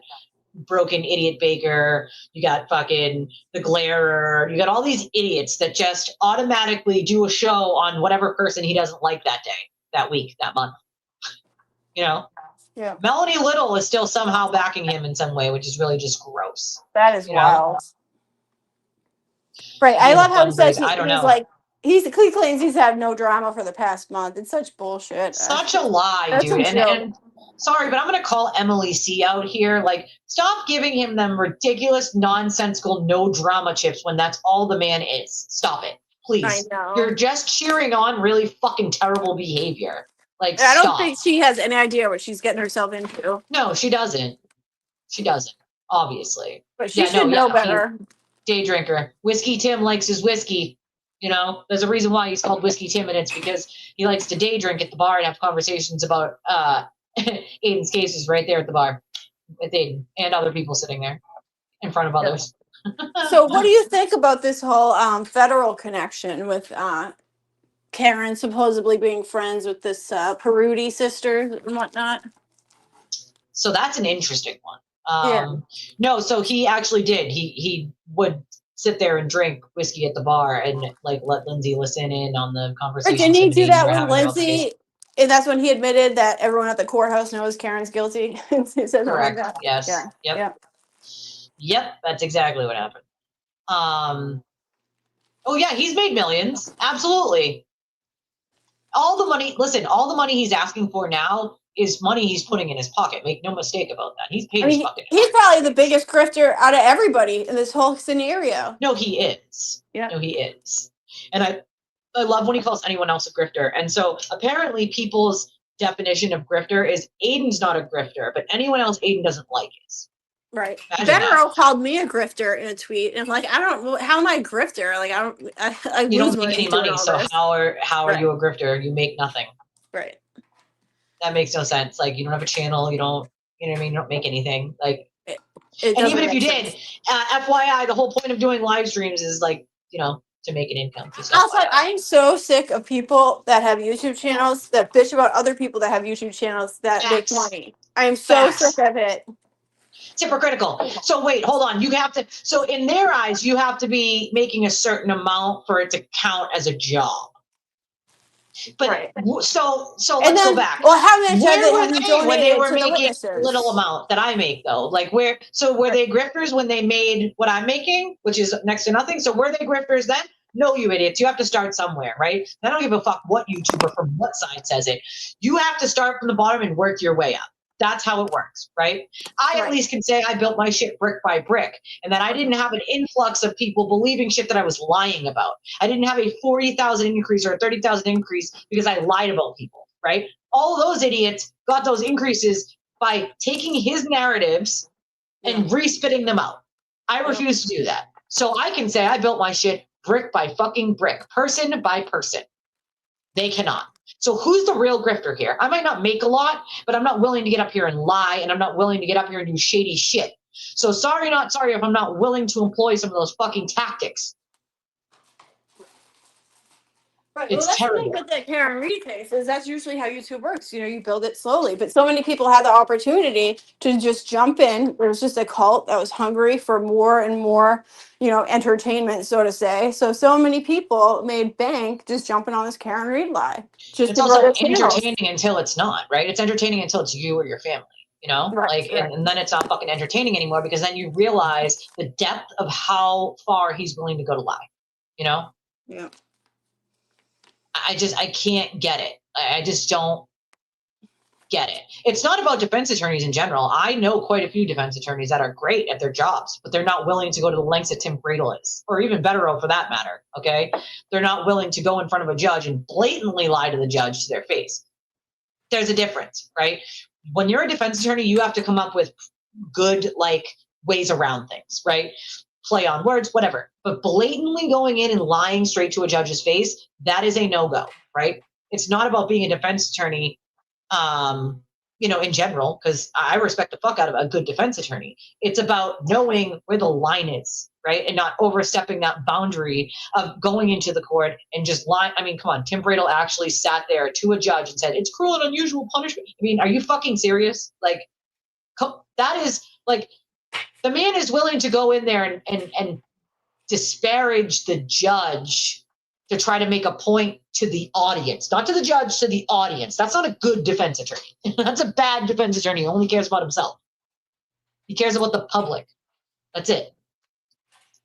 broken idiot Baker, you got fucking the Glarer, you got all these idiots that just automatically do a show on whatever person he doesn't like that day, that week, that month. You know? Yeah. Melanie Little is still somehow backing him in some way, which is really just gross. That is wild. Right. I love how he says he's like, he claims he's had no drama for the past month. It's such bullshit. Such a lie, dude. And sorry, but I'm going to call Emily C out here. Like, stop giving him them ridiculous, nonsensical, no drama chips when that's all the man is. Stop it, please. I know. You're just cheering on really fucking terrible behavior. Like, I don't think she has any idea what she's getting herself into. No, she doesn't. She doesn't, obviously. But she should know better. Day drinker. Whiskey Tim likes his whiskey. You know, there's a reason why he's called Whiskey Tim, and it's because he likes to day drink at the bar and have conversations about Aiden's cases right there at the bar with Aiden and other people sitting there in front of others. So what do you think about this whole federal connection with Karen supposedly being friends with this Peruti sister and whatnot? So that's an interesting one. No, so he actually did. He would sit there and drink whiskey at the bar and like let Lindsay listen in on the conversation. Didn't he do that with Lindsay? And that's when he admitted that everyone at the courthouse knows Karen's guilty. He said correct. Like yes. Yeah. Yep. That's exactly what happened. Oh yeah, he's made millions. Absolutely. All the money he's asking for now is money he's putting in his pocket. Make no mistake about that. He's paid his fucking. He's probably the biggest grifter out of everybody in this whole scenario. No, he is. Yeah. No, he is. And I love when he calls anyone else a grifter. And so apparently people's definition of grifter is Aiden's not a grifter, but anyone else Aiden doesn't like is. Right. Benro called me a grifter in a tweet, and I'm like, how am I a grifter? Like, you don't make any money, so how are you a grifter? You make nothing. Right. That makes no sense. Like, you don't have a channel, you know what I mean? You don't make anything. Like, It And doesn't even if you make did, sense. FYI, the whole point of doing live streams is like, you know, to make an income. Just Also, FYI. I'm so sick of people that have YouTube channels that bitch about other people that have YouTube channels that make Facts. money. I am so Facts. sick of it. It's hypocritical. So wait, hold on. You have to. So in their eyes, you have to be making a certain amount for it to count as a job. But Right. so And let's then, go back. well, how much of Where it were have you they when they donated were to the making witnesses? little amount that I make though? Like where? So were they grifters when they made what I'm making, which is next to nothing? So were they grifters then? No, you idiots. You have to start somewhere, right? I don't give a fuck what YouTuber from what side says it. You have to start from the bottom and work your way up. That's how it works, right? I at least can say I built my shit brick by brick and that I didn't have an influx of people believing shit that I was lying about. I didn't have a 40,000 increase or a 30,000 increase because I lied about people, right? All of those idiots got those increases by taking his narratives and re-spitting them out. I refuse to do that. So I can say I built my shit brick by fucking brick, person by person. They cannot. So who's the real grifter here? I might not make a lot, but I'm not willing to get up here and lie, and I'm not willing to get up here and do shady shit. So sorry, not sorry if I'm not willing to employ some of those fucking tactics. Right. It's Well, that's terrible. the thing with the Karen Reed case is that's usually how YouTube works. You know, you build it slowly, but so many people had the opportunity to just jump in. There was just a cult that was hungry for more and more, you know, entertainment, so to say. So many people made bank just jumping on this Karen Reed lie. Just It's to grow also their channels. entertaining until it's not, right? It's entertaining until it's you or your family, you know? Right, Like, right. and then it's not fucking entertaining anymore because then you realize the depth of how far he's willing to go to lie, you know? Yeah. I can't get it. I just don't get it. It's not about defense attorneys in general. I know quite a few defense attorneys that are great at their jobs, but they're not willing to go to the lengths that Tim Bradle is, or even Bettero for that matter. Okay. They're not willing to go in front of a judge and blatantly lie to the judge to their face. There's a difference, right? When you're a defense attorney, you have to come up with good, like, ways around things, right? Play on words, whatever. But blatantly going in and lying straight to a judge's face, that is a no-go, right? It's not about being a defense attorney, you know, in general, because I respect the fuck out of a good defense attorney. It's about knowing where the line is, right? And not overstepping that boundary of going into the court and just lying. I mean, come on, Tim Bradle actually sat there to a judge and said, it's cruel and unusual punishment. I mean, are you fucking serious? Like, that is, like, the man is willing to go in there and disparage the judge to try to make a point to the audience, not to the judge, to the audience. That's not a good defense attorney. That's a bad defense attorney. He only cares about himself. He cares about the public. That's it.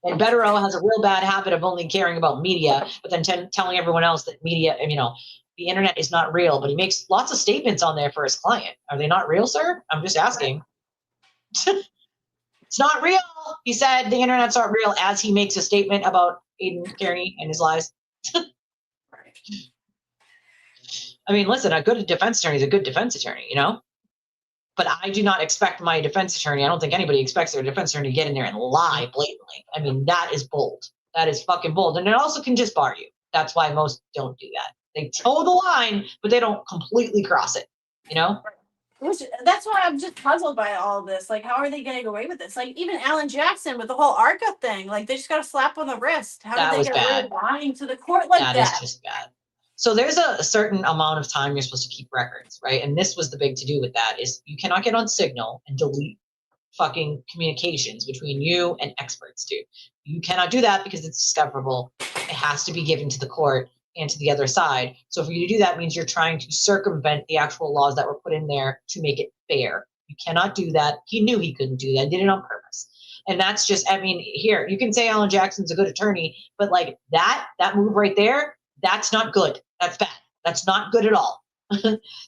And Bettero has a real bad habit of only caring about media, but then telling everyone else that media, you know, the internet is not real. But he makes lots of statements on there for his client. Are they not real, sir? I'm just asking. It's not real. He said the internet's not real as he makes a statement about Aiden Kearney and his lies. I mean, listen, a good defense attorney is a good defense attorney, you know? But I do not expect my defense attorney, I don't think anybody expects their defense attorney to get in there and lie blatantly. I mean, that is bold. That is fucking bold. And it also can just bar you. That's why most don't do that. They toe the line, but they don't completely cross it, you know? That's why I'm just puzzled by all of this. Like, how are they getting away with this? Like, even Alan Jackson with the whole ARCA thing, like, they just got a slap on the wrist. How That did they was get away bad. with lying to the court like that? That is just bad. So there's a certain amount of time you're supposed to keep records, right? And this was the big to do with that is you cannot get on Signal and delete fucking communications between you and experts, dude. You cannot do that because it's discoverable. It has to be given to the court and to the other side. So for you to do that means you're trying to circumvent the actual laws that were put in there to make it fair. You cannot do that. He knew he couldn't do that. He did it on purpose. And that's just, I mean, here, you can say Alan Jackson's a good attorney, but like that move right there, that's not good. That's bad. That's not good at all.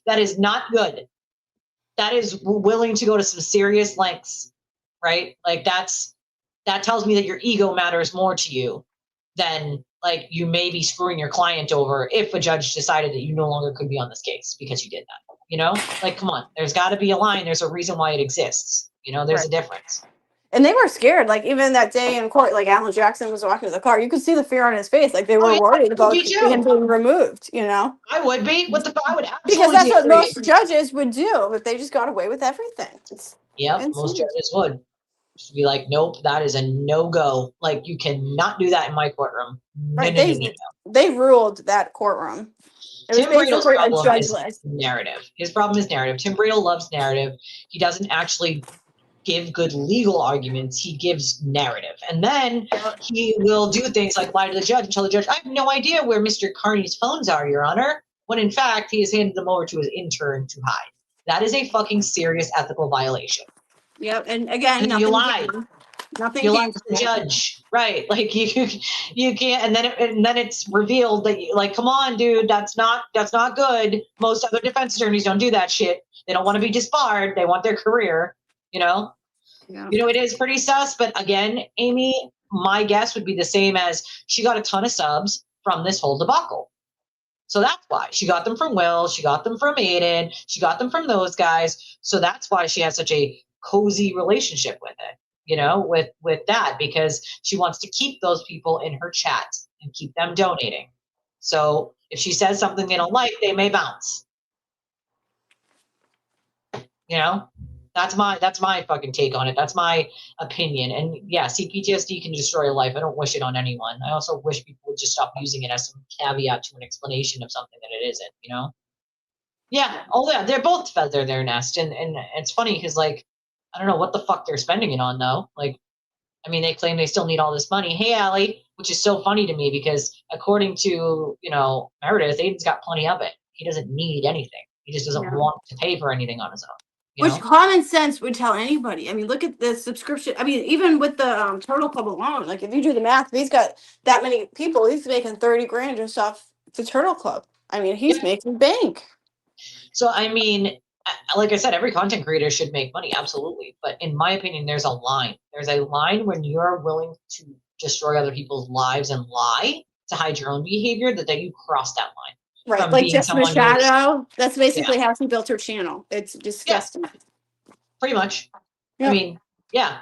That is not good. That is willing to go to some serious lengths, right? Like that tells me that your ego matters more to you than like you may be screwing your client over if a judge decided that you no longer could be on this case because you did that. You know, like, come on, there's got to be a line. There's a reason why it exists. You know, there's a difference. And they were scared. Like, even that day in court, like, Alan Jackson was walking to the car. You could see the fear on his face. Like, they were worried about him being removed, you know? I would be. What the fuck? I would absolutely because that's what most judges would do, but they just got away with everything. Yep, most judges would. Just be like, nope, that is a no-go. Like, you cannot do that in my courtroom. No, Right. no, no, no, no. They ruled that courtroom. It was Tim Bradle's basically a problem is judgeless. narrative. His problem is narrative. Tim Bradle loves narrative. He doesn't actually give good legal arguments. He gives narrative. And then he will do things like lie to the judge and tell the judge, I have no idea where Mr. Carney's phones are, Your Honor, when in fact he has handed them over to his intern to hide. That is a fucking serious ethical violation. Yep. And again, You lied. Nothing You lied came to from the it. judge, right? Like you can't. And then it's revealed that you, like, come on, dude, that's not good. Most other defense attorneys don't do that shit. They don't want to be disbarred. They want their career. You know. Yeah. You know, it is pretty sus. But again, Amy, my guess would be the same as she got a ton of subs from this whole debacle. So that's why she got them from Will, she got them from Aiden, she got them from those guys. So that's why she has such a cozy relationship with it, you know, with that, because she wants to keep those people in her chat and keep them donating. So if she says something they don't like, they may bounce. You know, that's my fucking take on it. That's my opinion. And yeah, PTSD can destroy a life. I don't wish it on anyone. I also wish people would just stop using it as some caveat to an explanation of something that it isn't, you know? Yeah. Oh yeah, they're both feather their nest. And it's funny because, like, I don't know what the fuck they're spending it on though. Like, I mean, they claim they still need all this money. Hey, Allie, which is so funny to me because according to, you know, Meredith, Aiden's got plenty of it. He doesn't need anything. He just doesn't want to pay for anything on his own. Which common sense would tell anybody. I mean, look at the subscription. I mean, even with the Turtle Club alone, like if you do the math, if he's got that many people, he's making 30 grand just off the Turtle Club. I mean, he's making bank. So, I mean, like I said, every content creator should make money, absolutely. But in my opinion, there's a line. There's a line when you're willing to destroy other people's lives and lie to hide your own behavior that you cross that line. Right, from like being Jess someone Machado. That's basically how she built her channel. It's disgusting. Pretty much. Yep. I mean, yeah.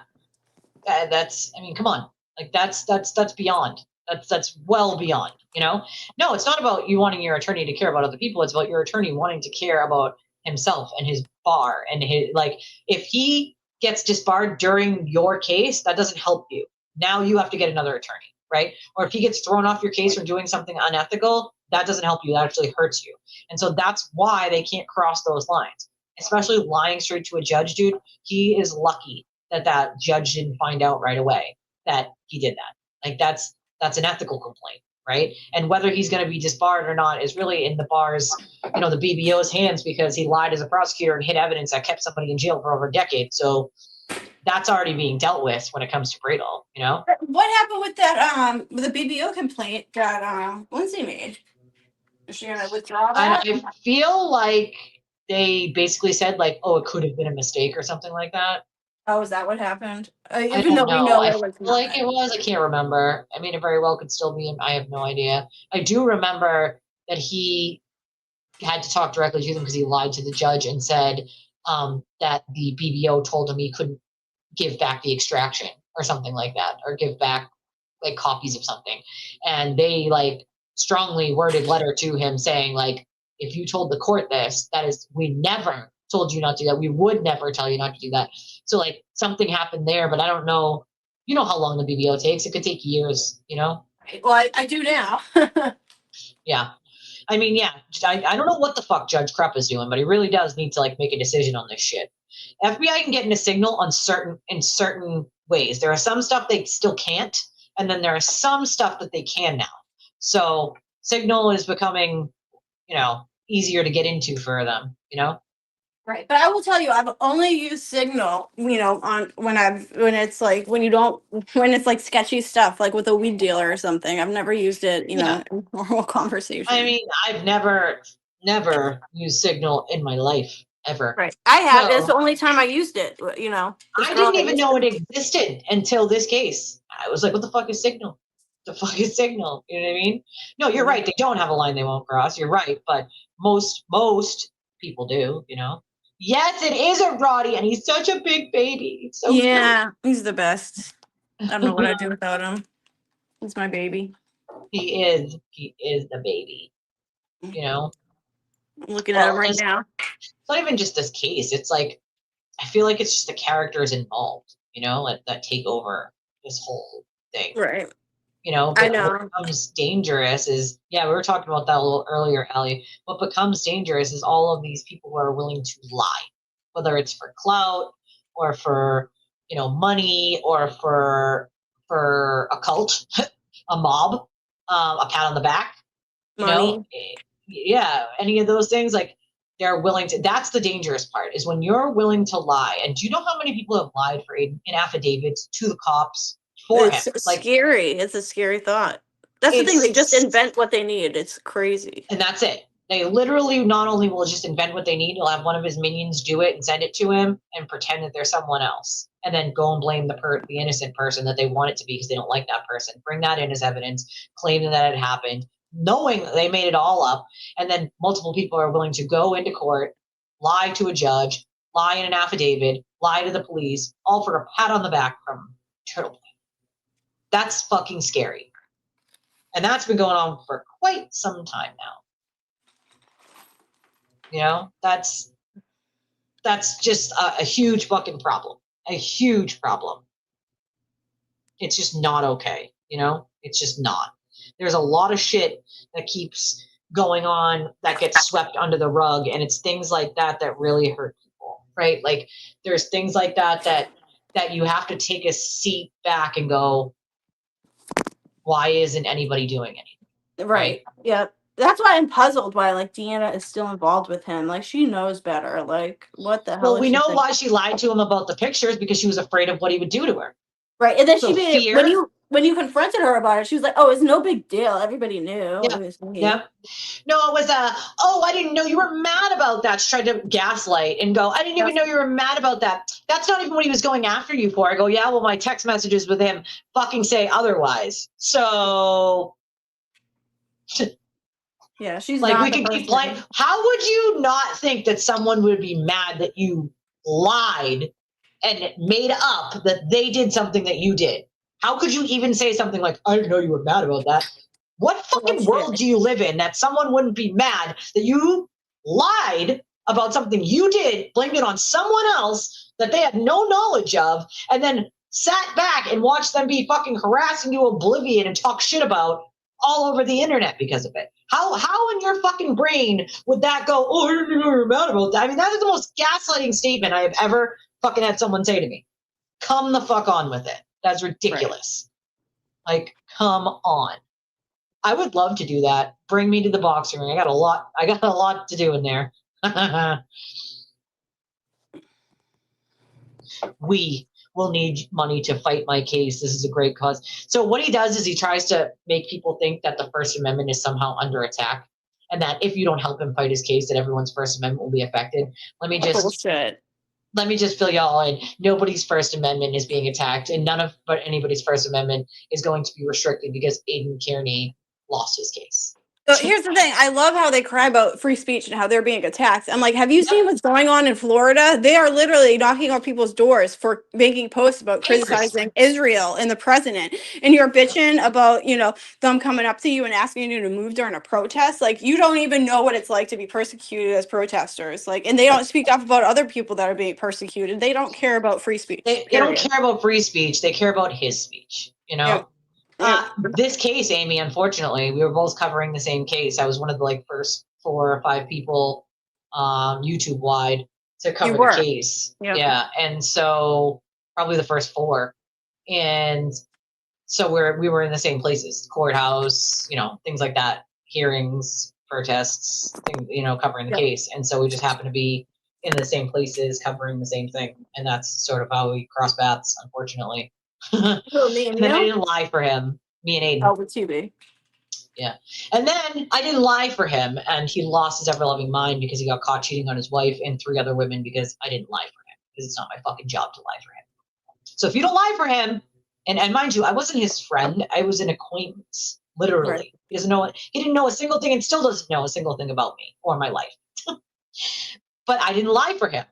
That's. I mean, come on. Like that's beyond. That's well beyond. You know. No, it's not about you wanting your attorney to care about other people. It's about your attorney wanting to care about himself and his bar and his, like, if he gets disbarred during your case, that doesn't help you. Now you have to get another attorney, right? Or if he gets thrown off your case for doing something unethical, that doesn't help you. That actually hurts you. And so that's why they can't cross those lines, especially lying straight to a judge, dude. He is lucky that judge didn't find out right away that he did that. Like that's an ethical complaint, right? And whether he's going to be disbarred or not is really in the bar's, you know, the BBO's hands, because he lied as a prosecutor and hid evidence that kept somebody in jail for over a decade. So that's already being dealt with when it comes to Bradle, you know? What happened with that with the BBO complaint that Lindsay made? Is she gonna withdraw that? And I feel like they basically said, like, oh, it could have been a mistake or something like that. Oh, is that what happened? I Even though don't we know. know I it feel was like it was. I can't remember. I mean, it very well could still be. I have no idea. I do remember that he had to talk directly to them because he lied to the judge and said that the BBO told him he couldn't give back the extraction or something like that, or give back like copies of something. And they like strongly worded letter to him saying, like, if you told the court this, that is, we never told you not to do that. We would never tell you not to do that. So like something happened there, but I don't know. You know how long the BBO takes. It could take years, you know? Well, I do now. Yeah. I mean, yeah, I don't know what the fuck Judge Krupp is doing, but he really does need to like make a decision on this shit. FBI can get in a signal on certain ways. There are some stuff they still can't, and then there are some stuff that they can now. So signal is becoming, you know, easier to get into for them, you know? Right, but I will tell you, I've only used Signal, you know, on when it's like when it's like sketchy stuff, like with a weed dealer or something. I've never used it, you know, in normal conversation. I mean, I've never used Signal in my life ever. Right, I have. It's the only time I used it. You know, I didn't even know it existed until this case. I was like, what the fuck is Signal? The fuck is Signal? You know what I mean? No, you're right. They don't have a line they won't cross. You're right, but most people do, you know? Yes, it is a Roddy, and he's such a big baby. So yeah, cute. He's the best. I don't know what I'd do without him. He's my baby. He is the baby. You know? I'm looking at him right now. It's not even just this case. It's like, I feel like it's just the characters involved. that take over this whole thing. Right. I But what know. becomes dangerous is, we were talking about that a little earlier, Allie. What becomes dangerous is all of these people who are willing to lie, whether it's for clout or for, money or for a cult, a mob, a pat on the back, Money. any of those things, like they're willing to. That's the dangerous part, is when you're willing to lie. And do you know how many people have lied for in affidavits to the cops for him? It's Like, scary. It's a scary thought. That's the thing. They just it's invent what they need. It's crazy. and that's it. They literally not only will just invent what they need, he'll have one of his minions do it and send it to him and pretend that they're someone else, and then go and blame the innocent person that they want it to be because they don't like that person. Bring that in as evidence, claim that it happened, knowing that they made it all up, and then multiple people are willing to go into court, lie to a judge, lie in an affidavit, lie to the police, all for a pat on the back from Turtle. That's fucking scary. And that's been going on for quite some time now. That's just a huge fucking problem. A huge problem. It's just not okay. It's just not. There's a lot of shit that keeps going on that gets swept under the rug, and it's things like that that really hurt people, right? Like, there's things like that you have to take a seat back and go, why isn't anybody doing anything? Right. Yeah. That's why I'm puzzled why Deanna is still involved with him. She knows better. What the hell? Well, we know why she lied to him about the pictures, because she was afraid of what he would do to her. Right. And then she made it, when you confronted her about it, she was like, "Oh, it's no big deal. Everybody knew it was me." Yeah. No, it was I didn't know you were mad about that. She tried to gaslight and go, I didn't even know you were mad about that. That's not even what he was going after you for. I go, yeah, well, my text messages with him fucking say otherwise. So yeah, she's like, not we can keep playing. How would you not think that someone would be mad that you lied and made up that they did something that you did? How could you even say something like, I didn't know you were mad about that? What fucking world do you live in that someone wouldn't be mad that you lied about something you did, blamed it on someone else that they had no knowledge of, and then sat back and watched them be fucking harassed into oblivion and talk shit about all over the internet because of it? How in your fucking brain would that go, oh, I didn't know you were mad about that? I mean, that is the most gaslighting statement I have ever fucking had someone say to me. Come the fuck on with it. That's ridiculous. Right. Like, come on. I would love to do that. Bring me to the boxing ring. I got a lot to do in there. We will need money to fight my case. This is a great cause. So what he does is he tries to make people think that the First Amendment is somehow under attack, and that if you don't help him fight his case, that everyone's First Amendment will be affected. Let me just fill y'all in. Nobody's First Amendment is being attacked, and but anybody's First Amendment is going to be restricted because Aidan Kearney lost his case. So here's the thing. I love how they cry about free speech and how they're being attacked. I'm like, have you seen what's going on in Florida? They are literally knocking on people's doors for making posts about criticizing Israel and the president. And you're bitching about, them coming up to you and asking you to move during a protest. Like, you don't even know what it's like to be persecuted as protesters. And they don't speak up about other people that are being persecuted. They don't care about free speech. They don't care about free speech. They care about his speech, Yeah. This case, Amy, unfortunately, we were both covering the same case. I was one of the first 4 or 5 people YouTube wide to cover the case. Yeah. And so probably the first 4. And so we were in the same places, courthouse, things like that, hearings, protests, covering the case. And so we just happened to be in the same places covering the same thing. And that's sort of how we cross paths, unfortunately. And then I didn't lie for him. Me and Aidan. Oh, with TV. Yeah. And then I didn't lie for him, and he lost his ever-loving mind because he got caught cheating on his wife and 3 other women because I didn't lie for him, because it's not my fucking job to lie for him. So if you don't lie for him, and mind you, I wasn't his friend. I was an acquaintance, literally. Right. He didn't know a single thing, and still doesn't know a single thing about me or my life. But I didn't lie for him.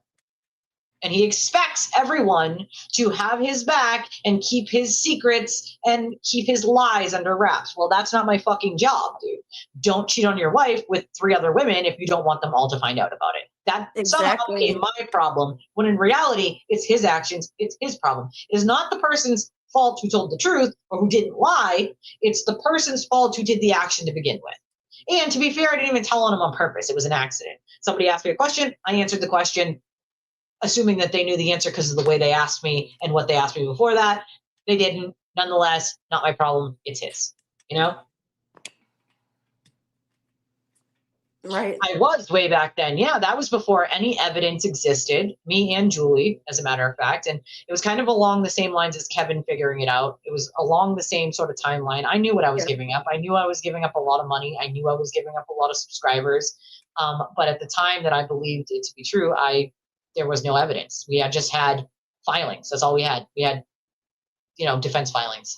And he expects everyone to have his back and keep his secrets and keep his lies under wraps. Well, that's not my fucking job, dude. Don't cheat on your wife with 3 other women if you don't want them all to find out about it. That somehow Exactly. became my problem, when in reality, it's his actions, it's his problem. It is not the person's fault who told the truth or who didn't lie. It's the person's fault who did the action to begin with. And to be fair, I didn't even tell on him on purpose. It was an accident. Somebody asked me a question. I answered the question, assuming that they knew the answer because of the way they asked me and what they asked me before that. They didn't. Nonetheless, not my problem. It's his, you know? Right. I was way back then. Yeah, that was before any evidence existed, me and Julie, as a matter of fact. And it was kind of along the same lines as Kevin figuring it out. It was along the same sort of timeline. I knew what I was giving up. I knew I was giving up a lot of money. I knew I was giving up a lot of subscribers. But at the time that I believed it to be true, there was no evidence. We had just had filings. That's all we had. We had, defense filings.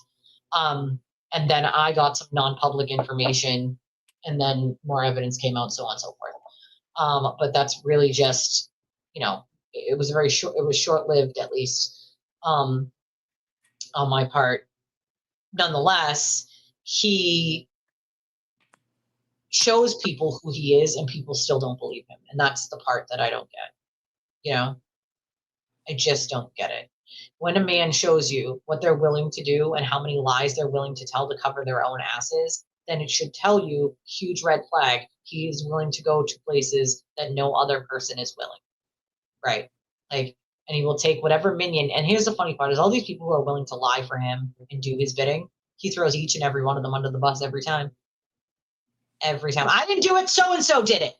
And then I got some non-public information, and then more evidence came out, so on and so forth. But that's really just, it was short-lived, at least, on my part. Nonetheless, he shows people who he is, and people still don't believe him. And that's the part that I don't get. I just don't get it. When a man shows you what they're willing to do and how many lies they're willing to tell to cover their own asses, then it should tell you, huge red flag, he is willing to go to places that no other person is willing. Right? And he will take whatever minion. And here's the funny part, is all these people who are willing to lie for him and do his bidding, he throws each and every one of them under the bus every time. Every time. I didn't do it, so-and-so did it.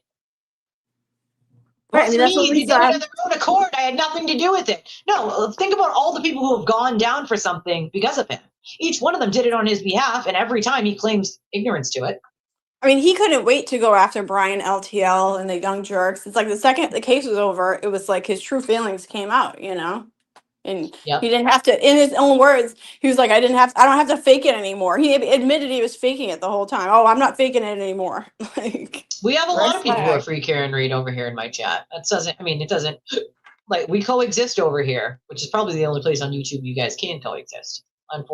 Right. I mean, that's what They we did it said. on their own accord. I had nothing to do with it. No, think about all the people who have gone down for something because of him. Each one of them did it on his behalf, and every time he claims ignorance to it. I mean, he couldn't wait to go after Brian LTL and the Young Jerks. It's like the second the case was over, it was like his true feelings came out, And Yep. he didn't have to, in his own words, he was like, I don't have to fake it anymore. He admitted he was faking it the whole time. Oh, I'm not faking it anymore. We have a lot of people who are flag. free Karen Reed over here in my chat. It doesn't, we coexist over here, which is probably the only place on YouTube you guys can coexist. And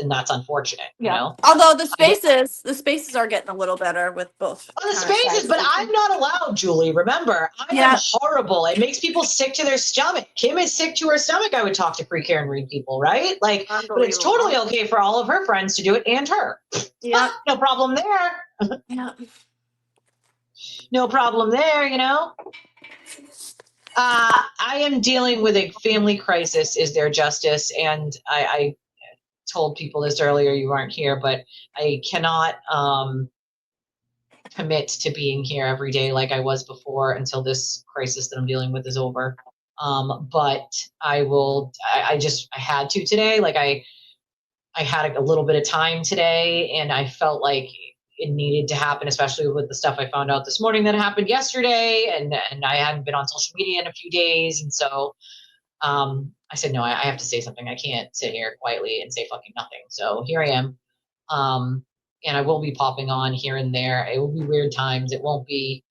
that's unfortunate, Although the spaces are getting a little better with both. On the spaces, but I'm not allowed, Julie. Remember, I am horrible. It makes people sick to their stomach. Kim is sick to her stomach. I would talk to free Karen Reed people, right? But it's totally okay for all of her friends to do it, and her. Yeah. No problem there. Yeah. No problem there, I am dealing with a family crisis. Is there justice? And I told people this earlier, you weren't here, but I cannot commit to being here every day like I was before until this crisis that I'm dealing with is over. But I will, I had to today. I had a little bit of time today, and I felt like it needed to happen, especially with the stuff I found out this morning that happened yesterday. And I hadn't been on social media in a few days. And so I said, no, I have to say something. I can't sit here quietly and say fucking nothing. So here I am. And I will be popping on here and there. It will be weird times. It won't be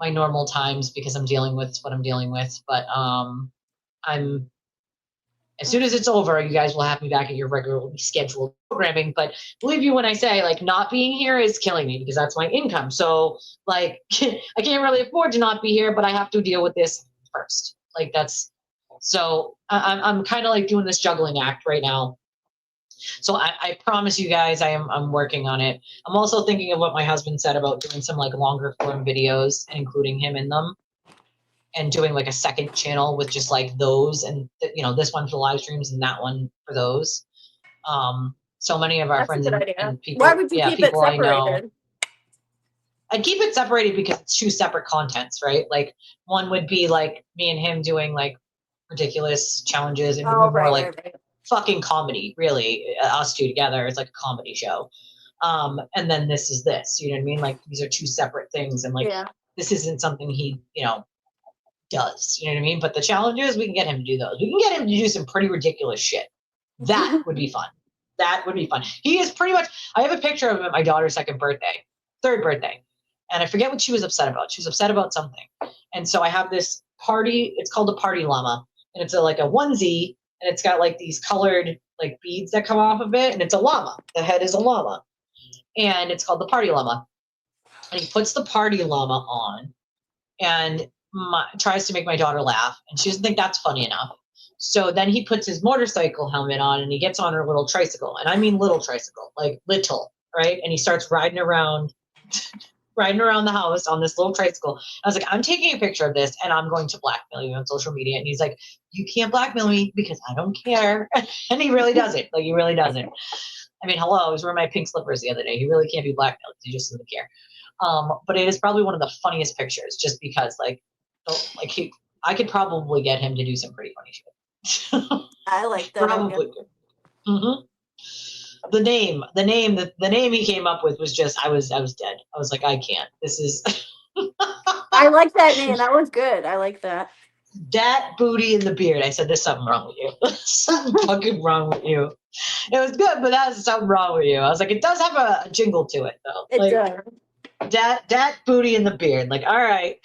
my normal times because I'm dealing with what I'm dealing with. But as soon as it's over, you guys will have me back at your regularly scheduled programming. But believe you when I say, not being here is killing me because that's my income. So, I can't really afford to not be here, but I have to deal with this first. So I'm kind of doing this juggling act right now. So I promise you guys, I'm working on it. I'm also thinking of what my husband said about doing some longer form videos and including him in them, and doing a second channel with just those, and this one for the live streams and that one for those. So many of our friends and people. Why would you keep it separated? I know. I'd keep it separated because it's two separate contents, right? One would be me and him doing ridiculous challenges, and more right. Fucking comedy, really. Us two together, it's a comedy show. And then this is this, you know what I mean? These are two separate things, and this isn't something he, does, you know what I mean? But the challenges, we can get him to do those. We can get him to do some pretty ridiculous shit. That would be fun. That would be fun. He is pretty much, I have a picture of him at my daughter's third birthday. And I forget what she was upset about. She was upset about something. And so I have this party, it's called a party llama. And it's a onesie, and it's got these colored beads that come off of it. And it's a llama. The head is a llama. And it's called the party llama. And he puts the party llama on. And tries to make my daughter laugh, and she doesn't think that's funny enough. So then he puts his motorcycle helmet on and he gets on her little tricycle, and I mean little tricycle, like little, right? And he starts riding around the house on this little tricycle. I was like, I'm taking a picture of this and I'm going to blackmail you on social media. And he's like, you can't blackmail me because I don't care. And he really doesn't. Like, he really doesn't. I mean, hello, I was wearing my pink slippers the other day. He really can't be blackmailed. He just doesn't care. But it is probably one of the funniest pictures, just because I could probably get him to do some pretty funny shit. I like that. Probably could. Mm-hmm. The name he came up with was just, I was dead. I was like, I can't. This is. I like that name. That was good. I like that. Dat Booty in the Beard. I said, there's something wrong with you. Something fucking wrong with you. It was good, but that's something wrong with you. I was like, it does have a jingle to it, though. It does. Dat Booty in the Beard. Like, all right.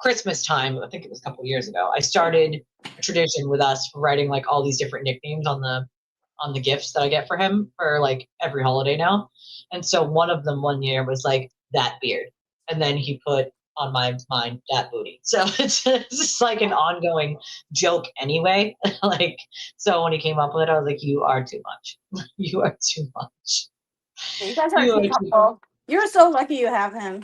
Christmas time, I think it was a couple of years ago, I started a tradition with us writing like all these different nicknames on the gifts that I get for him for like every holiday now. And so one of them one year was like that beard. And then he put on my mind that booty. So it's just like an ongoing joke anyway. Like, so when he came up with it, I was like, you are too much. You are too much. You guys are a couple. You're so lucky you have him.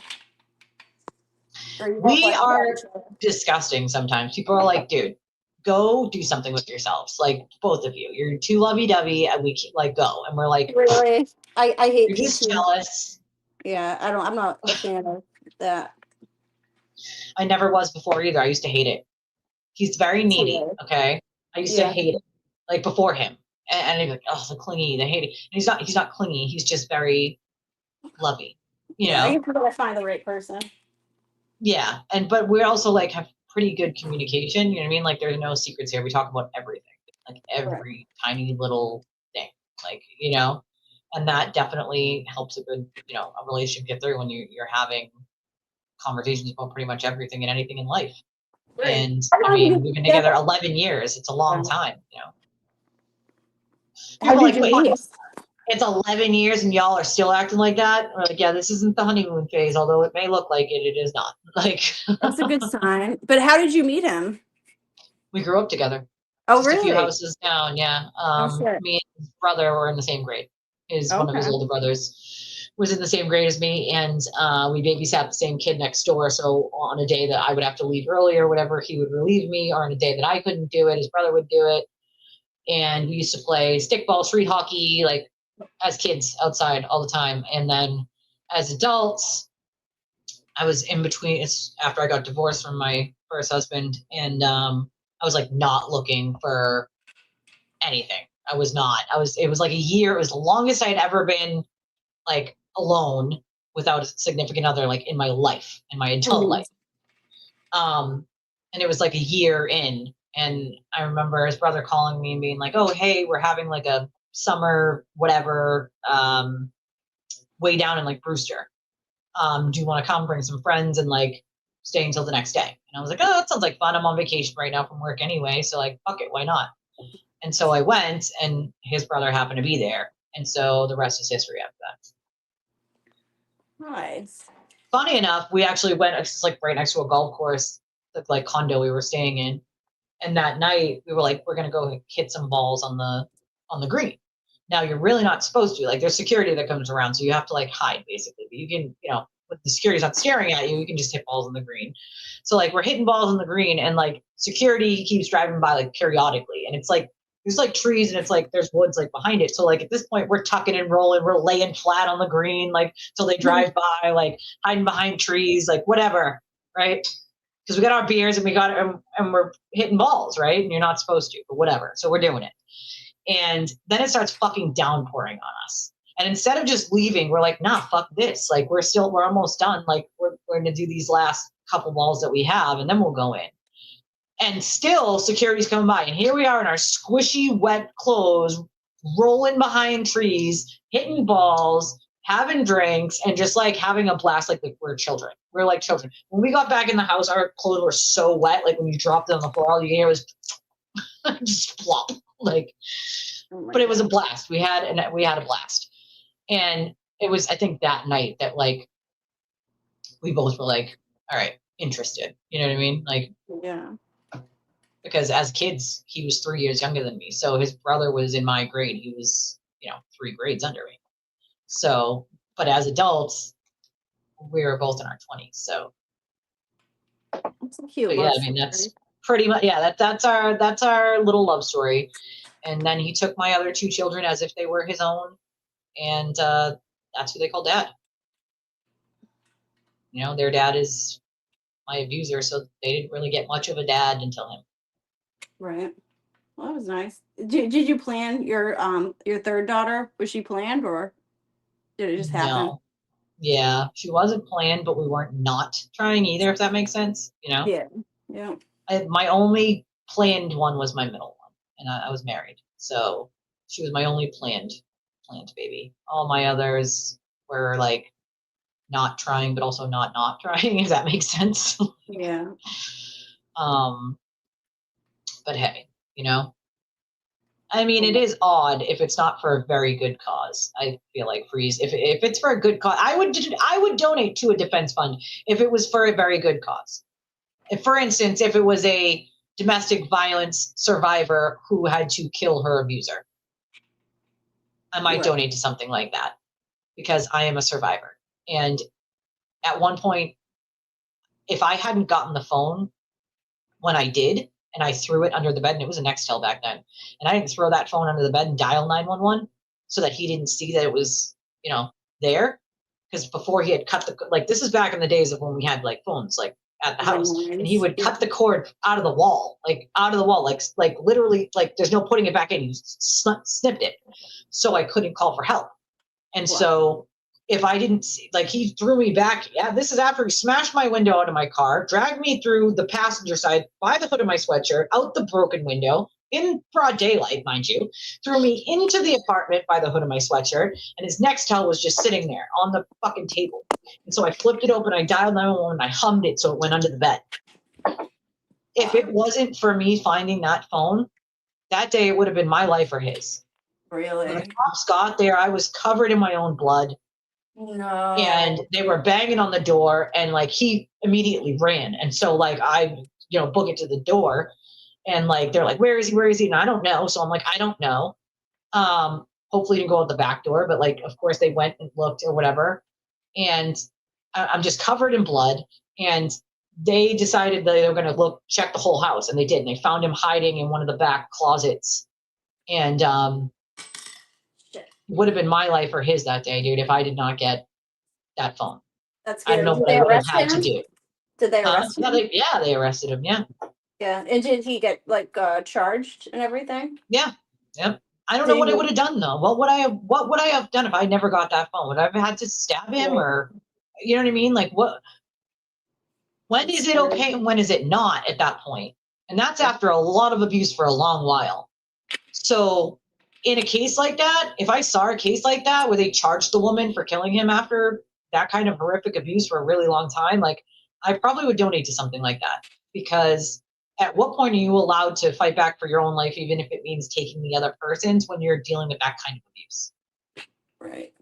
We are disgusting sometimes. People are like, dude, go do something with yourselves. Like, both of you. You're too lovey-dovey, and we keep, like, go. And we're like, really? I hate you're just jealous. Yeah, I'm not a fan of that. I never was before either. I used to hate it. He's very needy, okay? I used to hate it, like, before him. And he'd be like, oh, the clingy, the hating. And he's not clingy. He's just very lovey, you know? I guess we gotta find the right person. Yeah, but we also like have pretty good communication. You know what I mean? Like, there's no secrets here. We talk about everything, like every tiny little thing, like, and that definitely helps a good, a relationship get through when you're having conversations about pretty much everything and anything in life. Right. And I mean, we've been together 11 years. It's a long time, People are like, wait, it's 11 years and y'all are still acting like that? We're like, yeah, this isn't the honeymoon phase, although it may look like it, it is not. Like, that's a good sign. But how did you meet him? We grew up together. Oh, just really? A few houses down, yeah. Me and his brother were in the same grade. One of his older brothers was in the same grade as me, and we babysat the same kid next door. So on a day that I would have to leave early or whatever, he would relieve me, or on a day that I couldn't do it, his brother would do it. And we used to play stickball, street hockey, like, as kids outside all the time. And then as adults, I was in between. It's after I got divorced from my first husband, and I was like not looking for anything. I was not. It was like a year. It was the longest I'd ever been like alone without a significant other, like, in my life, in my adult life. And it was like a year in, and I remember his brother calling me and being like, "Oh, hey, we're having like a summer whatever way down in like Brewster. Do you want to come bring some friends and like stay until the next day?" And I was like, "Oh, that sounds like fun. I'm on vacation right now from work anyway, so like, fuck it, why not?" And so I went, and his brother happened to be there, and so the rest is history after that. Nice. Funny enough, we actually went, it's like right next to a golf course, like condo we were staying in, and that night we were like, we're gonna go hit some balls on the green. Now, you're really not supposed to. Like, there's security that comes around, so you have to like hide basically. But you can, when the security's not staring at you, you can just hit balls on the green. So like, we're hitting balls on the green, and like security keeps driving by like periodically, and it's like there's like trees, and it's like there's woods like behind it. So like at this point, we're tucking and rolling, we're laying flat on the green, like till they drive by, like hiding behind trees, like whatever, right? Because we got our beers and and we're hitting balls, right? And you're not supposed to, but whatever. So we're doing it. And then it starts fucking downpouring on us. And instead of just leaving, we're like, nah, fuck this. Like, we're almost done. Like, we're going to do these last couple balls that we have, and then we'll go in. And still, security's coming by. And here we are in our squishy, wet clothes, rolling behind trees, hitting balls, having drinks, and just like having a blast like we're children. We're like children. When we got back in the house, our clothes were so wet. Like, when you dropped it on the floor, all you can hear was just plop. Like, but it was a blast. We had a blast. And it was, I think, that night that like we both were like, all right, interested. You know what I mean? Like, Yeah. because as kids, he was 3 years younger than me. So his brother was in my grade. He was, 3 grades under me. So, but as adults, we were both in our 20s. So, It's a cute but yeah, love I mean, story. that's pretty much, yeah, that's our little love story. And then he took my other 2 children as if they were his own. And that's who they call dad. Their dad is my abuser. So they didn't really get much of a dad until him. Right. Well, that was nice. Did you plan your third daughter? Was she planned or did it just happen? No. Yeah, she wasn't planned, but we weren't not trying either, if that makes sense. Yeah. Yeah. My only planned one was my middle one, and I was married, so she was my only planned baby. All my others were like not trying, but also not trying, if that makes sense. Yeah. um, but hey, I mean, it is odd if it's not for a very good cause. I feel like Freeze, if it's for a good cause, I would donate to a defense fund if it was for a very good cause. If, for instance, if it was a domestic violence survivor who had to kill her abuser, I might Right. donate to something like that because I am a survivor. And at one point, if I hadn't gotten the phone when I did, and I threw it under the bed, and it was a Nextel back then, and I didn't throw that phone under the bed and dial 911 so that he didn't see that it was, there. Because before he had cut this is back in the days of when we had like phones, like at the house, and he would cut the cord out of the wall, like literally, like there's no putting it back in. He snipped it, so I couldn't call for help. And so if I didn't see, like he threw me back. Yeah, this is after he smashed my window out of my car, dragged me through the passenger side by the hood of my sweatshirt, out the broken window in broad daylight, mind you, threw me into the apartment by the hood of my sweatshirt, and his Nextel was just sitting there on the fucking table. And so I flipped it open, I dialed 911, and I hummed it so it went under the bed. If it wasn't for me finding that phone, that day it would have been my life or his. Really? When the cops got there, I was covered in my own blood. No. And they were banging on the door, and like he immediately ran. And so like I, book it to the door, and like they're like, where is he? Where is he? And I don't know. So I'm like, I don't know. Hopefully he didn't go out the back door, but like of course they went and looked or whatever. And I'm just covered in blood. And they decided that they were going to check the whole house, and they did. And they found him hiding in one of the back closets. And it would have been my life or his that day, dude, if I did not get that phone. That's I don't scary. know Did what they I would have arrest had to him? do. Did they arrest him? Yeah, they arrested him. Yeah. Yeah. And did he get like charged and everything? Yeah. Yep. I don't know what I would have done though. What would I have done if I never got that phone? Would I have had to stab him, or you know what I mean? Like what? When is it okay and when is it not at that point? And that's after a lot of abuse for a long while. So in a case like that, if I saw a case like that where they charged the woman for killing him after that kind of horrific abuse for a really long time, like I probably would donate to something like that. Because at what point are you allowed to fight back for your own life, even if it means taking the other person's, when you're dealing with that kind of abuse? Right.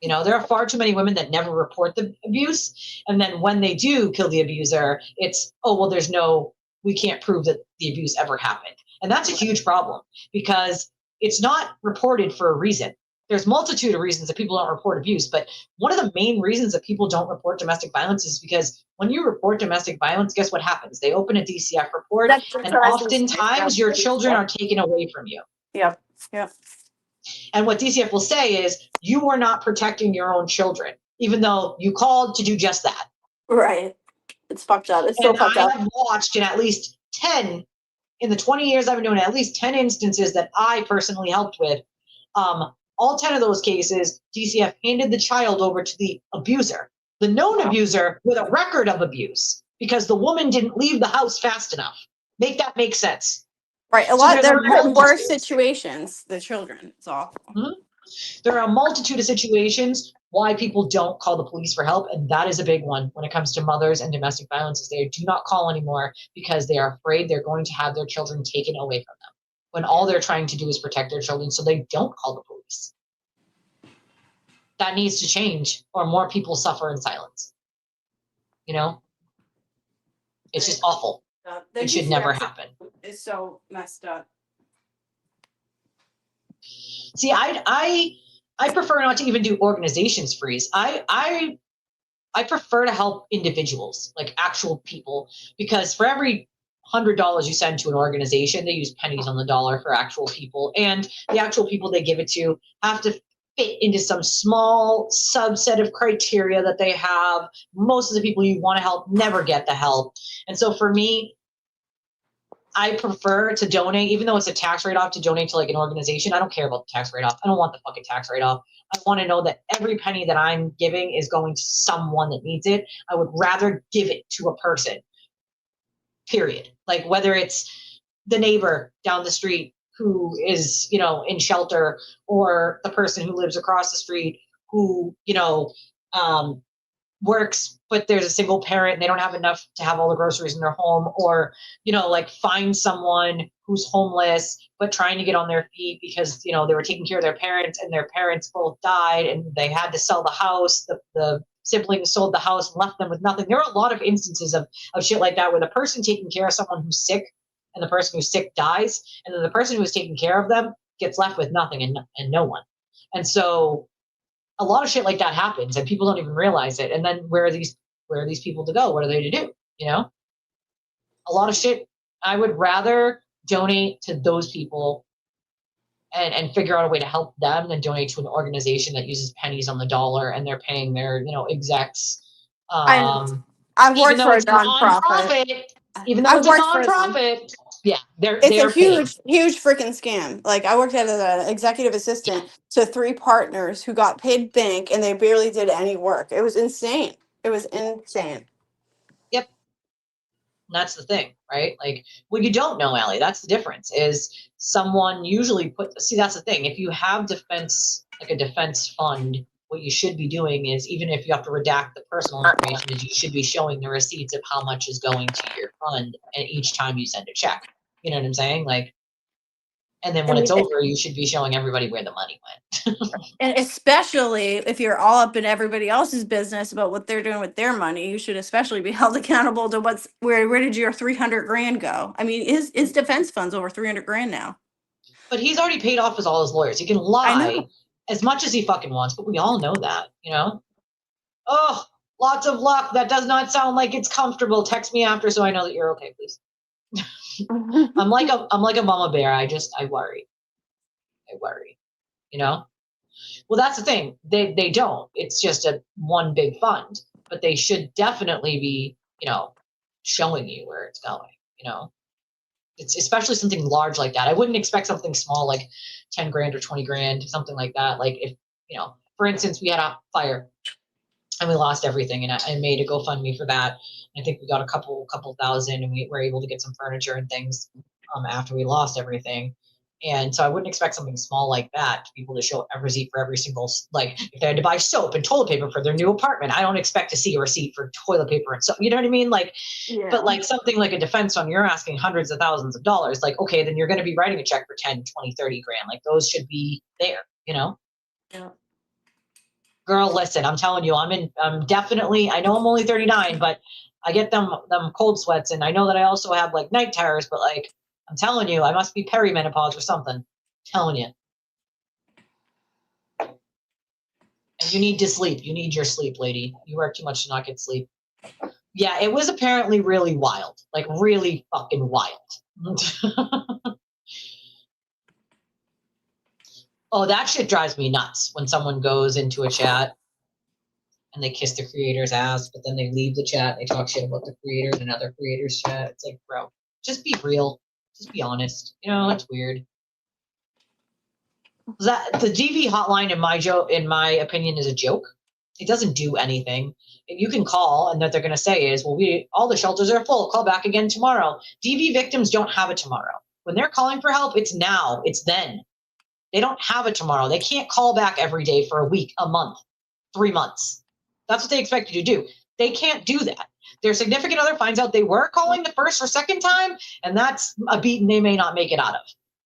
There are far too many women that never report the abuse. And then when they do kill the abuser, it's, oh, well, we can't prove that the abuse ever happened. And that's a huge problem because it's not reported for a reason. There's multitude of reasons that people don't report abuse, but one of the main reasons that people don't report domestic violence is because when you report domestic violence, guess what happens? They open a DCF report, and oftentimes your children are taken away from you. Yep. Yep. And what DCF will say is, you are not protecting your own children, even though you called to do just that. Right. It's fucked up. It's so fucked up. I have watched in at least 10, in the 20 years I've been doing it, at least 10 instances that I personally helped with. All 10 of those cases, DCF handed the child over to the abuser, the known abuser with a record of abuse, because the woman didn't leave the house fast enough. Make that make sense. Right. They're put in worse situations, the children. It's awful. Mm-hmm. There are a multitude of situations why people don't call the police for help, and that is a big one when it comes to mothers and domestic violence. Is they do not call anymore because they are afraid they're going to have their children taken away from them, when all they're trying to do is protect their children, so they don't call the police. That needs to change, or more people suffer in silence. It's just awful. It should never happen. It's so messed up. See, I prefer not to even do organizations freeze. I prefer to help individuals, like actual people, because for every $100 you send to an organization, they use pennies on the dollar for actual people, and the actual people they give it to have to fit into some small subset of criteria that they have. Most of the people you want to help never get the help, and so for me, I prefer to donate, even though it's a tax write-off, to donate to like an organization. I don't care about the tax write-off. I don't want the fucking tax write-off. I want to know that every penny that I'm giving is going to someone that needs it. I would rather give it to a person, period. Like whether it's the neighbor down the street who is, in shelter, or the person who lives across the street who, works, but there's a single parent and they don't have enough to have all the groceries in their home, or like find someone who's homeless but trying to get on their feet because they were taking care of their parents and their parents both died and they had to sell the house. The siblings sold the house and left them with nothing. There are a lot of instances of shit like that, where the person taking care of someone who's sick and the person who's sick dies, and then the person who was taking care of them gets left with nothing and no one. And so a lot of shit like that happens and people don't even realize it. And then where are these people to go? What are they to do? A lot of shit. I would rather donate to those people and figure out a way to help them than donate to an organization that uses pennies on the dollar and they're paying their, execs. I've Even worked though for a it's nonprofit. even though I've it's a worked for them. nonprofit, yeah, It's a they're paid. huge freaking scam. Like I worked as an executive assistant to 3 partners who got paid bank and they barely did any work. It was insane. It was insane. Yep. And that's the thing, right? Like what you don't know, Allie, that's the difference, is someone usually that's the thing. If you have like a defense fund, what you should be doing is, even if you have to redact the personal information, is you should be showing the receipts of how much is going to your fund and each time you send a check. You know what I'm saying? Like, and then when it's over, you should be showing everybody where the money went. And especially if you're all up in everybody else's business about what they're doing with their money, you should especially be held accountable to where did your 300 grand go? I mean, his defense fund's over 300 grand now. But he's already paid off all his lawyers. He can lie as much as he fucking wants, but we all know that, Oh, lots of luck. That does not sound like it's comfortable. Text me after so I know that you're okay, please. I'm like a mama bear. I worry. Well, that's the thing. They don't. It's just a one big fund, but they should definitely be, showing you where it's going, It's especially something large like that. I wouldn't expect something small like 10 grand or 20 grand, something like that. Like if, for instance, we had a fire and we lost everything, and I made a GoFundMe for that. I think we got a couple thousand, and we were able to get some furniture and things after we lost everything. And so I wouldn't expect something small like that to people to show a receipt for every single, like if they had to buy soap and toilet paper for their new apartment, I don't expect to see a receipt for toilet paper and soap. You know what I mean? Like, yeah. But like something like a defense fund, you're asking hundreds of thousands of dollars. Like, okay, then you're going to be writing a check for 10, 20, 30 grand. Like those should be there, Yeah. Girl, listen, I'm telling you, I'm definitely, I know I'm only 39, but I get them cold sweats, and I know that I also have like night terrors, but like, I'm telling you, I must be perimenopause or something. I'm telling you. And you need to sleep. You need your sleep, lady. You work too much to not get sleep. Yeah, it was apparently really wild. Like really fucking wild. Oh, that shit drives me nuts when someone goes into a chat and they kiss the creator's ass, but then they leave the chat and they talk shit about the creator in another creator's chat. It's like, bro, just be real. Just be honest. It's weird. That the DV hotline, in my opinion, is a joke. It doesn't do anything. You can call, and what they're going to say is, well, all the shelters are full. Call back again tomorrow. DV victims don't have a tomorrow. When they're calling for help, it's now. It's then. They don't have a tomorrow. They can't call back every day for a week, a month, 3 months. That's what they expect you to do. They can't do that. Their significant other finds out they were calling the first or second time, and that's a beating they may not make it out of.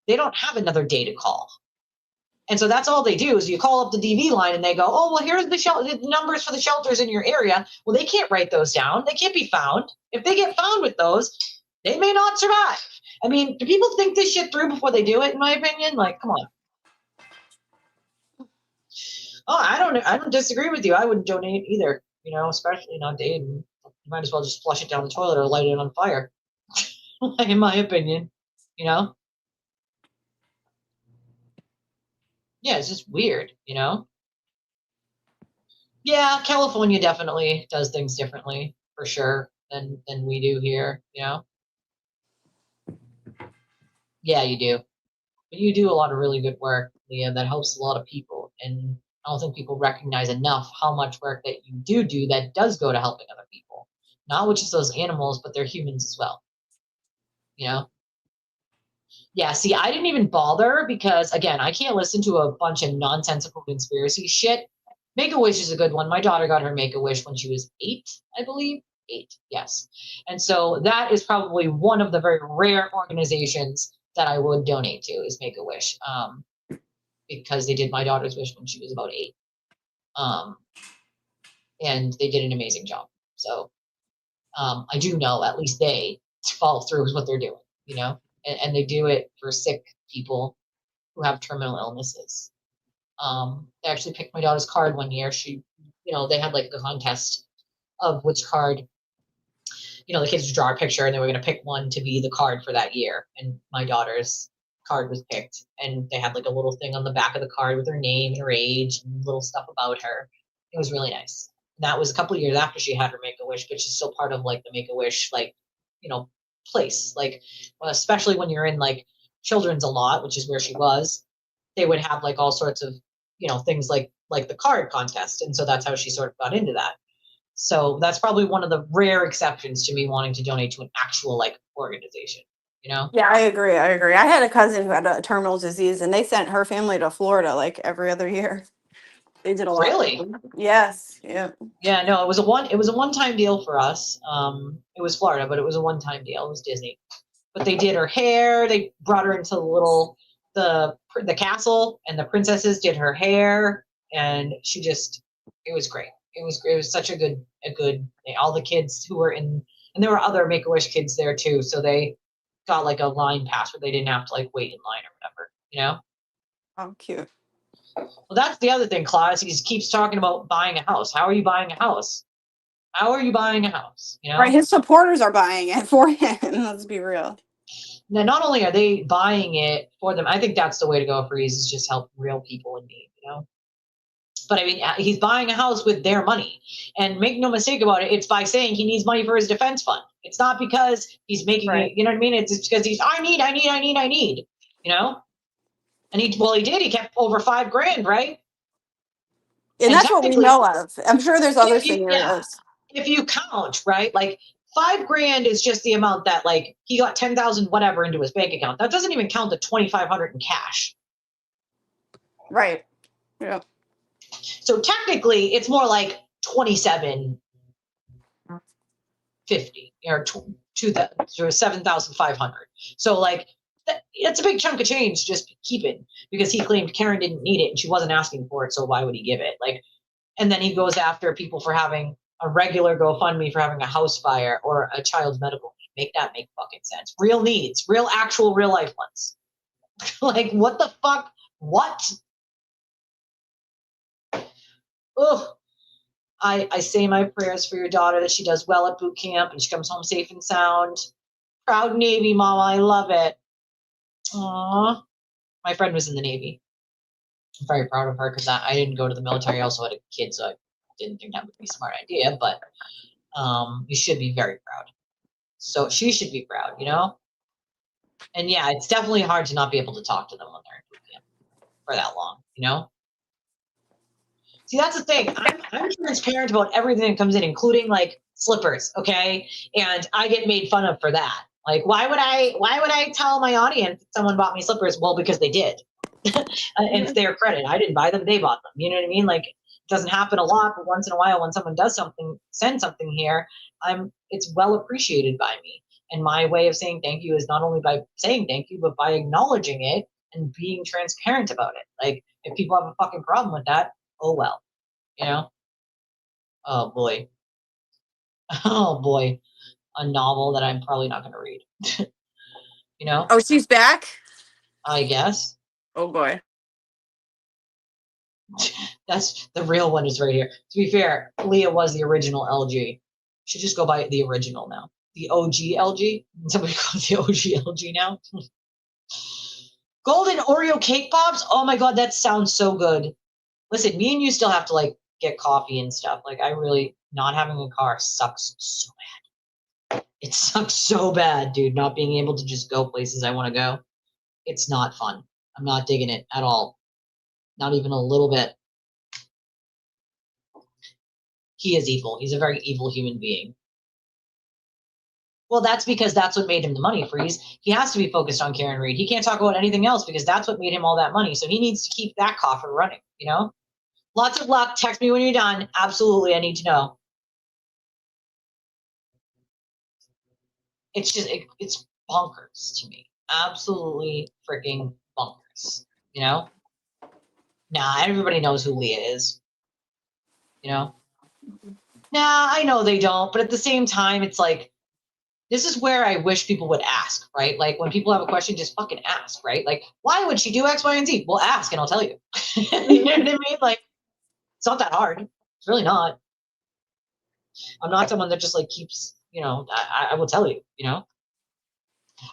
They don't have another day to call. And so that's all they do is you call up the DV line and they go, oh, well, here's the numbers for the shelters in your area. Well, they can't write those down. They can't be found. If they get found with those, they may not survive. I mean, do people think this shit through before they do it, in my opinion? Like, come on. Oh, I don't disagree with you. I wouldn't donate either, you know, especially not dating. You might as well just flush it down the toilet or light it on fire, in my opinion, you know? Yeah, it's just weird, you know? Yeah, California definitely does things differently, for sure, than we do here, you know? Yeah, you do. But you do a lot of really good work, Leah, that helps a lot of people. And I don't think people recognize enough how much work that you do that does go to helping other people. Not just those animals, but they're humans as well. You know? Yeah, see, I didn't even bother because, again, I can't listen to a bunch of nonsensical conspiracy shit. Make a Wish is a good one. My daughter got her Make a Wish when she was 8, I believe. 8, yes. And so that is probably one of the very rare organizations that I would donate to is Make a Wish, because they did my daughter's wish when she was about 8, um, and they did an amazing job. So I do know at least they follow through with what they're doing, you know, and they do it for sick people who have terminal illnesses. They actually picked my daughter's card one year. She, you know, they had like a contest of which card, you know, the kids would draw a picture and they were going to pick one to be the card for that year. And my daughter's card was picked. And they had like a little thing on the back of the card with her name and her age and little stuff about her. It was really nice. And that was a couple of years after she had her Make a Wish, but she's still part of like the Make a Wish, like, you know, place. Like, well, especially when you're in like children's a lot, which is where she was, they would have like all sorts of, you know, things like the card contest. And so that's how she sort of got into that. So that's probably one of the rare exceptions to me wanting to donate to an actual like organization, you know? Yeah, I agree. I agree. I had a cousin who had a terminal disease, and they sent her family to Florida like every other year. They did a lot. Really? Yes. Yeah. Yeah, no, it was a one-time deal for us. It was Florida, but it was a one-time deal. It was Disney. But they did her hair. They brought her into the castle, and the princesses did her hair, and she just, it was great. It was such a good all the kids who were in, and there were other Make-A-Wish kids there too, so they got like a line pass where they didn't have to like wait in line or whatever, you know? Oh, cute. Well, that's the other thing, Claus. He keeps talking about buying a house. How are you buying a house? How are you buying a house? You know? Right. His supporters are buying it for him. Let's be real. Now, not only are they buying it for them, I think that's the way to go for Freeze is just help real people in need, you know? But I mean, he's buying a house with their money. And make no mistake about it, it's by saying he needs money for his defense fund. It's not because he's making it, you know what I mean? It's because he's, I need, you know? And he did. He kept over $5,000, right? And that's what we know of. I'm sure there's other scenarios. If you count, right? Like $5,000 is just the amount that like he got 10,000 whatever into his bank account. That doesn't even count the 2,500 in cash. Right. Yeah. So technically, it's more like 2,750 or 7,500. So like it's a big chunk of change just keeping because he claimed Karen didn't need it and she wasn't asking for it. So why would he give it? Like, and then he goes after people for having a regular GoFundMe for having a house fire or a child's medical need. Make that make fucking sense. Real needs, real actual real life ones. Like what the fuck? What? Ugh. I say my prayers for your daughter that she does well at boot camp and she comes home safe and sound. Proud Navy mama, I love it. Aww. My friend was in the Navy. I'm very proud of her because I didn't go to the military. I also had a kid, so I didn't think that would be a smart idea, but you should be very proud. So she should be proud, you know? And yeah, it's definitely hard to not be able to talk to them when they're in boot camp for that long, you know? See, that's the thing. I'm transparent about everything that comes in, including like slippers, okay? And I get made fun of for that. Like, why would I tell my audience that someone bought me slippers? Well, because they did. And it's their credit. I didn't buy them, they bought them. You know what I mean? Like, it doesn't happen a lot, but once in a while when someone does something, send something here, it's well appreciated by me. And my way of saying thank you is not only by saying thank you, but by acknowledging it and being transparent about it. Like, if people have a fucking problem with that, oh well, you know? Oh boy. Oh boy. A novel that I'm probably not going to read. You know? Oh, she's back? I guess. Oh boy. That's the real one is right here. To be fair, Leah was the original LG. Should just go by the original now. The OG LG. Somebody calls the OG LG now. Golden Oreo cake pops. Oh my god, that sounds so good. Listen, me and you still have to like get coffee and stuff. Like, I really, not having a car sucks so bad. It sucks so bad, dude. Not being able to just go places I want to go. It's not fun. I'm not digging it at all. Not even a little bit. He is evil. He's a very evil human being. Well, that's because that's what made him the money freeze. He has to be focused on Karen Reed. He can't talk about anything else because that's what made him all that money. So he needs to keep that coffer running, you know? Lots of luck. Text me when you're done. Absolutely. I need to know. It's just, it's bonkers to me. Absolutely freaking bonkers, you know? Nah, everybody knows who Leah is, you know? Nah, I know they don't, but at the same time, it's like, this is where I wish people would ask, right? Like, when people have a question, just fucking ask, right? Like, why would she do X, Y, and Z? Well, ask and I'll tell you. You know what I mean? Like, it's not that hard. It's really not. I'm not someone that just like keeps, you know, I will tell you, you know?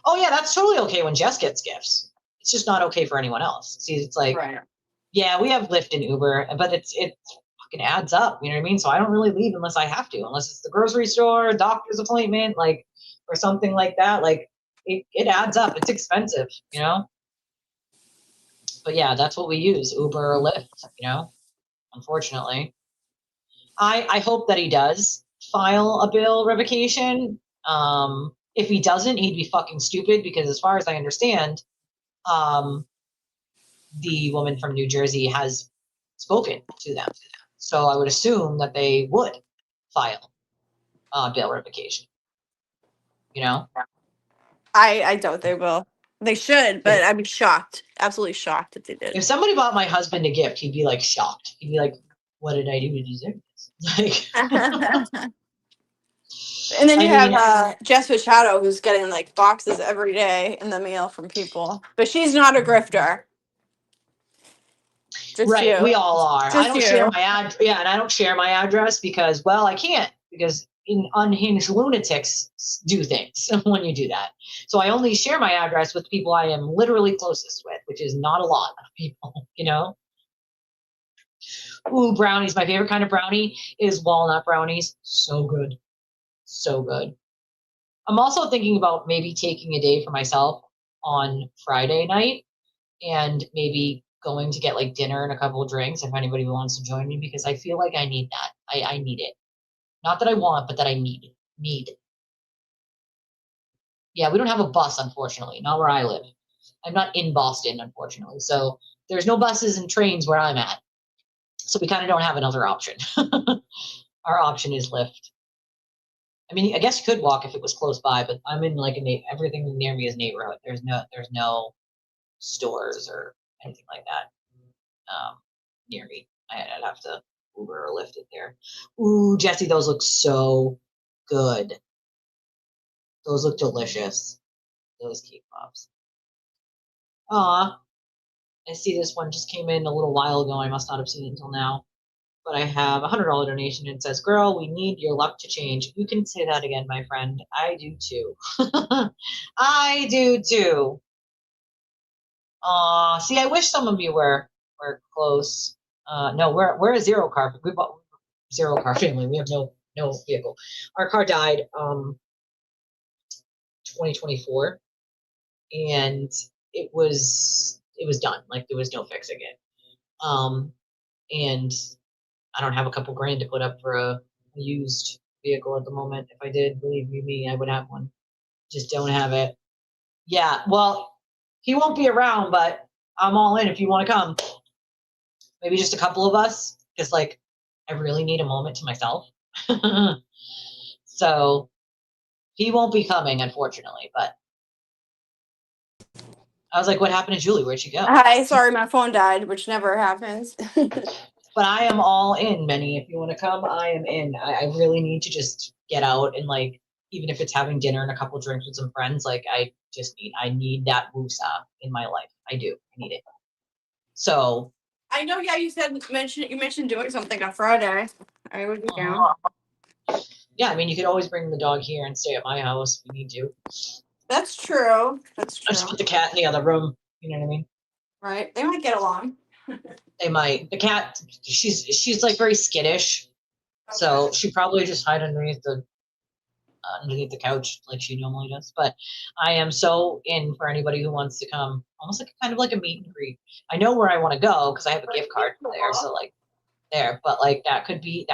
Oh yeah, that's totally okay when Jess gets gifts. It's just not okay for anyone else. See, it's like, Right. yeah, we have Lyft and Uber, but it fucking adds up. You know what I mean? So I don't really leave unless I have to, unless it's the grocery store, doctor's appointment, like, or something like that. Like, it adds up. It's expensive, you know? But yeah, that's what we use, Uber or Lyft, you know? Unfortunately. I hope that he does file a bail revocation. If he doesn't, he'd be fucking stupid because, as far as I understand, um, the woman from New Jersey has spoken to them. So I would assume that they would file bail revocation. You know? I doubt they will. They should, but I'd be shocked. Absolutely shocked if they If did. somebody bought my husband a gift, he'd be like shocked. He'd be like, "What did I do to deserve this?" Like, And then I you mean, have Jess Machado, who's getting like boxes every day in the mail from people, but she's not a grifter. Just right, you. we all are. I Just don't share you. my yeah, and I don't share my address because, well, I can't, because unhinged lunatics do things when you do that. So I only share my address with people I am literally closest with, which is not a lot of people, you know? Ooh, brownies. My favorite kind of brownie is walnut brownies. So good. So good. I'm also thinking about maybe taking a day for myself on Friday night and maybe going to get like dinner and a couple of drinks if anybody wants to join me, because I feel like I need that. I need it. Not that I want, but that I need. Need. Yeah, we don't have a bus, unfortunately, not where I live. I'm not in Boston, unfortunately. So there's no buses and trains where I'm at. So we kind of don't have another option. Our option is Lyft. I mean, I guess you could walk if it was close by, but I'm in like everything near me is neighborhood. There's no stores or anything like that near me. I'd have to Uber or Lyft it there. Ooh, Jesse, those look so good. Those look delicious. Those cake pops. Aw, I see this one just came in a little while ago. I must not have seen it until now. But I have a $100 donation and it says, "Girl, we need your luck to change." You can say that again, my friend. I do too. I do too. See, I wish some of you were close. No, we're a zero car. We bought zero car family. We have no vehicle. Our car died 2024, and it was done. Like, there was no fixing it. And I don't have a couple grand to put up for a used vehicle at the moment. If I did, believe you me, I would have one. Just don't have it. Yeah, well, he won't be around, but I'm all in if you want to come. Maybe just a couple of us, because like I really need a moment to myself. So he won't be coming, unfortunately, but I was like, what happened to Julie? Where'd she go? Hi, sorry, my phone died, which never happens. But I am all in, Benny. If you want to come, I am in. I really need to just get out and like, even if it's having dinner and a couple drinks with some friends, like I need that woosah in my life. I do. I need it. So I know, yeah, you mentioned doing something on Friday. I would be down. Yeah, I mean, you could always bring the dog here and stay at my house if you need to. That's true. That's I just true. put the cat in the other room. You know what I mean? Right. They might get along. They might. The cat, she's like very skittish, so she probably just hide underneath the couch like she normally does. But I am so in for anybody who wants to come, almost like kind of like a meet and greet. I know where I want to go because I have a gift card there, so like there, but like that could be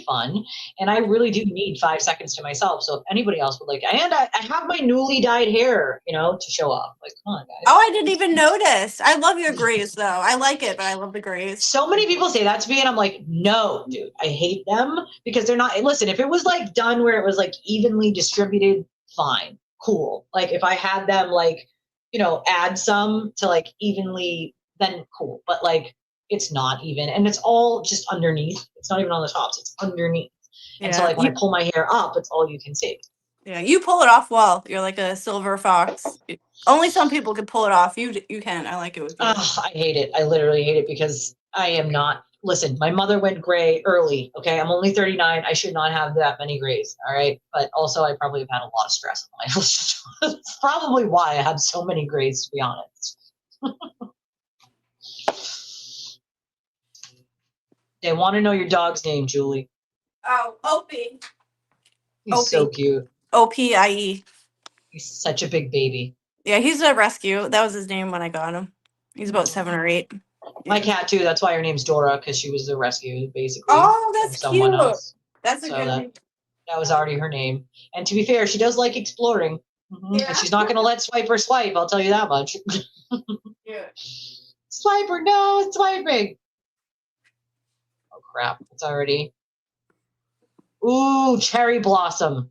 fun, and I really do need 5 seconds to myself. So if anybody else would like, and I have my newly dyed hair, to show off. Like, come on, guys. Oh, I didn't even notice. I love your grays though. I like it, but I love the grays. So many people say that to me, and I'm like, no, dude, I hate them because they're not. Listen, if it was like done where it was like evenly distributed, fine, cool. Like if I had them like, add some to like evenly, then cool. But like it's not even, and it's all just underneath. It's not even on the tops. It's underneath. Yeah. And so like when I pull my hair up, it's all you can see. Yeah, you pull it off well. You're like a silver fox. Only some people can pull it off. You can. I like it with you. I hate it. I literally hate it because I am not. Listen, my mother went gray early. Okay, I'm only 39. I should not have that many grays. All right, but also I probably have had a lot of stress in life. That's probably why I have so many grays, to be honest. They want to know your dog's name, Julie. Oh, Opie. He's so cute. OPIE. He's such a big baby. Yeah, he's a rescue. That was his name when I got him. He's about 7 or 8. My cat too. That's why her name's Dora, because she was a rescue, basically. Oh, that's someone cute. Else. That's a good name. That was already her name. And to be fair, she does like exploring. Mm-hmm. Yeah. And she's not going to let Swiper swipe. I'll tell you that much. Yeah. Swiper, no, swiping. Oh crap! It's already. Ooh, cherry blossom.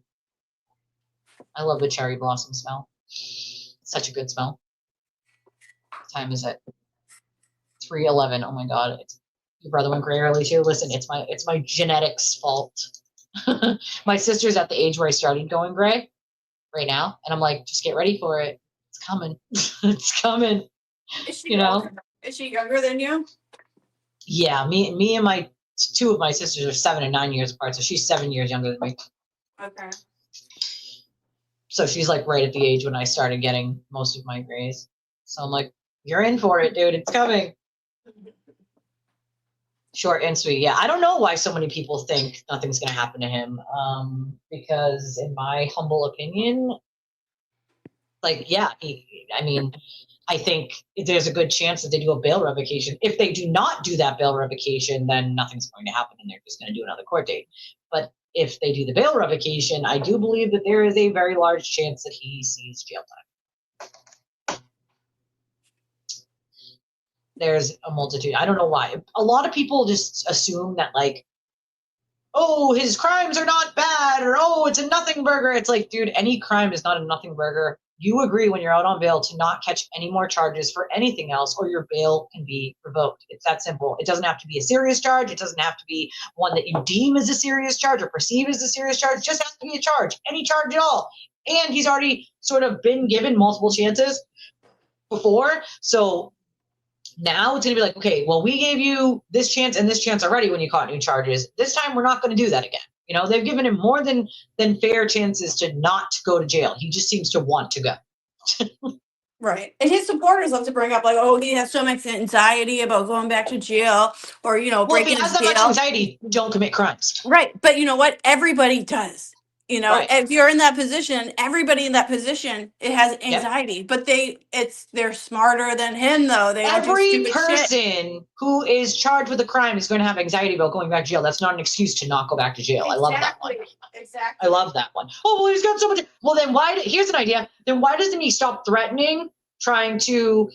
I love the cherry blossom smell. Such a good smell. What time is it? 3:11. Oh my god! Your brother went gray early too. Listen, it's my genetics fault. My sister's at the age where I started going gray right now, and I'm like, just get ready for it. It's coming. It's coming. Is she Is she younger than you? Yeah, me and my 2 of my sisters are 7 and 9 years apart, so she's 7 years younger than me. Okay. So she's like right at the age when I started getting most of my grays. So I'm like, you're in for it, dude. It's coming. Short and sweet. Yeah, I don't know why so many people think nothing's going to happen to him. Because in my humble opinion, like, yeah, I think there's a good chance that they do a bail revocation. If they do not do that bail revocation, then nothing's going to happen and they're just going to do another court date. But if they do the bail revocation, I do believe that there is a very large chance that he sees jail time. There's a multitude. I don't know why. A lot of people just assume that like, oh, his crimes are not bad, or oh, it's a nothing burger. It's like, dude, any crime is not a nothing burger. You agree when you're out on bail to not catch any more charges for anything else, or your bail can be revoked. It's that simple. It doesn't have to be a serious charge. It doesn't have to be one that you deem as a serious charge or perceive as a serious charge. It just has to be a charge, any charge at all. And he's already sort of been given multiple chances before. So now it's going to be like, okay, well, we gave you this chance and this chance already when you caught new charges. This time we're not going to do that again. They've given him more than fair chances to not go to jail. He just seems to want to go. Right. And his supporters love to bring up like, oh, he has so much anxiety about going back to jail or, breaking his jail. If he has that much anxiety, don't commit crimes. Right. But you know what? Everybody does. Right. If you're in that position, everybody in that position, it has anxiety. Yep. But they're smarter than him, though. They Every person who is charged with a crime is going to have anxiety about going back to jail. That's not an excuse to not go back to jail. Exactly. I love that one. Exactly. I love that one. Oh, well, he's got so much. Well, then here's an idea. Then why doesn't he stop threatening, trying to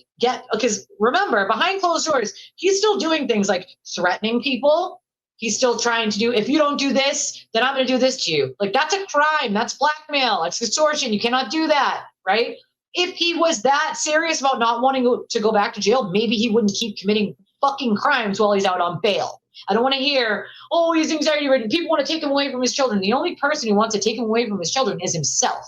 because remember, behind closed doors, he's still doing things like threatening people. He's still trying to do, if you don't do this, then I'm going to do this to you. Like, that's a crime. That's blackmail. That's extortion. You cannot do that, right? if he was that serious about not wanting to go back to jail, maybe he wouldn't keep committing fucking crimes while he's out on bail. I don't want to hear, oh, he's anxiety ridden. People want to take him away from his children. The only person who wants to take him away from his children is himself.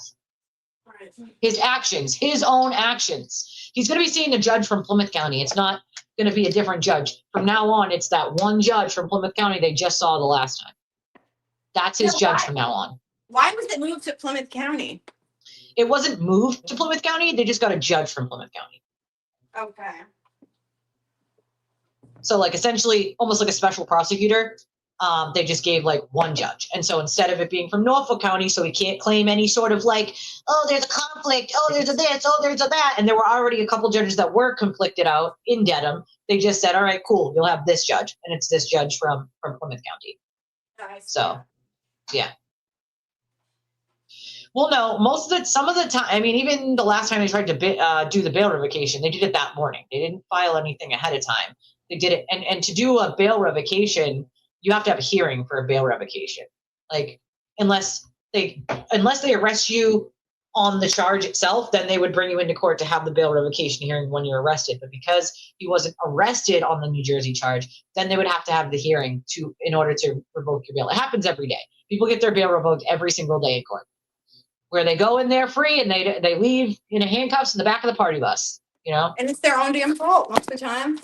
Right. His actions, his own actions. He's going to be seeing a judge from Plymouth County. It's not going to be a different judge. From now on, it's that one judge from Plymouth County they just saw the last time. That's his judge from now on. Why was it moved to Plymouth County? It wasn't moved to Plymouth County. They just got a judge from Plymouth County. Okay. So like essentially almost like a special prosecutor. They just gave like one judge. And so instead of it being from Norfolk County, so he can't claim any sort of like, oh, there's a conflict. Oh, there's a this. Oh, there's a that. And there were already a couple judges that were conflicted out in Dedham. They just said, all right, cool. You'll have this judge. And it's this judge from Plymouth County. Nice. So, yeah. Well, no, some of the time, I mean, even the last time they tried to do the bail revocation, they did it that morning. They didn't file anything ahead of time. They did it. And to do a bail revocation, you have to have a hearing for a bail revocation. Like, unless they arrest you on the charge itself, then they would bring you into court to have the bail revocation hearing when you're arrested. But because he wasn't arrested on the New Jersey charge, then they would have to have the hearing in order to revoke your bail. It happens every day. People get their bail revoked every single day in court, where they go in there free and they leave in handcuffs in the back of the party bus, you know? And it's their own damn fault most of the time.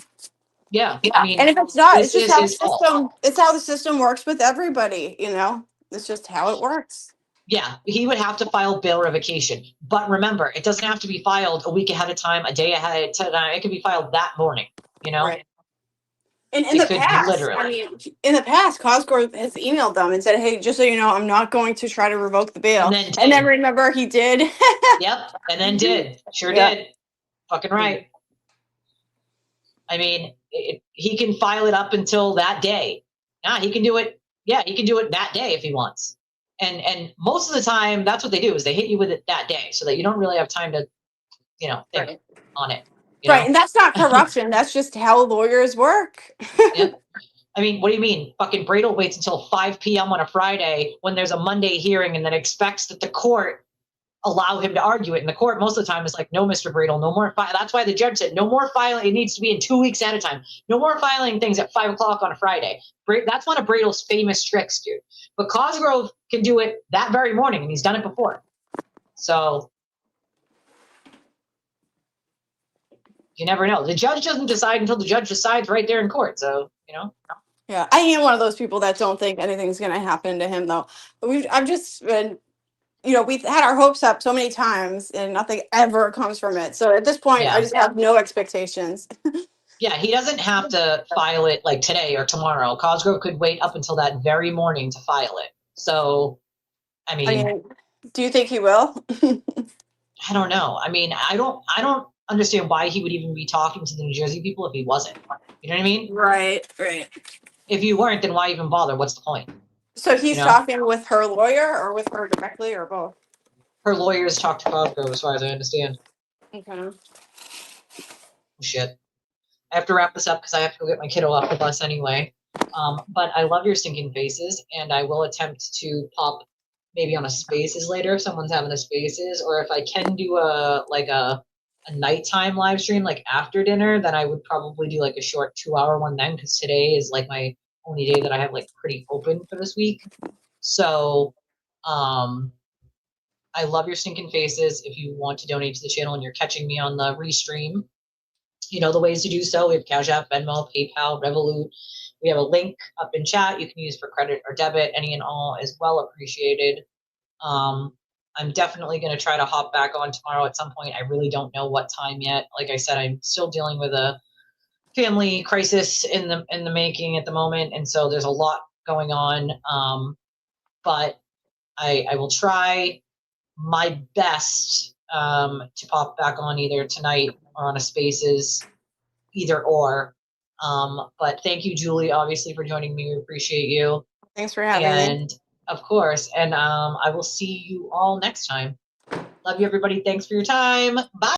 Yeah. I mean, and if it's not, it's this just is how his the fault. system. It's how the system works with everybody. You know, it's just how it works. Yeah, he would have to file bail revocation. But remember, it doesn't have to be filed a week ahead of time, a day ahead of time. It can be filed that morning, you know? Right. And in the past, I mean, in the past, Cosgrove has emailed them and said, "Hey, just so you know, I'm not going to try to revoke the bail." And then remember, he did. Yep, and then did. Sure Yeah. did. Fucking right. I mean, he can file it up until that day. Nah, he can do it. Yeah, he can do it that day if he wants. And most of the time, that's what they do is they hit you with it that day so that you don't really have time to, you know, think on it. Right, and that's not corruption. That's just how lawyers work. Yep. I mean, what do you mean? Fucking Bradel waits until 5 p.m. on a Friday when there's a Monday hearing and then expects that the court allow him to argue it. And the court most of the time is like, no, Mr. Bradel, no more. That's why the judge said no more filing. It needs to be in 2 weeks at a time. No more filing things at 5 o'clock on a Friday. That's one of Bradel's famous tricks, dude. But Cosgrove can do it that very morning, and he's done it before. So you never know. The judge doesn't decide until the judge decides right there in court. So, you know. Yeah, I am one of those people that don't think anything's going to happen to him, though. I've just been, you know, we've had our hopes up so many times and nothing ever comes from it. So at this point, I just have no expectations. Yeah, he doesn't have to file it like today or tomorrow. Cosgrove could wait up until that very morning to file it. So, I mean do you think he will? I don't know. I mean, I don't understand why he would even be talking to the New Jersey people if he wasn't. You know what I mean? Right. If you weren't, then why even bother? What's the point? So he's talking with her lawyer or with her directly or both? Her lawyers talk to Cosgrove as far as I understand. Okay. Shit. I have to wrap this up because I have to go get my kiddo off the bus anyway. But I love your stinking faces, and I will attempt to pop maybe on a spaces later if someone's having a spaces, or if I can do a nighttime live stream like after dinner, then I would probably do like a short 2-hour one then, because today is like my only day that I have like pretty open for this week. So I love your stinking faces. If you want to donate to the channel and you're catching me on the restream, you know the ways to do so. We have Cash App, Venmo, PayPal, Revolut. We have a link up in chat you can use for credit or debit. Any and all is well appreciated. I'm definitely going to try to hop back on tomorrow at some point. I really don't know what time yet. Like I said, I'm still dealing with a family crisis in the making at the moment, and so there's a lot going on. But I will try my best to pop back on either tonight or on a spaces, either or. But thank you, Julie, obviously, for joining me. We appreciate you. Thanks for having me. And of course, and I will see you all next time. Love you, everybody. Thanks for your time. Bye.